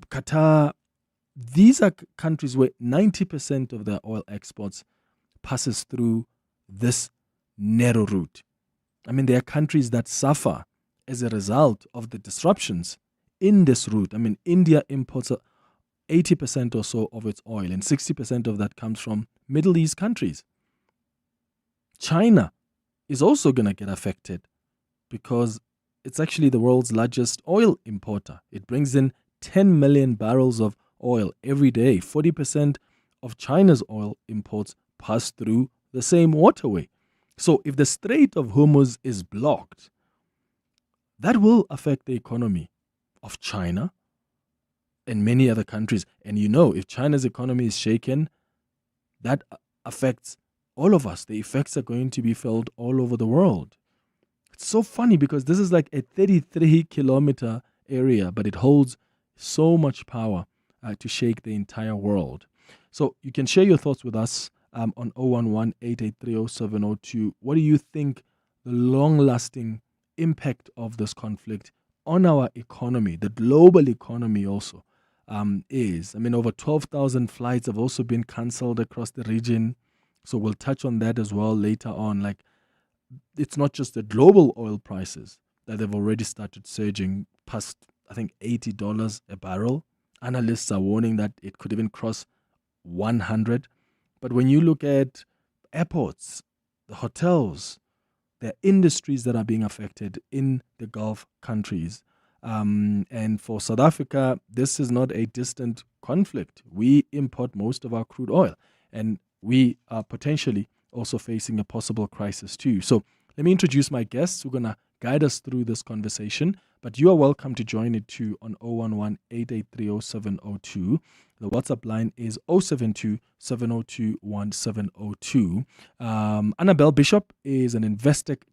Qatar, these are countries where 90% of their oil exports passes through this narrow route. I mean, there are countries that suffer as a result of the disruptions in this route. I mean, India imports 80% or so of its oil, and 60% of that comes from Middle East countries. China is also going to get affected because it's actually the world's largest oil importer. It brings in 10 million barrels of oil every day. 40% of China's oil imports pass through the same waterway. So if the Strait of Hormuz is blocked, that will affect the economy of China and many other countries. And you know, if China's economy is shaken, that affects all of us. The effects are going to be felt all over the world. It's so funny because this is like a 33-kilometer area, but it holds so much power to shake the entire world. So you can share your thoughts with us on 011-883-0702. What do you think the long-lasting impact of this conflict on our economy, the global economy also, is? I mean, over 12,000 flights have also been cancelled across the region. So we'll touch on that as well later on. Like, it's not just the global oil prices that have already started surging past, I think, $80 a barrel. Analysts are warning that it could even cross 100. But when you look at airports, the hotels, there are industries that are being affected in the Gulf countries. And for South Africa, this is not a distant conflict. We import most of our crude oil, and we are potentially also facing a possible crisis too. So let me introduce my guests who are going to guide us through this conversation. But you are welcome to join it too on 011-883-0702. The WhatsApp line is 072-702-1702. Annabelle Bishop is an Investec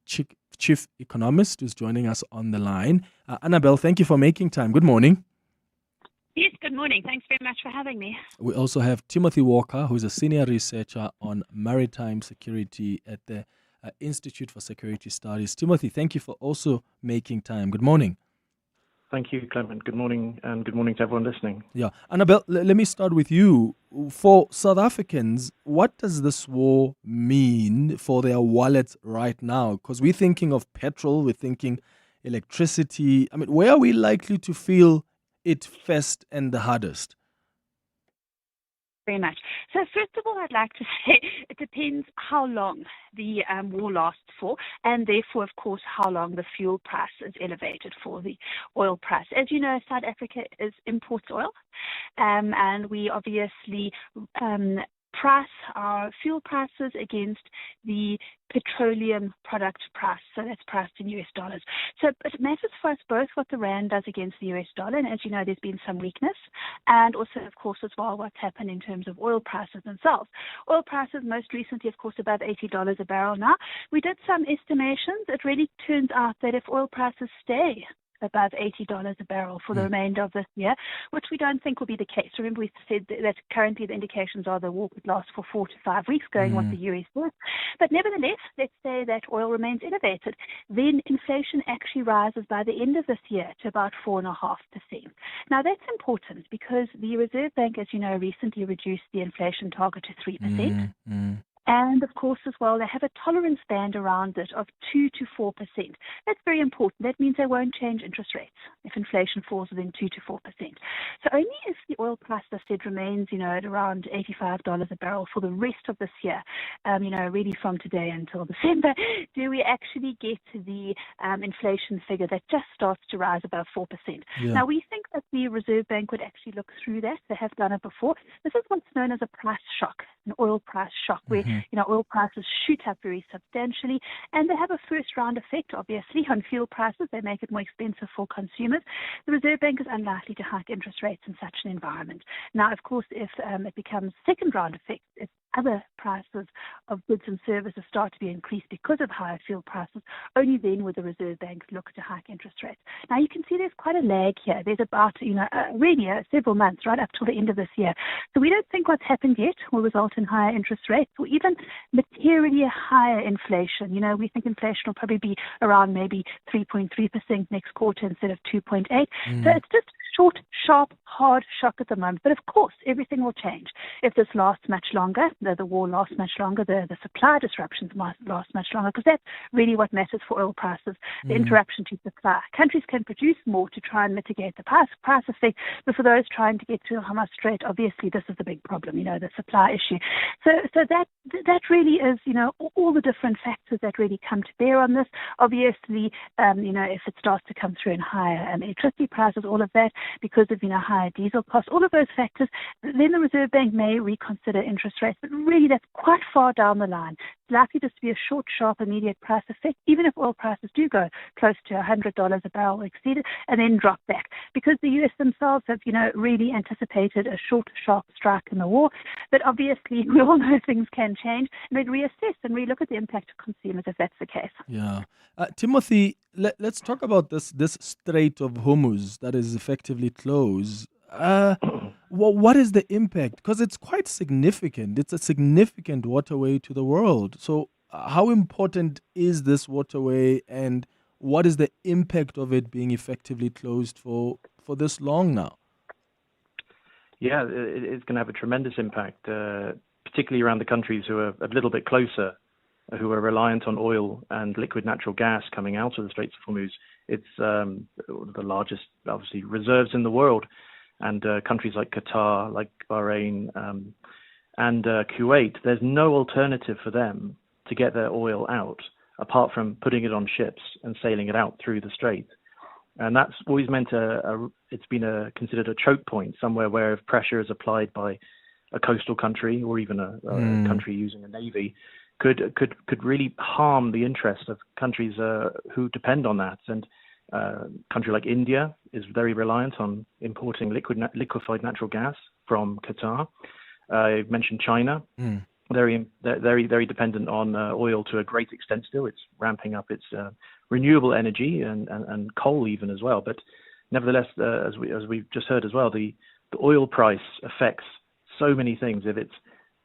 chief economist who's joining us on the line. Annabelle, thank you for making time. Good morning. Yes, good morning. Thanks very much for having me. We also have Timothy Walker, who's a senior researcher on maritime security at the Institute for Security Studies. Timothy, thank you for also making time. Good morning. Thank you, Clement. Good morning, and good morning to everyone listening. Yeah. Annabelle, let me start with you. For South Africans, what does this war mean for their wallets right now? Because we're thinking of petrol, we're thinking electricity. I mean, where are we likely to feel it first and the hardest? Very much. So first of all, I'd like to say it depends how long the war lasts for, and therefore, of course, how long the fuel price is elevated for the oil price. As you know, South Africa imports oil, and we obviously price our fuel prices against the petroleum product price. So that's priced in US dollars. So it matters for us both what the rand does against the US dollar. And as you know, there's been some weakness. And also, of course, as well, what's happened in terms of oil prices themselves. Oil prices most recently, of course, above $80 a barrel now. We did some estimations. It really turns out that if oil prices stay above $80 a barrel for the remainder of this year, which we don't think will be the case. Remember, we said that currently the indications are the war could last for 4 to 5 weeks, going what the US does. But nevertheless, let's say that oil remains elevated. Then inflation actually rises by the end of this year to about 4.5%. Now, that's important because the Reserve Bank, as you know, recently reduced the inflation target to 3%. And, of course, as well, they have a tolerance band around it of 2 to 4%. That's very important. That means they won't change interest rates if inflation falls within 2 to 4%. So only if the oil price, as I said, remains, at around $85 a barrel for the rest of this year, really from today until December, do we actually get to the inflation figure that just starts to rise above 4%. Yeah. Now, we think that the Reserve Bank would actually look through that. They have done it before. This is what's known as a price shock, an oil price shock, where oil prices shoot up very substantially, and they have a first-round effect, obviously, on fuel prices. They make it more expensive for consumers. The Reserve Bank is unlikely to hike interest rates in such an environment. Now, of course, if it becomes second-round effect, if other prices of goods and services start to be increased because of higher fuel prices, only then would the Reserve Bank look to hike interest rates. Now, you can see there's quite a lag here. There's about, really several months, right up till the end of this year. So we don't think what's happened yet will result in higher interest rates or even materially higher inflation. We think inflation will probably be around maybe 3.3% next quarter instead of 2.8%. So it's just short, sharp, hard shock at the moment. But of course, everything will change if this lasts much longer. The war lasts much longer, the supply disruptions might last much longer, because that's really what matters for oil prices, the interruption to supply. Countries can produce more to try and mitigate the price effect, but for those trying to get to Hamas Strait, obviously this is the big problem, the supply issue. So that really is, all the different factors that really come to bear on this. Obviously, if it starts to come through in higher electricity prices, all of that, because of, higher diesel costs, all of those factors, then the Reserve Bank may reconsider interest rates. But really, that's quite far down the line. It's likely just to be a short, sharp, immediate price effect, even if oil prices do go close to $100 a barrel exceeded, and then drop back. Because the US themselves have, really anticipated a short, sharp strike in the war. But obviously, we all know things can change, and they'd reassess and relook at the impact of consumers if that's the case. Yeah. Timothy, let's talk about this Strait of Hormuz that is effectively closed. What is the impact? Because it's quite significant. It's a significant waterway to the world. So how important is this waterway, and what is the impact of it being effectively closed for this long now? Yeah, it's going to have a tremendous impact, particularly around the countries who are a little bit closer, who are reliant on oil and liquid natural gas coming out of the Straits of Hormuz. It's the largest, obviously, reserves in the world. And countries like Qatar, like Bahrain, and Kuwait, there's no alternative for them to get their oil out apart from putting it on ships and sailing it out through the strait. And that's always meant it's been considered a choke point, somewhere where if pressure is applied by a coastal country or even a country using a navy, could really harm the interest of countries who depend on that. And a country like India is very reliant on importing liquefied natural gas from Qatar. I mentioned China. Very, very dependent on oil to a great extent still. It's ramping up its renewable energy and coal even as well. But nevertheless, as we've just heard as well, the oil price affects so many things. If it's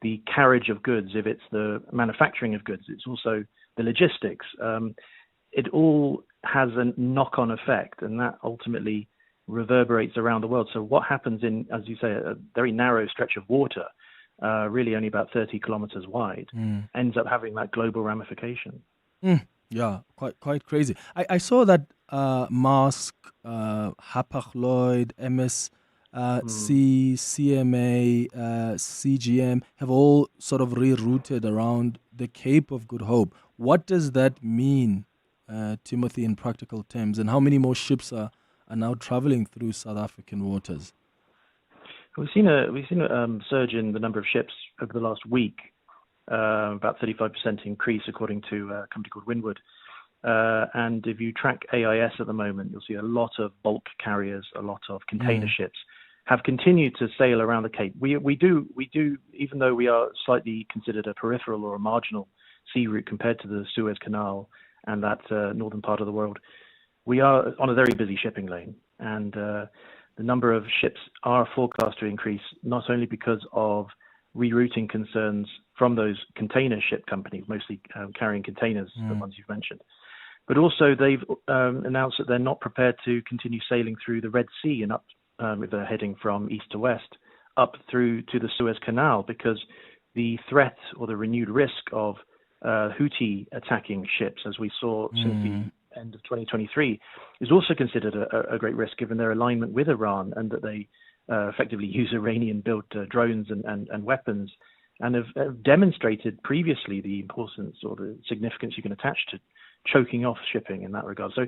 the carriage of goods, if it's the manufacturing of goods, it's also the logistics. It all has a knock-on effect, and that ultimately reverberates around the world. So what happens in, as you say, a very narrow stretch of water, really only about 30 kilometers wide, ends up having that global ramification. Yeah, quite crazy. I saw that Maersk, Hapag-Lloyd, MSC, CMA, CGM have all sort of rerouted around the Cape of Good Hope. What does that mean, Timothy, in practical terms, and how many more ships are now traveling through South African waters? We've seen a surge in the number of ships over the last week, about 35% increase according to a company called Windward. And if you track AIS at the moment, you'll see a lot of bulk carriers, a lot of container ships have continued to sail around the Cape. We do, even though we are slightly considered a peripheral or a marginal sea route compared to the Suez Canal and that northern part of the world, we are on a very busy shipping lane, and the number of ships are forecast to increase not only because of rerouting concerns from those container ship companies, mostly carrying containers, the ones you've mentioned, but also they've announced that they're not prepared to continue sailing through the Red Sea and up, if they're heading from east to west, up through to the Suez Canal, because the threat or the renewed risk of Houthi attacking ships, as we saw since the end of 2023, is also considered a great risk given their alignment with Iran, and that they effectively use Iranian-built drones and weapons, and have demonstrated previously the importance or the significance you can attach to choking off shipping in that regard. So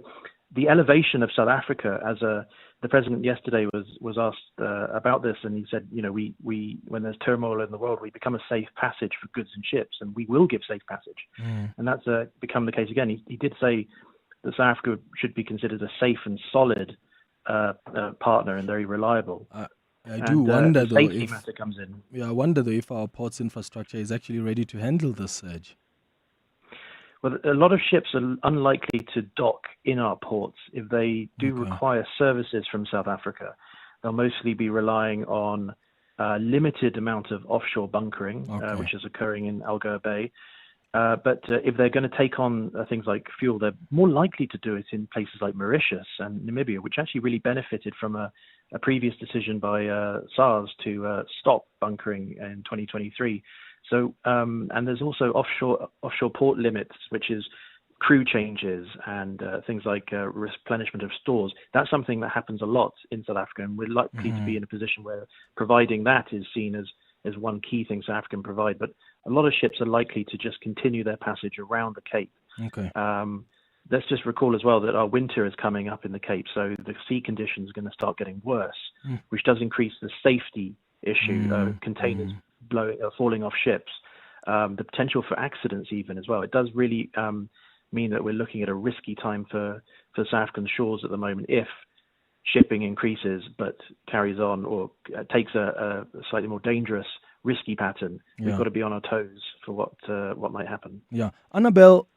the elevation of South Africa as the president yesterday was asked about this, and he said, we when there's turmoil in the world, we become a safe passage for goods and ships, and we will give safe passage. And that's become the case again. He did say that South Africa should be considered a safe and solid partner and very reliable. I do wonder though safety if matter comes in. Yeah, I wonder though if our ports infrastructure is actually ready to handle this surge. Well, a lot of ships are unlikely to dock in our ports if they do require services from South Africa. They'll mostly be relying on a limited amount of offshore bunkering, which is occurring in Algoa Bay. But if they're going to take on things like fuel, they're more likely to do it in places like Mauritius and Namibia, which actually really benefited from a previous decision by SARS to stop bunkering in 2023. So, and there's also offshore port limits, which is crew changes and things like replenishment of stores. That's something that happens a lot in South Africa, and we're likely to be in a position where providing that is seen as one key thing South Africa can provide. But a lot of ships are likely to just continue their passage around the Cape. Let's just recall as well that our winter is coming up in the Cape, so the sea conditions are going to start getting worse, which does increase the safety issue, containers falling off ships, the potential for accidents even as well. It does really mean that we're looking at a risky time for South African shores at the moment if shipping increases but carries on or takes a slightly more dangerous, risky pattern. We've got to be on our toes for what might happen. Yeah. Annabelle,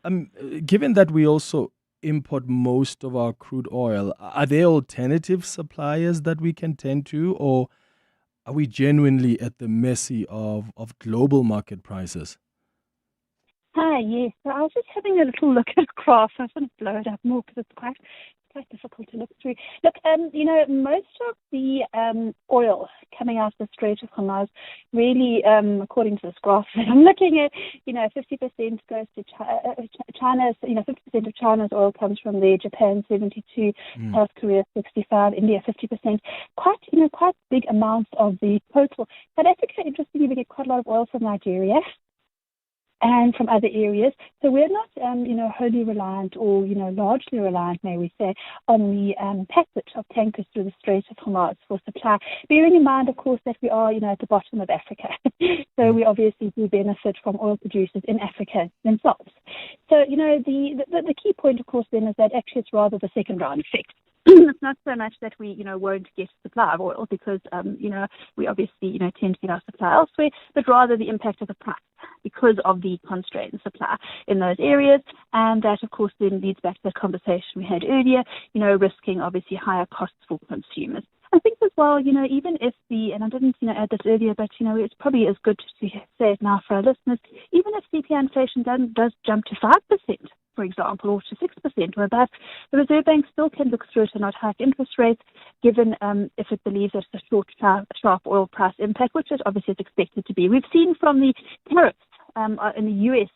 given that we also import most of our crude oil, are there alternative suppliers that we can tend to, or are we genuinely at the mercy of global market prices? Hi, yes. So I was just having a little look at a graph. I just want to blow it up more because it's quite difficult to look through. Look, most of the oil coming out of the Strait of Hormuz really, according to this graph that I'm looking at, 50% goes to China. 50% of China's oil comes from there. Japan 72, South Korea 65, India 50%. Quite big amounts of the total. South Africa, interestingly, we get quite a lot of oil from Nigeria and from other areas. So we're not, wholly reliant or, largely reliant, may we say, on the passage of tankers through the Strait of Hormuz for supply. Bearing in mind, of course, that we are, at the bottom of Africa. So we obviously do benefit from oil producers in Africa themselves. So, the key point, of course, then is that actually it's rather the second round effect. It's not so much that we, won't get supply of oil because, we obviously, tend to get our supply elsewhere, but rather the impact of the price because of the constrained supply in those areas. And that, of course, then leads back to the conversation we had earlier, risking obviously higher costs for consumers. I think as well, even if and I didn't, add this earlier, but, it's probably as good to say it now for our listeners, even if CPI inflation does jump to 5%, for example, or to 6% or above, the Reserve Bank still can look through it and not hike interest rates, given if it believes that it's a sharp oil price impact, which is obviously is expected to be. We've seen from the tariffs in the U.S.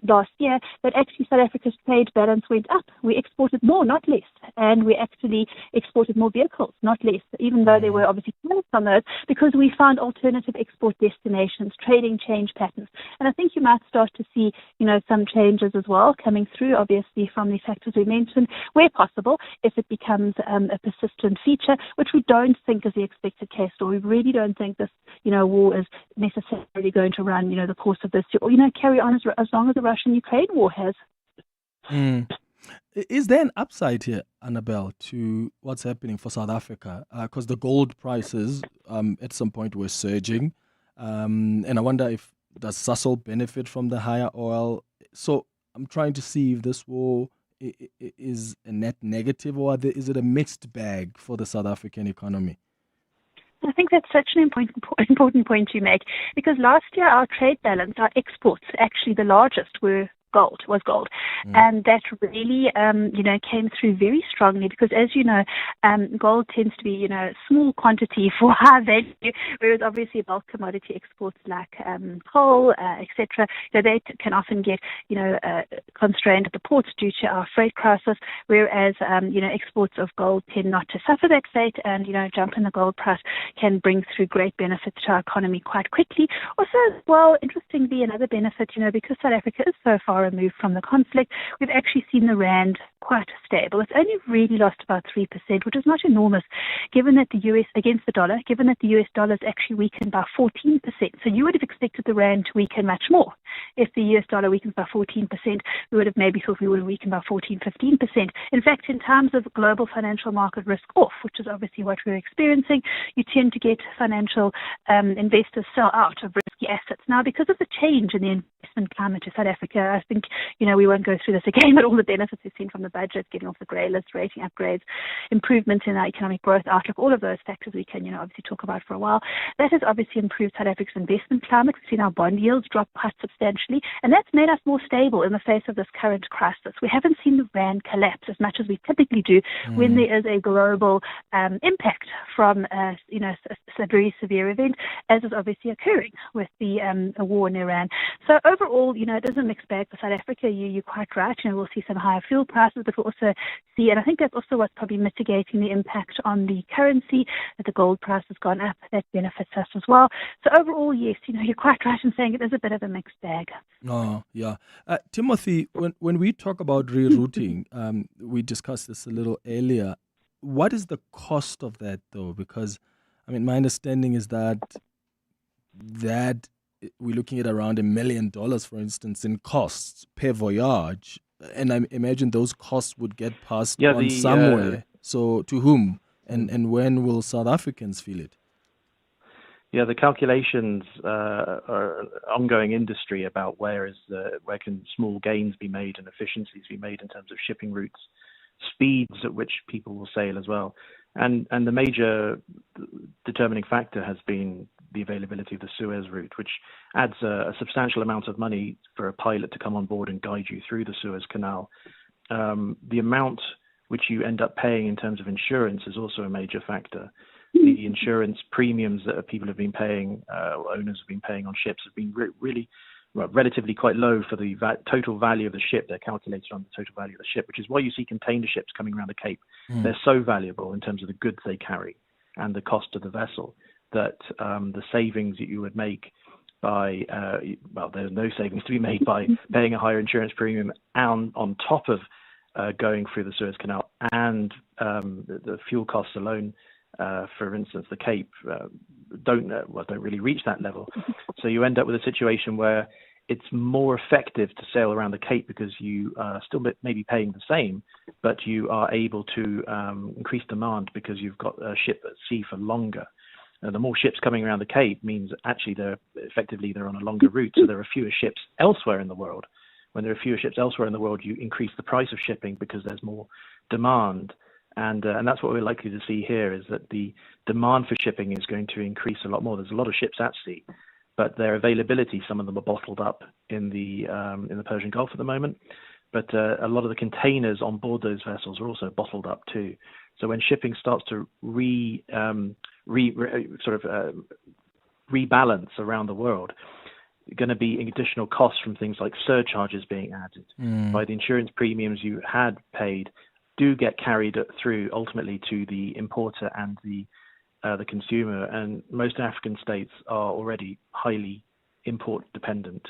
Last year that actually South Africa's trade balance went up. We exported more, not less, and we actually exported more vehicles, not less, even though there were obviously tariffs on those, because we found alternative export destinations, trading change patterns. And I think you might start to see, some changes as well coming through, obviously, from the factors we mentioned, where possible, if it becomes a persistent feature, which we don't think is the expected case, or we really don't think this, war is necessarily going to run, the course of this, or, carry on as long as the Russian-Ukraine war has. Is there an upside here, Annabelle, to what's happening for South Africa? Because the gold prices at some point were surging. And I wonder does Sasol benefit from the higher oil? So I'm trying to see if this war is a net negative, or is it a mixed bag for the South African economy? I think that's such an important point you make, because last year our trade balance, our exports, actually the largest was gold. And that really, came through very strongly because, as you know, gold tends to be, small quantity for high value, whereas obviously bulk commodity exports like coal, etc., they can often get, constrained at the ports due to our freight crisis, whereas, exports of gold tend not to suffer that fate, and, jump in the gold price can bring through great benefits to our economy quite quickly. Also, well, interestingly, another benefit, because South Africa is so far removed from the conflict, we've actually seen the rand quite stable. It's only really lost about 3%, which is not enormous, given that the US against the dollar, given that the US dollar is actually weakened by 14%. So you would have expected the rand to weaken much more. If the US dollar weakens by 14%, we would have maybe thought we would have weakened by 14, 15%. In fact, in times of global financial market risk off, which is obviously what we're experiencing, you tend to get financial investors sell out of risky assets. Now, because of the change in the investment climate to South Africa, I think, we won't go through this again, but all the benefits we've seen from the budget, getting off the grey list, rating upgrades, improvements in our economic growth outlook, all of those factors we can, obviously talk about for a while. That has obviously improved South Africa's investment climate. We've seen our bond yields drop quite substantially, and that's made us more stable in the face of this current crisis. We haven't seen the rand collapse as much as we typically do when there is a global impact from, a very severe event, as is obviously occurring with the war in Iran. So overall, it is a mixed bag for South Africa. You're quite right. We'll see some higher fuel prices, but we'll also see, and I think that's also what's probably mitigating the impact on the currency, that the gold price has gone up. That benefits us as well. So overall, yes, you're quite right in saying it is a bit of a mixed bag. Oh, yeah. Timothy, when we talk about rerouting, we discussed this a little earlier. What is the cost of that, though? Because, my understanding is that we're looking at around $1 million, for instance, in costs per voyage. And I imagine those costs would get passed on somewhere. So to whom? And when will South Africans feel it? Yeah, the calculations are an ongoing industry about where can small gains be made and efficiencies be made in terms of shipping routes, speeds at which people will sail as well. And the major determining factor has been the availability of the Suez route, which adds a substantial amount of money for a pilot to come on board and guide you through the Suez Canal. The amount which you end up paying in terms of insurance is also a major factor. The insurance premiums that people have been paying, owners have been paying on ships, have been relatively quite low for the total value of the ship. They're calculated on the total value of the ship, which is why you see container ships coming around the Cape. They're so valuable in terms of the goods they carry and the cost of the vessel that the savings that you would make by, there's no savings to be made by paying a higher insurance premium and on top of going through the Suez Canal and the fuel costs alone. For instance, the Cape don't really reach that level. So you end up with a situation where it's more effective to sail around the Cape because you are still maybe paying the same, but you are able to increase demand because you've got a ship at sea for longer. The more ships coming around the Cape means actually they're on a longer route, so there are fewer ships elsewhere in the world. When there are fewer ships elsewhere in the world, you increase the price of shipping because there's more demand. And that's what we're likely to see here, is that the demand for shipping is going to increase a lot more. There's a lot of ships at sea, but their availability, some of them are bottled up in the Persian Gulf at the moment. But a lot of the containers on board those vessels are also bottled up too. So when shipping starts to rebalance around the world, going to be additional costs from things like surcharges being added by the insurance premiums you had paid do get carried through ultimately to the importer and the consumer. And most African states are already highly import dependent.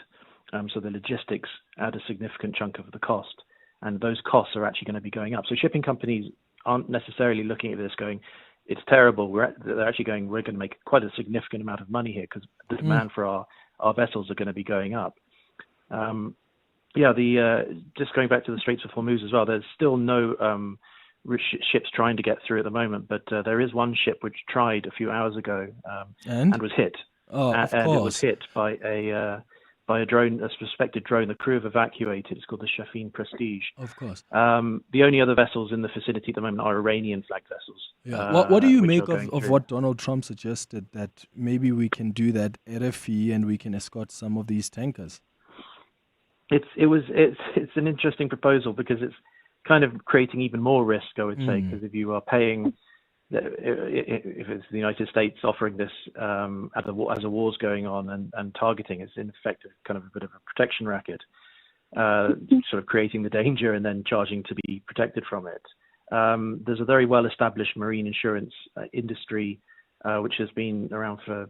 So the logistics add a significant chunk of the cost, and those costs are actually going to be going up. So shipping companies aren't necessarily looking at this going, it's terrible. They're actually going, we're going to make quite a significant amount of money here because the demand for our vessels are going to be going up. Just going back to the Straits of Hormuz as well, there's still no ships trying to get through at the moment, but there is one ship which tried a few hours ago and was hit. Of course. And it was hit by by a drone, a suspected drone. The crew have evacuated. It's called the Shafin Prestige. Of course. The only other vessels in the vicinity at the moment are Iranian flag vessels. Yeah. What do you which make are of going what Donald Trump suggested, that maybe we can do that at a fee and we can escort some of these tankers? It's an interesting proposal because it's kind of creating even more risk, I would say, because if you are paying, if it's the United States offering this as a war's going on and targeting, it's in effect kind of a bit of a protection racket, sort of creating the danger and then charging to be protected from it. There's a very well-established marine insurance industry which has been around for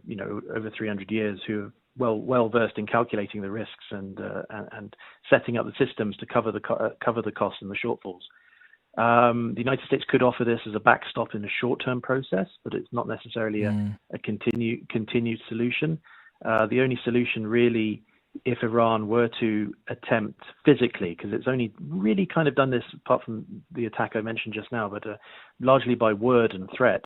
over 300 years, who are well versed in calculating the risks and setting up the systems to cover the costs and the shortfalls. The United States could offer this as a backstop in a short-term process, but it's not necessarily a continued solution. The only solution really, if Iran were to attempt physically, because it's only really kind of done this, apart from the attack I mentioned just now, but largely by word and threat,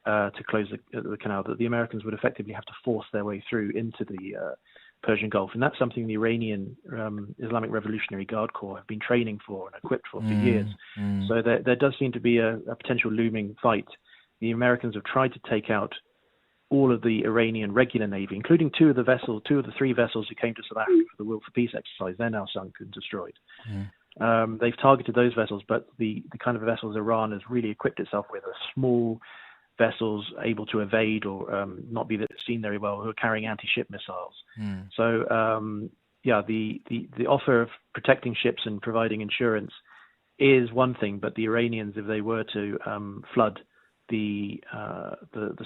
to close the canal, that the Americans would effectively have to force their way through into the Persian Gulf. And that's something the Iranian Islamic Revolutionary Guard Corps have been training for and equipped for years. So there does seem to be a potential looming fight. The Americans have tried to take out all of the Iranian regular navy, including two of the three vessels who came to South Africa for the Will for Peace exercise. They're now sunk and destroyed. They've targeted those vessels, but the kind of vessels Iran has really equipped itself with are small vessels able to evade or not be seen very well, who are carrying anti-ship missiles. So the offer of protecting ships and providing insurance is one thing, but the Iranians, if they were to flood the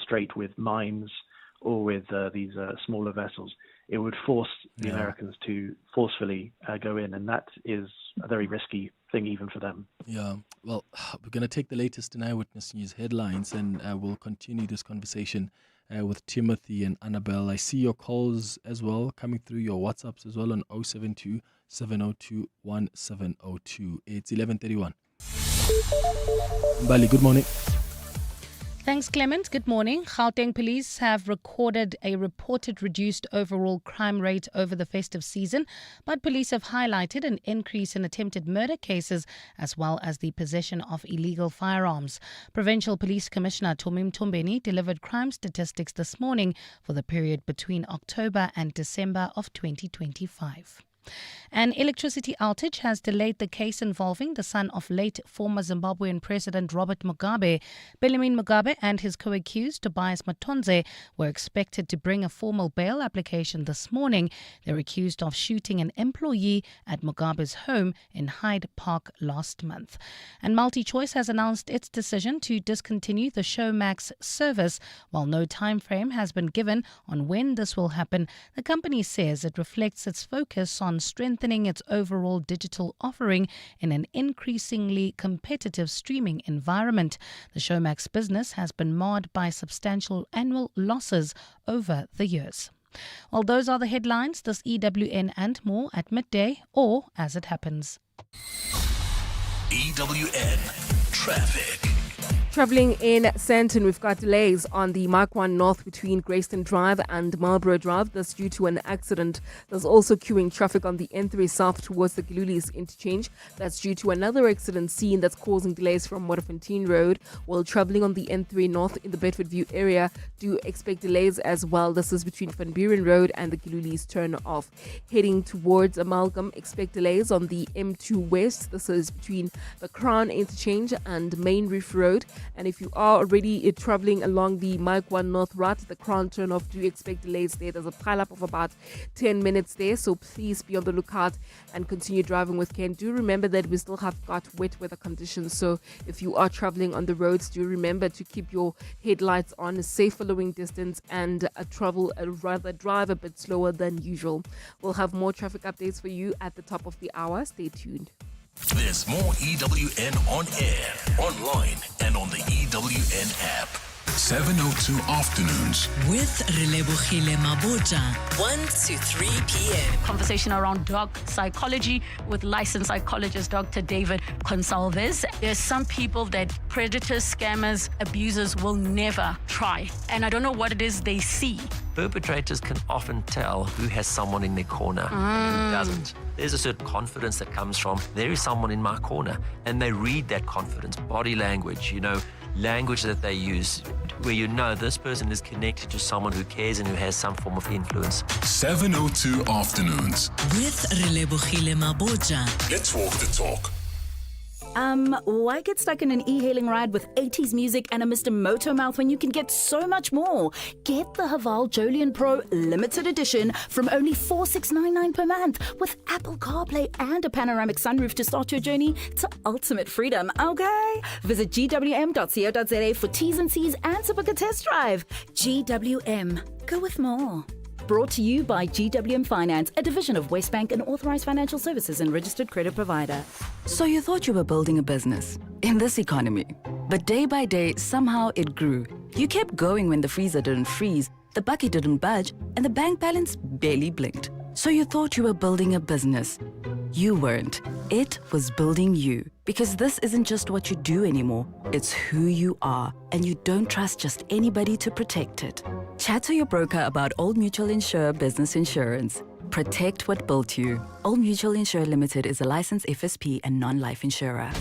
strait with mines or with these smaller vessels, it would force the Americans to forcefully go in, and that is a very risky thing even for them. Yeah, well, we're going to take the latest in Eyewitness News headlines, and we'll continue this conversation with Timothy and Annabelle. I see your calls as well coming through, your WhatsApps as well on 072 702 1702. It's 11:31. Bali, good morning. Thanks, Clement. Good morning. Gauteng police have recorded a reported reduced overall crime rate over the festive season, but police have highlighted an increase in attempted murder cases as well as the possession of illegal firearms. Provincial Police Commissioner Tomim Tombeni delivered crime statistics this morning for the period between October and December of 2025. An electricity outage has delayed the case involving the son of late former Zimbabwean President Robert Mugabe. Benjamin Mugabe and his co-accused Tobias Matonze were expected to bring a formal bail application this morning. They're accused of shooting an employee at Mugabe's home in Hyde Park last month. And MultiChoice has announced its decision to discontinue the Showmax service. While no time frame has been given on when this will happen, the company says it reflects its focus on strengthening its overall digital offering in an increasingly competitive streaming environment. The Showmax business has been marred by substantial annual losses over the years. Well, those are the headlines. This EWN and more at midday or as it happens. EWN Traffic. Travelling in Sandton, we've got delays on the Mark 1 North between Grayston Drive and Marlborough Drive. That's due to an accident. There's also queuing traffic on the N3 South towards the Gilulis interchange. That's due to another accident scene that's causing delays from Waterfontein Road. While travelling on the N3 North in the Bedford View area, do expect delays as well. This is between Van Buren Road and the Gilulis turn off. Heading towards Amalgam, expect delays on the M2 West. This is between the Crown interchange and Main Reef Road. And if you are already travelling along the Mike 1 North route, the Crown turn-off, do expect delays there. There's a pile-up of about 10 minutes there, so please be on the lookout and continue driving with care. And do remember that we still have got wet weather conditions, so if you are travelling on the roads, do remember to keep your headlights on, a safe following distance, and drive a bit slower than usual. We'll have more traffic updates for you at the top of the hour. Stay tuned. There's more EWN on air, online, and on the EWN app. 702 Afternoons. With Relebohile Maboja, 1 to 3 p.m. Conversation around dog psychology with licensed psychologist Dr. David Consalves. There's some people that predators, scammers, abusers will never try. And I don't know what it is they see. Perpetrators can often tell who has someone in their corner and who doesn't. There's a certain confidence that comes from, there is someone in my corner. And they read that confidence, body language, language that they use, where this person is connected to someone who cares and who has some form of influence. 702 Afternoons. With Relebohile Maboja. Let's walk the talk. Why get stuck in an e-hailing ride with 80s music and a Mr. Motomouth when you can get so much more? Get the Haval Jolion Pro Limited Edition from only $4,699 per month with Apple CarPlay and a panoramic sunroof to start your journey to ultimate freedom, okay? Visit gwm.co.za for T's and C's and to book a test drive. GWM. Go with more. Brought to you by GWM Finance, a division of Westbank and authorized financial services and registered credit provider. So you thought you were building a business in this economy, but day by day, somehow it grew. You kept going when the freezer didn't freeze, the bucket didn't budge, and the bank balance barely blinked. So you thought you were building a business. You weren't. It was building you. Because this isn't just what you do anymore. It's who you are. And you don't trust just anybody to protect it. Chat to your broker about Old Mutual Insure Business Insurance. Protect what built you. Old Mutual Insure Limited is a licensed FSP and non-life insurer.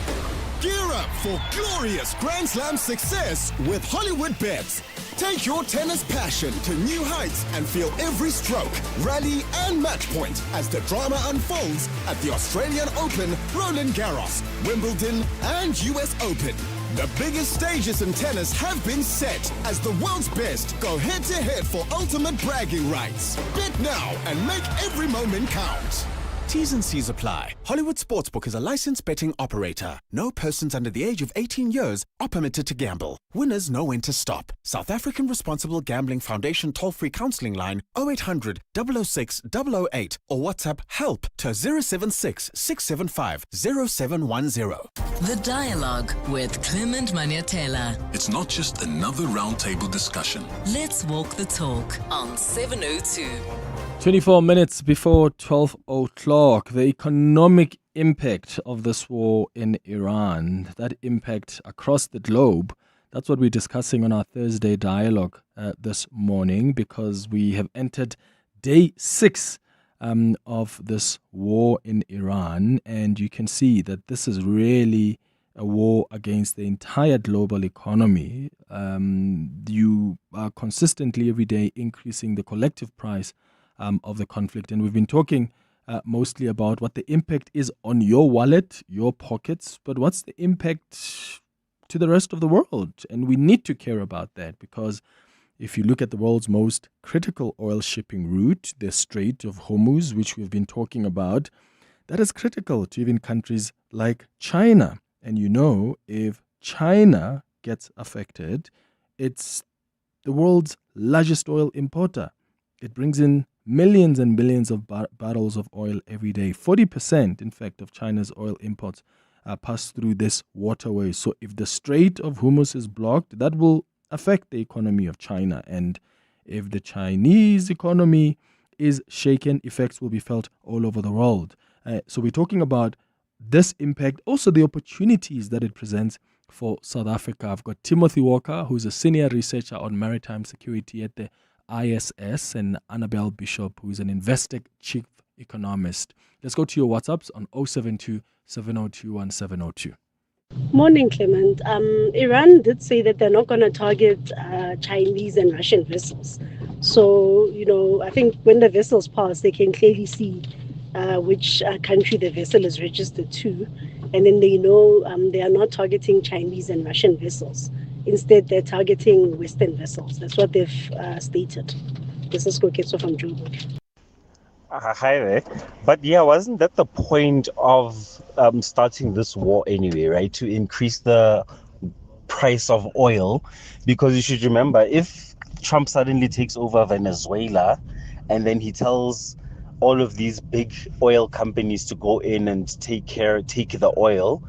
Gear up for glorious Grand Slam success with Hollywood Bets. Take your tennis passion to new heights and feel every stroke, rally and match point as the drama unfolds at the Australian Open, Roland Garros, Wimbledon and US Open. The biggest stages in tennis have been set as the world's best go head-to-head for ultimate bragging rights. Bet now and make every moment count. T's and C's apply. Hollywood Sportsbook is a licensed betting operator. No persons under the age of 18 years are permitted to gamble. Winners know when to stop. South African Responsible Gambling Foundation toll-free counselling line 0800 006 008 or WhatsApp help to 076 675 0710. The Dialogue with Clement Manyathela. It's not just another roundtable discussion. Let's walk the talk on 702. 24 minutes before 12 o'clock, the economic impact of this war in Iran, that impact across the globe, that's what we're discussing on our Thursday dialogue this morning, because we have entered day 6 of this war in Iran, and you can see that this is really a war against the entire global economy. You are consistently every day increasing the collective price of the conflict. And we've been talking mostly about what the impact is on your wallet, your pockets, but what's the impact to the rest of the world? And we need to care about that, because if you look at the world's most critical oil shipping route, the Strait of Hormuz, which we've been talking about, that is critical to even countries like China. And if China gets affected, it's the world's largest oil importer. It brings in millions and billions of barrels of oil every day. 40%, in fact, of China's oil imports pass through this waterway. So if the Strait of Hormuz is blocked, that will affect the economy of China. And if the Chinese economy is shaken, effects will be felt all over the world. So we're talking about this impact, also the opportunities that it presents for South Africa. I've got Timothy Walker, who's a senior researcher on maritime security at the ISS, and Annabelle Bishop, who is an Investec chief economist. Let's go to your WhatsApps on 072 702 1702. Morning, Clement. Iran did say that they're not going to target Chinese and Russian vessels. So, I think when the vessels pass, they can clearly see which country the vessel is registered to. And then they know they are not targeting Chinese and Russian vessels. Instead, they're targeting Western vessels. That's what they've stated. This is Koketso from Joburg. Hi there. But wasn't that the point of starting this war anyway, right? To increase the price of oil? Because you should remember, if Trump suddenly takes over Venezuela and then he tells all of these big oil companies to go in and take the oil,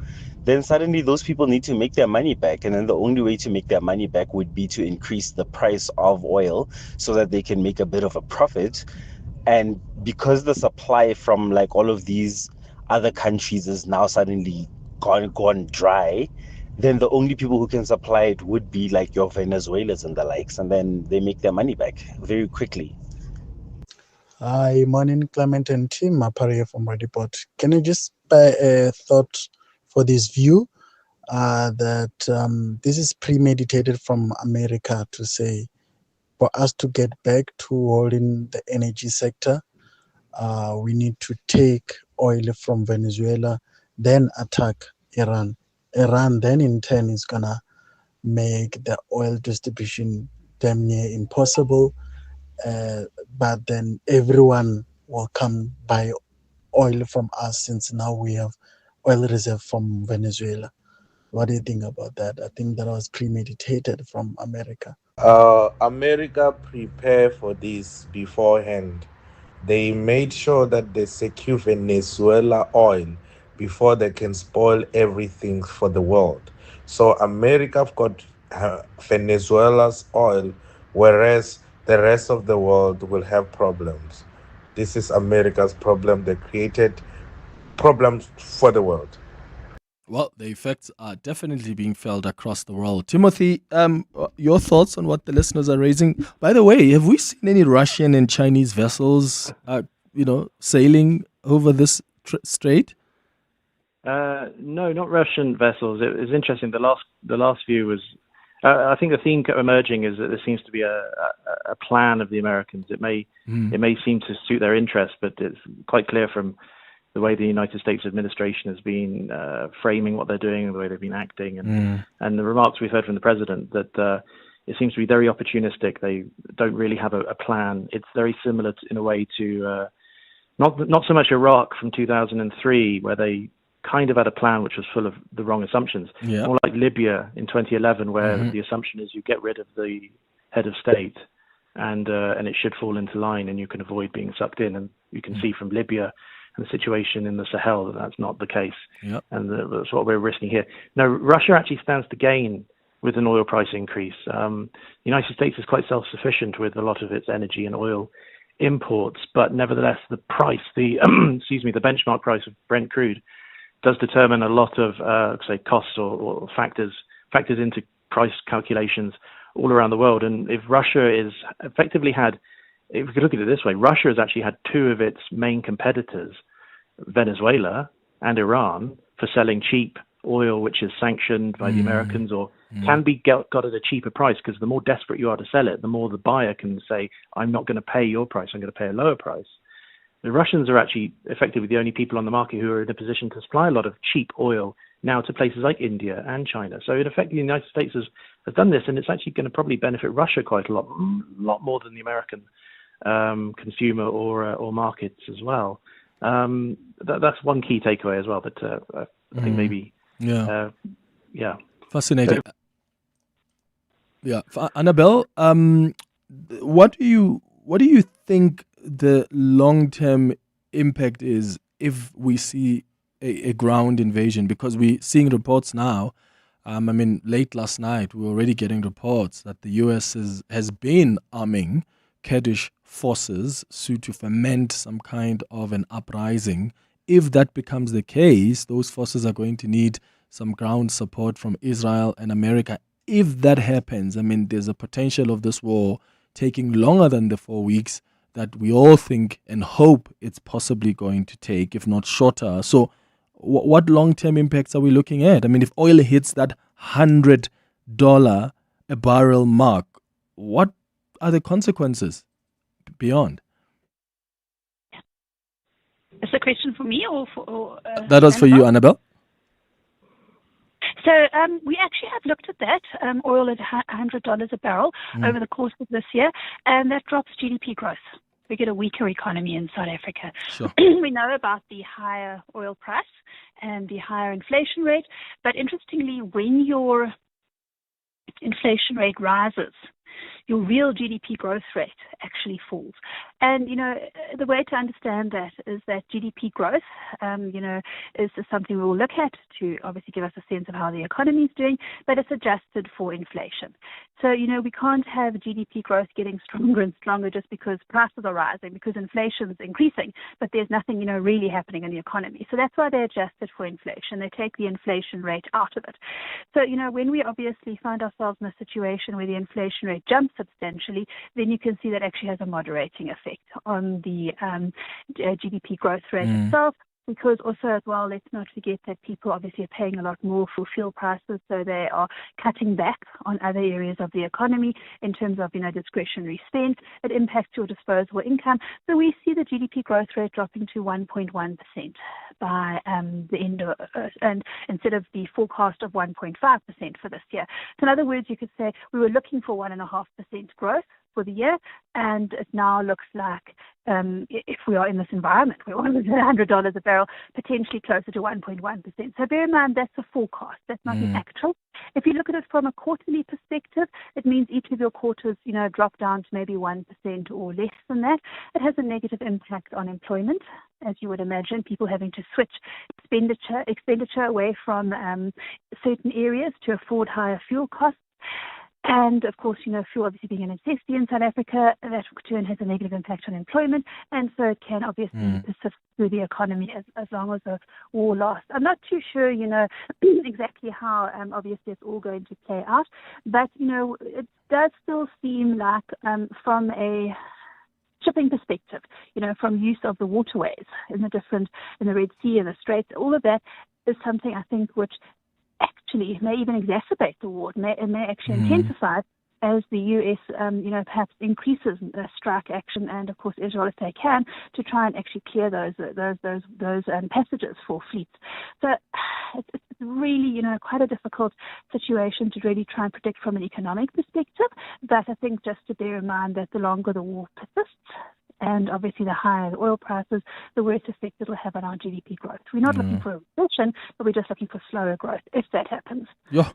then suddenly those people need to make their money back. And then the only way to make their money back would be to increase the price of oil so that they can make a bit of a profit. And because the supply from like all of these other countries is now suddenly gone dry, then the only people who can supply it would be like your Venezuelans and the likes, and then they make their money back very quickly. Hi, morning, Clement and team. Maparia from Rediport. Can you just spare a thought for this view that this is premeditated from America to say, for us to get back to holding the energy sector, we need to take oil from Venezuela, then attack Iran. Iran then in turn is going to make the oil distribution damn near impossible. But then everyone will come buy oil from us since now we have oil reserve from Venezuela. What do you think about that? I think that was premeditated from America. America prepared for this beforehand. They made sure that they secure Venezuela oil before they can spoil everything for the world. So America got Venezuela's oil, whereas the rest of the world will have problems. This is America's problem. They created problems for the world. Well, the effects are definitely being felt across the world. Timothy, your thoughts on what the listeners are raising? By the way, have we seen any Russian and Chinese vessels, sailing over this strait? No, not Russian vessels. It was interesting. The last view was. I think the theme emerging is that there seems to be a plan of the Americans. It may seem to suit their interests, but it's quite clear from the way the United States administration has been framing what they're doing and the way they've been acting, and the remarks we've heard from the president that it seems to be very opportunistic. They don't really have a plan. It's very similar in a way to not so much Iraq from 2003, where they kind of had a plan which was full of the wrong assumptions. Yeah. More like Libya in 2011, where the assumption is you get rid of the head of state and it should fall into line and you can avoid being sucked in. And you can see from Libya and the situation in the Sahel that that's not the case. Yep. And that's what we're risking here. Now, Russia actually stands to gain with an oil price increase. The United States is quite self-sufficient with a lot of its energy and oil imports, but nevertheless, the price, the benchmark price of Brent crude does determine a lot of, costs or factors into price calculations all around the world. And if Russia is effectively if we could look at it this way, Russia has actually had two of its main competitors, Venezuela and Iran, for selling cheap oil, which is sanctioned by the Americans or can be got at a cheaper price, because the more desperate you are to sell it, the more the buyer can say, I'm not going to pay your price, I'm going to pay a lower price. The Russians are actually effectively the only people on the market who are in a position to supply a lot of cheap oil now to places like India and China. So in effect, the United States has done this, and it's actually going to probably benefit Russia quite a lot more than the American consumer or markets as well. That's one key takeaway as well. But I think maybe fascinating. Annabelle, what do you think the long-term impact is if we see a ground invasion? Because we're seeing reports now. Late last night, we were already getting reports that the U.S. has been arming Kurdish forces to ferment some kind of an uprising. If that becomes the case, those forces are going to need some ground support from Israel and America. If that happens, there's a potential of this war taking longer than the 4 weeks that we all think and hope it's possibly going to take, if not shorter. So what long-term impacts are we looking at? If oil hits that $100 a barrel mark, what are the consequences beyond? Is the question for me or for... that was for you, Annabelle. So we actually have looked at that, oil at $100 a barrel over the course of this year, and that drops GDP growth. We get a weaker economy in South Africa. Sure. We know about the higher oil price and the higher inflation rate, but interestingly, when your inflation rate rises, your real GDP growth rate actually falls. And, the way to understand that is that GDP growth, is something we will look at to obviously give us a sense of how the economy is doing, but it's adjusted for inflation. So, we can't have GDP growth getting stronger and stronger just because prices are rising, because inflation is increasing, but there's nothing, really happening in the economy. So that's why they adjusted for inflation. They take the inflation rate out of it. So, when we obviously find ourselves in a situation where the inflation rate jumps substantially, then you can see that actually has a moderating effect on the GDP growth rate itself. Because also as well, let's not forget that people obviously are paying a lot more for fuel prices, so they are cutting back on other areas of the economy in terms of, discretionary spend. It impacts your disposable income. So we see the GDP growth rate dropping to 1.1% by the end of, and instead of the forecast of 1.5% for this year. So in other words, you could say we were looking for 1.5% growth for the year, and it now looks like if we are in this environment where oil is at $100 a barrel, potentially closer to 1.1%. So bear in mind that's a forecast, that's not the actual. If you look at it from a quarterly perspective, it means each of your quarters, drop down to maybe 1% or less than that. It has a negative impact on employment, as you would imagine, people having to switch expenditure away from certain areas to afford higher fuel costs. And, of course, fuel obviously being a necessity in South Africa, that in turn has a negative impact on employment, and so it can obviously persist through the economy as long as the war lasts. I'm not too sure, exactly how obviously it's all going to play out, but, it does still seem like from a shipping perspective, from use of the waterways in the Red Sea and the Straits, all of that is something I think which actually may even exacerbate the war. It may actually intensify as the U.S. Perhaps increases strike action, and of course Israel, if they can, to try and actually clear those passages for fleets. So it's really quite a difficult situation to really try and predict from an economic perspective. But I think just to bear in mind that the longer the war persists, and obviously the higher the oil prices, the worse effect it will have on our GDP growth. We're not looking for a recession, but we're just looking for slower growth if that happens. Yeah.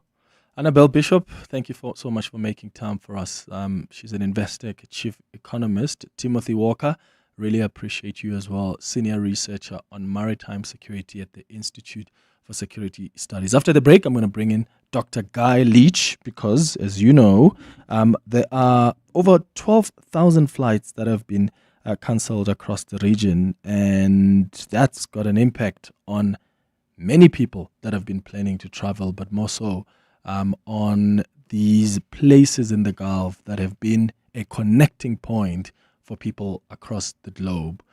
Annabelle Bishop, thank you so much for making time for us. She's an Investec chief economist. Timothy Walker, really appreciate you as well, senior researcher on maritime security at the Institute for Security Studies. After the break, I'm going to bring in Dr. Guy Leach because, as you know, there are over 12,000 flights that have been cancelled across the region, and that's got an impact on many people that have been planning to travel, but more so on these places in the Gulf that have been a connecting point for people across the globe.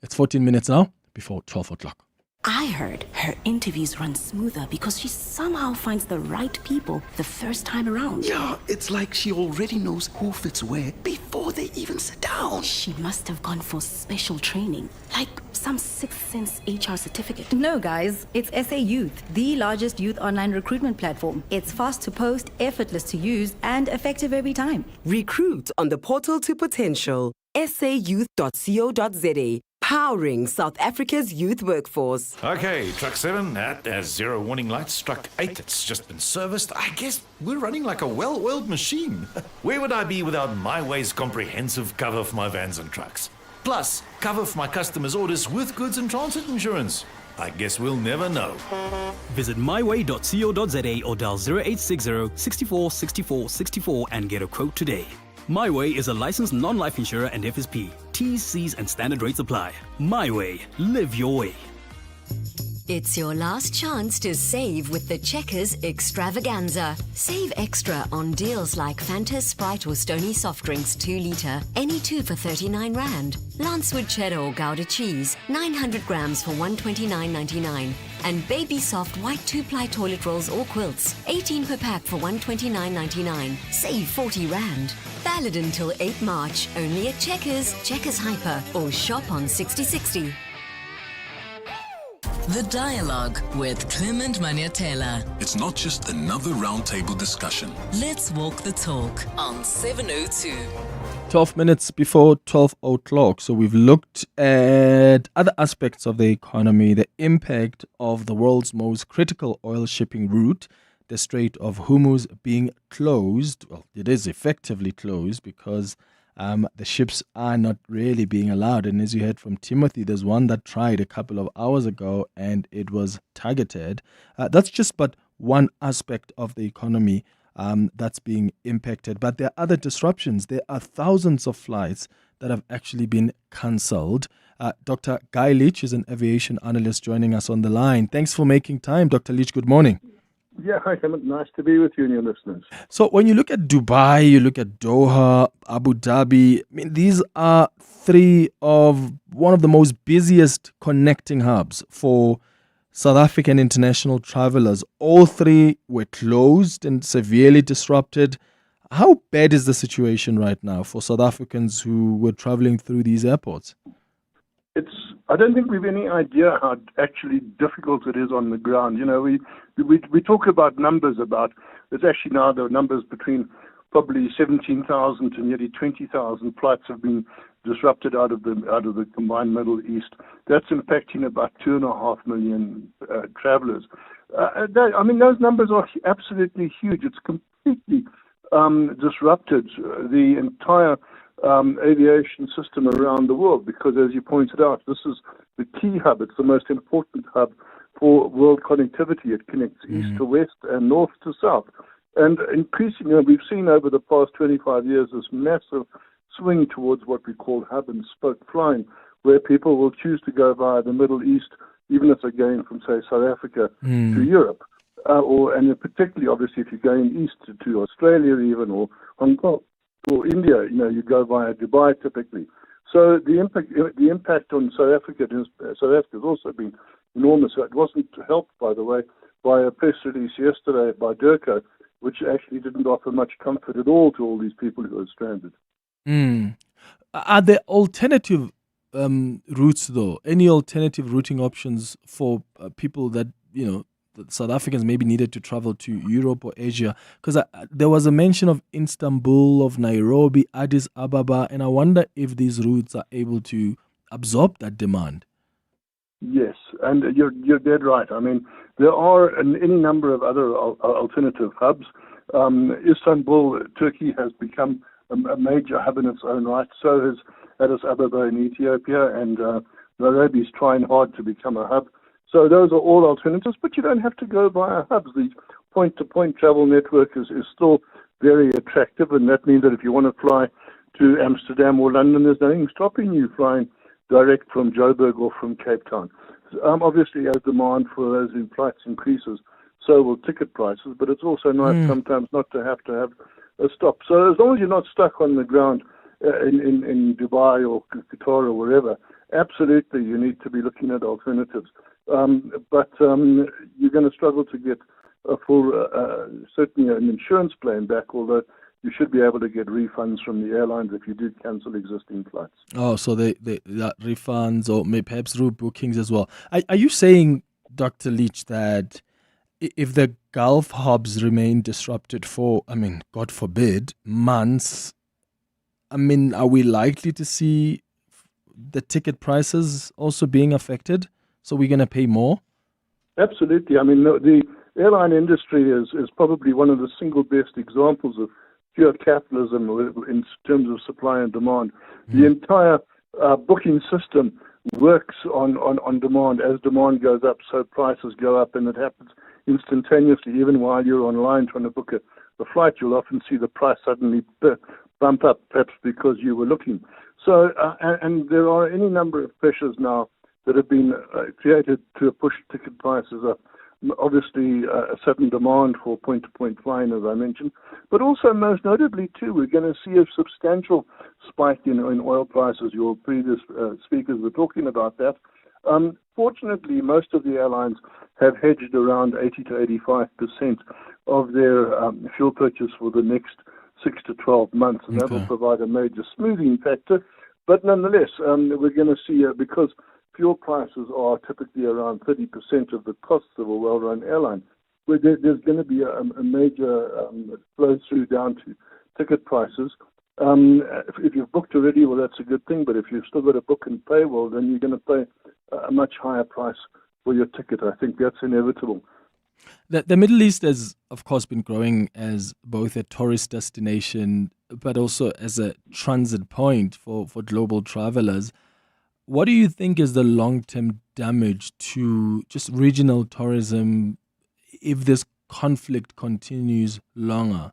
It's 14 minutes now before 12 o'clock. I heard her interviews run smoother because she somehow finds the right people the first time around. Yeah, it's like she already knows who fits where before they even sit down. She must have gone for special training, like some Sixth Sense HR certificate. No, guys, it's SA Youth, the largest youth online recruitment platform. It's fast to post, effortless to use, and effective every time. Recruit on the portal to potential. sayouth.co.za. Powering South Africa's youth workforce. Okay, truck 7, that has 0 warning lights. Truck 8, it's just been serviced. I guess we're running like a well-oiled machine. Where would I be without MyWay's comprehensive cover for my vans and trucks? Plus, cover for my customers' orders with goods and transit insurance. I guess we'll never know. Visit myway.co.za or dial 0860 64 64 64 and get a quote today. MyWay is a licensed non-life insurer and FSP. T's, C's and standard rates apply. MyWay. Live your way. It's your last chance to save with the Checkers Extravaganza. Save extra on deals like Fanta, Sprite or Stony soft drinks 2 litre, any 2 for 39 Rand. Lancewood cheddar or Gouda cheese, 900 grams for 129.99. And Baby Soft white 2-ply toilet rolls or quilts, 18 per pack for 129.99. Save 40 Rand. Valid until 8 March, only at Checkers, Checkers Hyper or shop on 6060. The Dialogue with Clement Manyathela. It's not just another roundtable discussion. Let's walk the talk on 702. 12 minutes before 12 o'clock. So we've looked at other aspects of the economy, the impact of the world's most critical oil shipping route the Strait of Hormuz being closed. Well, it is effectively closed because the ships are not really being allowed. And as you heard from Timothy, there's one that tried a couple of hours ago and it was targeted. That's just but one aspect of the economy that's being impacted. But there are other disruptions. There are thousands of flights that have actually been cancelled. Dr. Guy Leach is an aviation analyst joining us on the line. Thanks for making time, Dr. Leach. Good morning. Yeah, hi, Clement. Nice to be with you and your listeners. So when you look at Dubai, you look at Doha, Abu Dhabi, I mean, these are one of the most busiest connecting hubs for South African international travelers. All three were closed and severely disrupted. How bad is the situation right now for South Africans who were traveling through these airports? I don't think we've any idea how actually difficult it is on the ground. You know, we talk about numbers it's actually now the numbers between probably 17,000 to nearly 20,000 flights have been disrupted out of the combined Middle East. That's impacting about 2.5 million travelers. Those numbers are absolutely huge. It's completely disrupted the entire aviation system around the world because, as you pointed out, this is the key hub. It's the most important hub for world connectivity. It connects east to west and north to south. And increasingly, we've seen over the past 25 years this massive swing towards what we call hub and spoke flying, where people will choose to go via the Middle East, even if they're going from, say, South Africa to Europe. And particularly, obviously, if you're going east to Australia even, or Hong Kong, or India, you go via Dubai typically. So the impact on South Africa has also been enormous. It wasn't helped, by the way, by a press release yesterday by DIRCO, which actually didn't offer much comfort at all to all these people who were stranded. Are there alternative routes, though? Any alternative routing options for people that, South Africans maybe needed to travel to Europe or Asia? Because there was a mention of Istanbul, of Nairobi, Addis Ababa, and I wonder if these routes are able to absorb that demand. Yes, and you're dead right. I mean, there are any number of other alternative hubs. Istanbul, Turkey, has become a major hub in its own right. So has Addis Ababa in Ethiopia, and Nairobi is trying hard to become a hub. So those are all alternatives, but you don't have to go via hubs. The point-to-point travel network is still very attractive, and that means that if you want to fly to Amsterdam or London, there's nothing stopping you flying direct from Joburg or from Cape Town. Obviously, as demand for those flights increases, so will ticket prices, but it's also nice sometimes not to have a stop. So as long as you're not stuck on the ground in Dubai or Qatar or wherever, absolutely you need to be looking at alternatives. But you're going to struggle to get a full, certainly an insurance claim back, although you should be able to get refunds from the airlines if you did cancel existing flights. Oh, so they refunds or maybe perhaps route bookings as well. Are you saying, Dr. Leach, that if the Gulf hubs remain disrupted for, God forbid, months, are we likely to see the ticket prices also being affected? So we're going to pay more? Absolutely. The airline industry is probably one of the single best examples of pure capitalism in terms of supply and demand. The entire booking system works on demand. As demand goes up, so prices go up, and it happens instantaneously. Even while you're online trying to book a flight, you'll often see the price suddenly bump up, perhaps because you were looking. So, and there are any number of pressures now that have been created to push ticket prices up. Obviously, a sudden demand for point-to-point flying, as I mentioned, but also most notably, too, we're going to see a substantial spike in oil prices. Your previous speakers were talking about that. Fortunately, most of the airlines have hedged around 80 to 85% of their fuel purchase for the next 6 to 12 months, and that will provide a major smoothing factor. But nonetheless, we're going to see, because fuel prices are typically around 30% of the costs of a well-run airline, where there's going to be a major flow through down to ticket prices. If you've booked already, well, that's a good thing, but if you've still got to book and pay, well, then you're going to pay a much higher price for your ticket. I think that's inevitable. The Middle East has, of course, been growing as both a tourist destination, but also as a transit point for global travelers. What do you think is the long-term damage to just regional tourism if this conflict continues longer?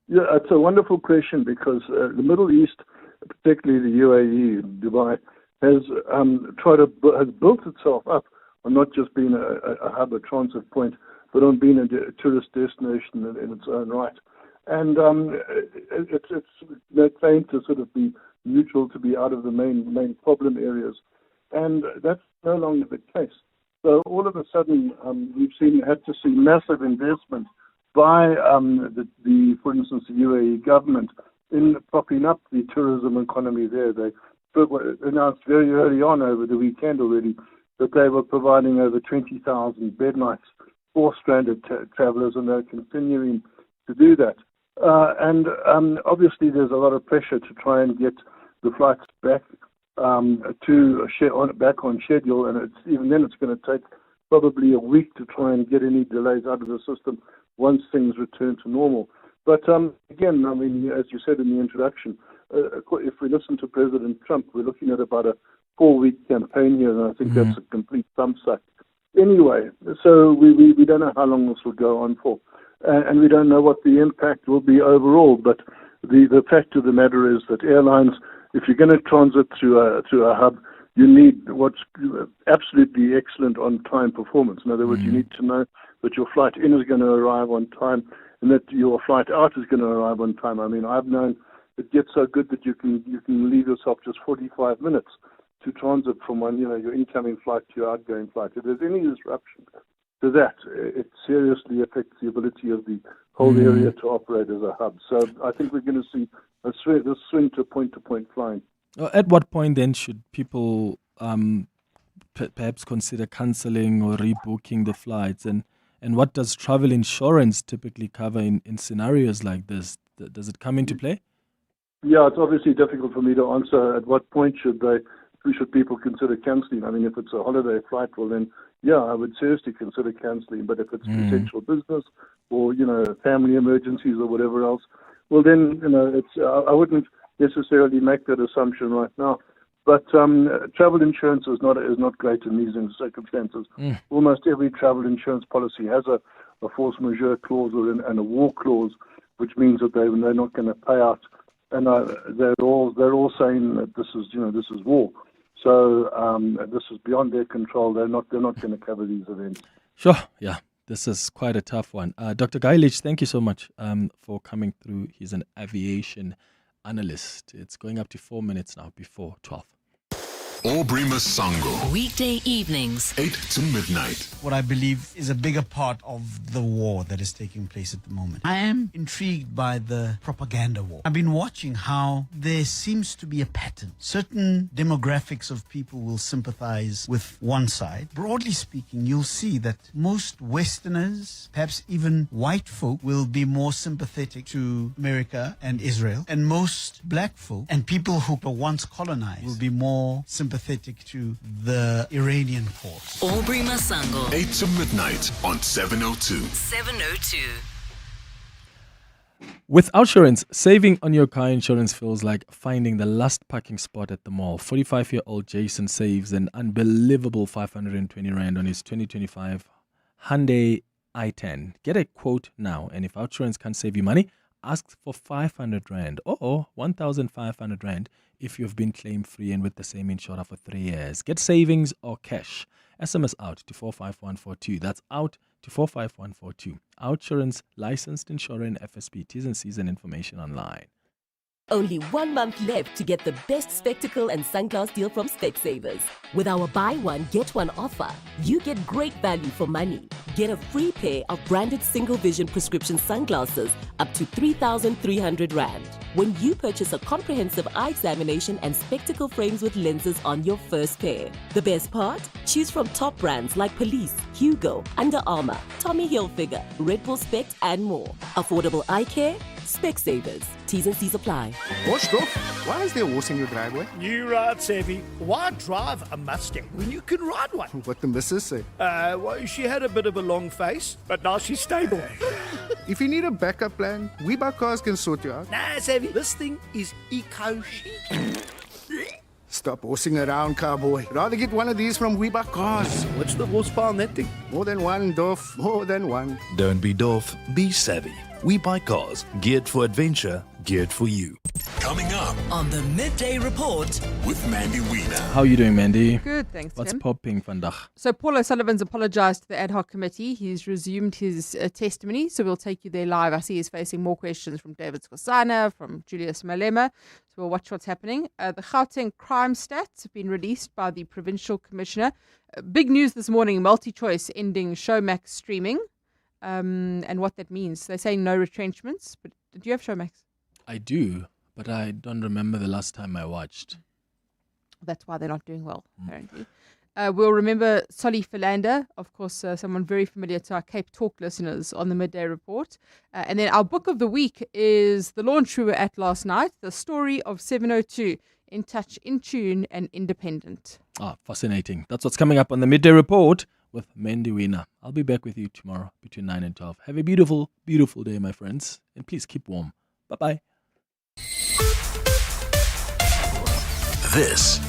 Yeah, it's a wonderful question because the Middle East, particularly the UAE, Dubai, has built itself up on not just being a hub, a transit point, but on being a tourist destination in its own right. And they're claimed to sort of be neutral, to be out of the main problem areas, and that's no longer the case. So all of a sudden, we've had to see massive investment by for instance, the UAE government in propping up the tourism economy there. They announced very early on over the weekend already that they were providing over 20,000 bed nights for stranded travelers, and they're continuing to do that. And obviously, there's a lot of pressure to try and get the flights back back on schedule, and even then it's going to take probably a week to try and get any delays out of the system once things return to normal. But again, I mean, as you said in the introduction, if we listen to President Trump, we're looking at about a 4-week campaign here, and I think that's a complete thumbs up. Anyway, so we don't know how long this will go on for, and we don't know what the impact will be overall. But the fact of the matter is that airlines, if you're going to transit through a hub, you need what's absolutely excellent on-time performance. In other words, you need to know that your flight in is going to arrive on time and that your flight out is going to arrive on time. I mean, I've known it gets so good that you can leave yourself just 45 minutes to transit from your incoming flight to your outgoing flight. If there's any disruption to that, it seriously affects the ability of the whole area to operate as a hub. So I think we're going to see this swing to point-to-point flying. At what point then should people perhaps consider cancelling or rebooking the flights? And what does travel insurance typically cover in scenarios like this? Does it come into play? Yeah, it's obviously difficult for me to answer at what point should people consider cancelling. I mean, if it's a holiday flight, well then, yeah, I would seriously consider cancelling. But if it's essential business or, family emergencies or whatever else, well then, I wouldn't necessarily make that assumption right now. But travel insurance is not great in these circumstances. Almost every travel insurance policy has a force majeure clause and a war clause, which means that they're not going to pay out. And they're all saying that this is war. So this is beyond their control. They're not going to cover these events. Sure. Yeah. This is quite a tough one. Dr. Gailich, thank you so much for coming through. He's an aviation analyst. It's going up to 4 minutes now before 12. Aubrey Masango. Weekday evenings, 8 to midnight. What I believe is a bigger part of the war that is taking place at the moment. I am intrigued by the propaganda war. I've been watching how there seems to be a pattern. Certain demographics of people will sympathize with one side. Broadly speaking, you'll see that most Westerners, perhaps even white folk, will be more sympathetic to America and Israel. And most black folk and people who were once colonized will be more sympathetic to the Iranian cause. Aubrey Masango. 8 to midnight on 702. 702. With Outsurance, saving on your car insurance feels like finding the last parking spot at the mall. 45-year-old Jason saves an unbelievable 520 Rand on his 2025 Hyundai i10. Get a quote now, and if Outsurance can't save you money, ask for 500 Rand or 1,500 Rand if you've been claim-free and with the same insurer for 3 years. Get savings or cash. SMS out to 45142. That's out to 45142. Outsurance, licensed insurer in FSP. T's and C's and information online. Only 1 month left to get the best spectacle and sunglass deal from Specsavers. With our buy one, get one offer, you get great value for money. Get a free pair of branded single vision prescription sunglasses up to 3,300 Rand when you purchase a comprehensive eye examination and spectacle frames with lenses on your first pair. The best part? Choose from top brands like Police, Hugo, Under Armour, Tommy Hilfiger, Red Bull Spect and more. Affordable eye care? Specsavers. T's and C's apply. What's up? Why is there a horse in your driveway? You right, Savvy. Why drive a Mustang when you can ride one? What the missus say? Well, she had a bit of a long face, but now she's stable. If you need a backup plan, We Buy Cars can sort you out. Nah, Savvy, this thing is eco-chic. Stop horsing around, cowboy. Rather get one of these from We Buy Cars. What's the horsepower on that thing? More than one, Dolph. More than one. Don't be Dolph, be savvy. We Buy Cars, geared for adventure, geared for you. Coming up On the Midday Report with Mandy Wiener. How are you doing, Mandy? Good, thanks, What's Tim. popping vandag? So Paul O'Sullivan's apologised to the ad hoc committee. He's resumed his testimony, so we'll take you there live. I see he's facing more questions from David Skosana, from Julius Malema, so we'll watch what's happening. The Gauteng crime stats have been released by the Provincial Commissioner. Big news this morning, multi-choice ending Showmax streaming, and what that means. They're saying no retrenchments, but do you have Showmax? I do, but I don't remember the last time I watched. That's why they're not doing well, apparently. We'll remember Soie Philander, of course, someone very familiar to our Cape Talk listeners on the Midday Report. And then our book of the week is the launch we were at last night, The Story of 702, In Touch, In Tune and Independent. Fascinating. That's what's coming up on the Midday Report with Mandy Wiener. I'll be back with you tomorrow between 9 and 12. Have a beautiful, beautiful day, my friends. And please keep warm. Bye-bye. This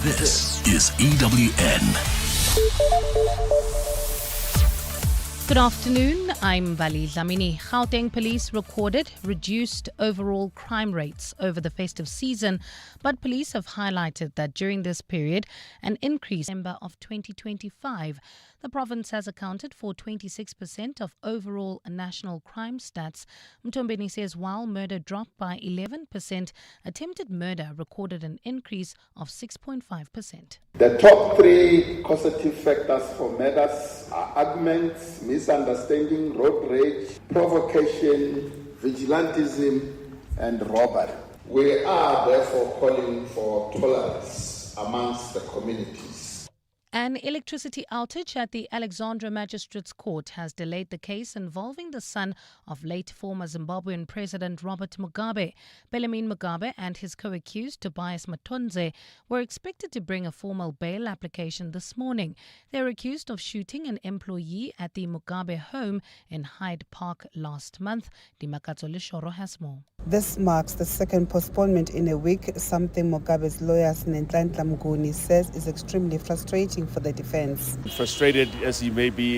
is EWN. Good afternoon, I'm Vali Dlamini. Gauteng police recorded reduced overall crime rates over the festive season, but police have highlighted that during this period, an increase in December of 2025. The province has accounted for 26% of overall national crime stats. Mtombeni says while murder dropped by 11%, attempted murder recorded an increase of 6.5%. The top three causative factors for murders are arguments, misunderstanding, road rage, provocation, vigilantism, and robbery. We are therefore calling for tolerance amongst the communities. An electricity outage at the Alexandra Magistrates Court has delayed the case involving the son of late former Zimbabwean President Robert Mugabe. Bellarmine Mugabe and his co-accused Tobias Matonze were expected to bring a formal bail application this morning. They are accused of shooting an employee at the Mugabe home in Hyde Park last month. Dimakatso Leshoro has more. This marks the second postponement in a week, something Mugabe's lawyer Snenhlanhla Mnguni says is extremely frustrating for the defense. Frustrated as he may be,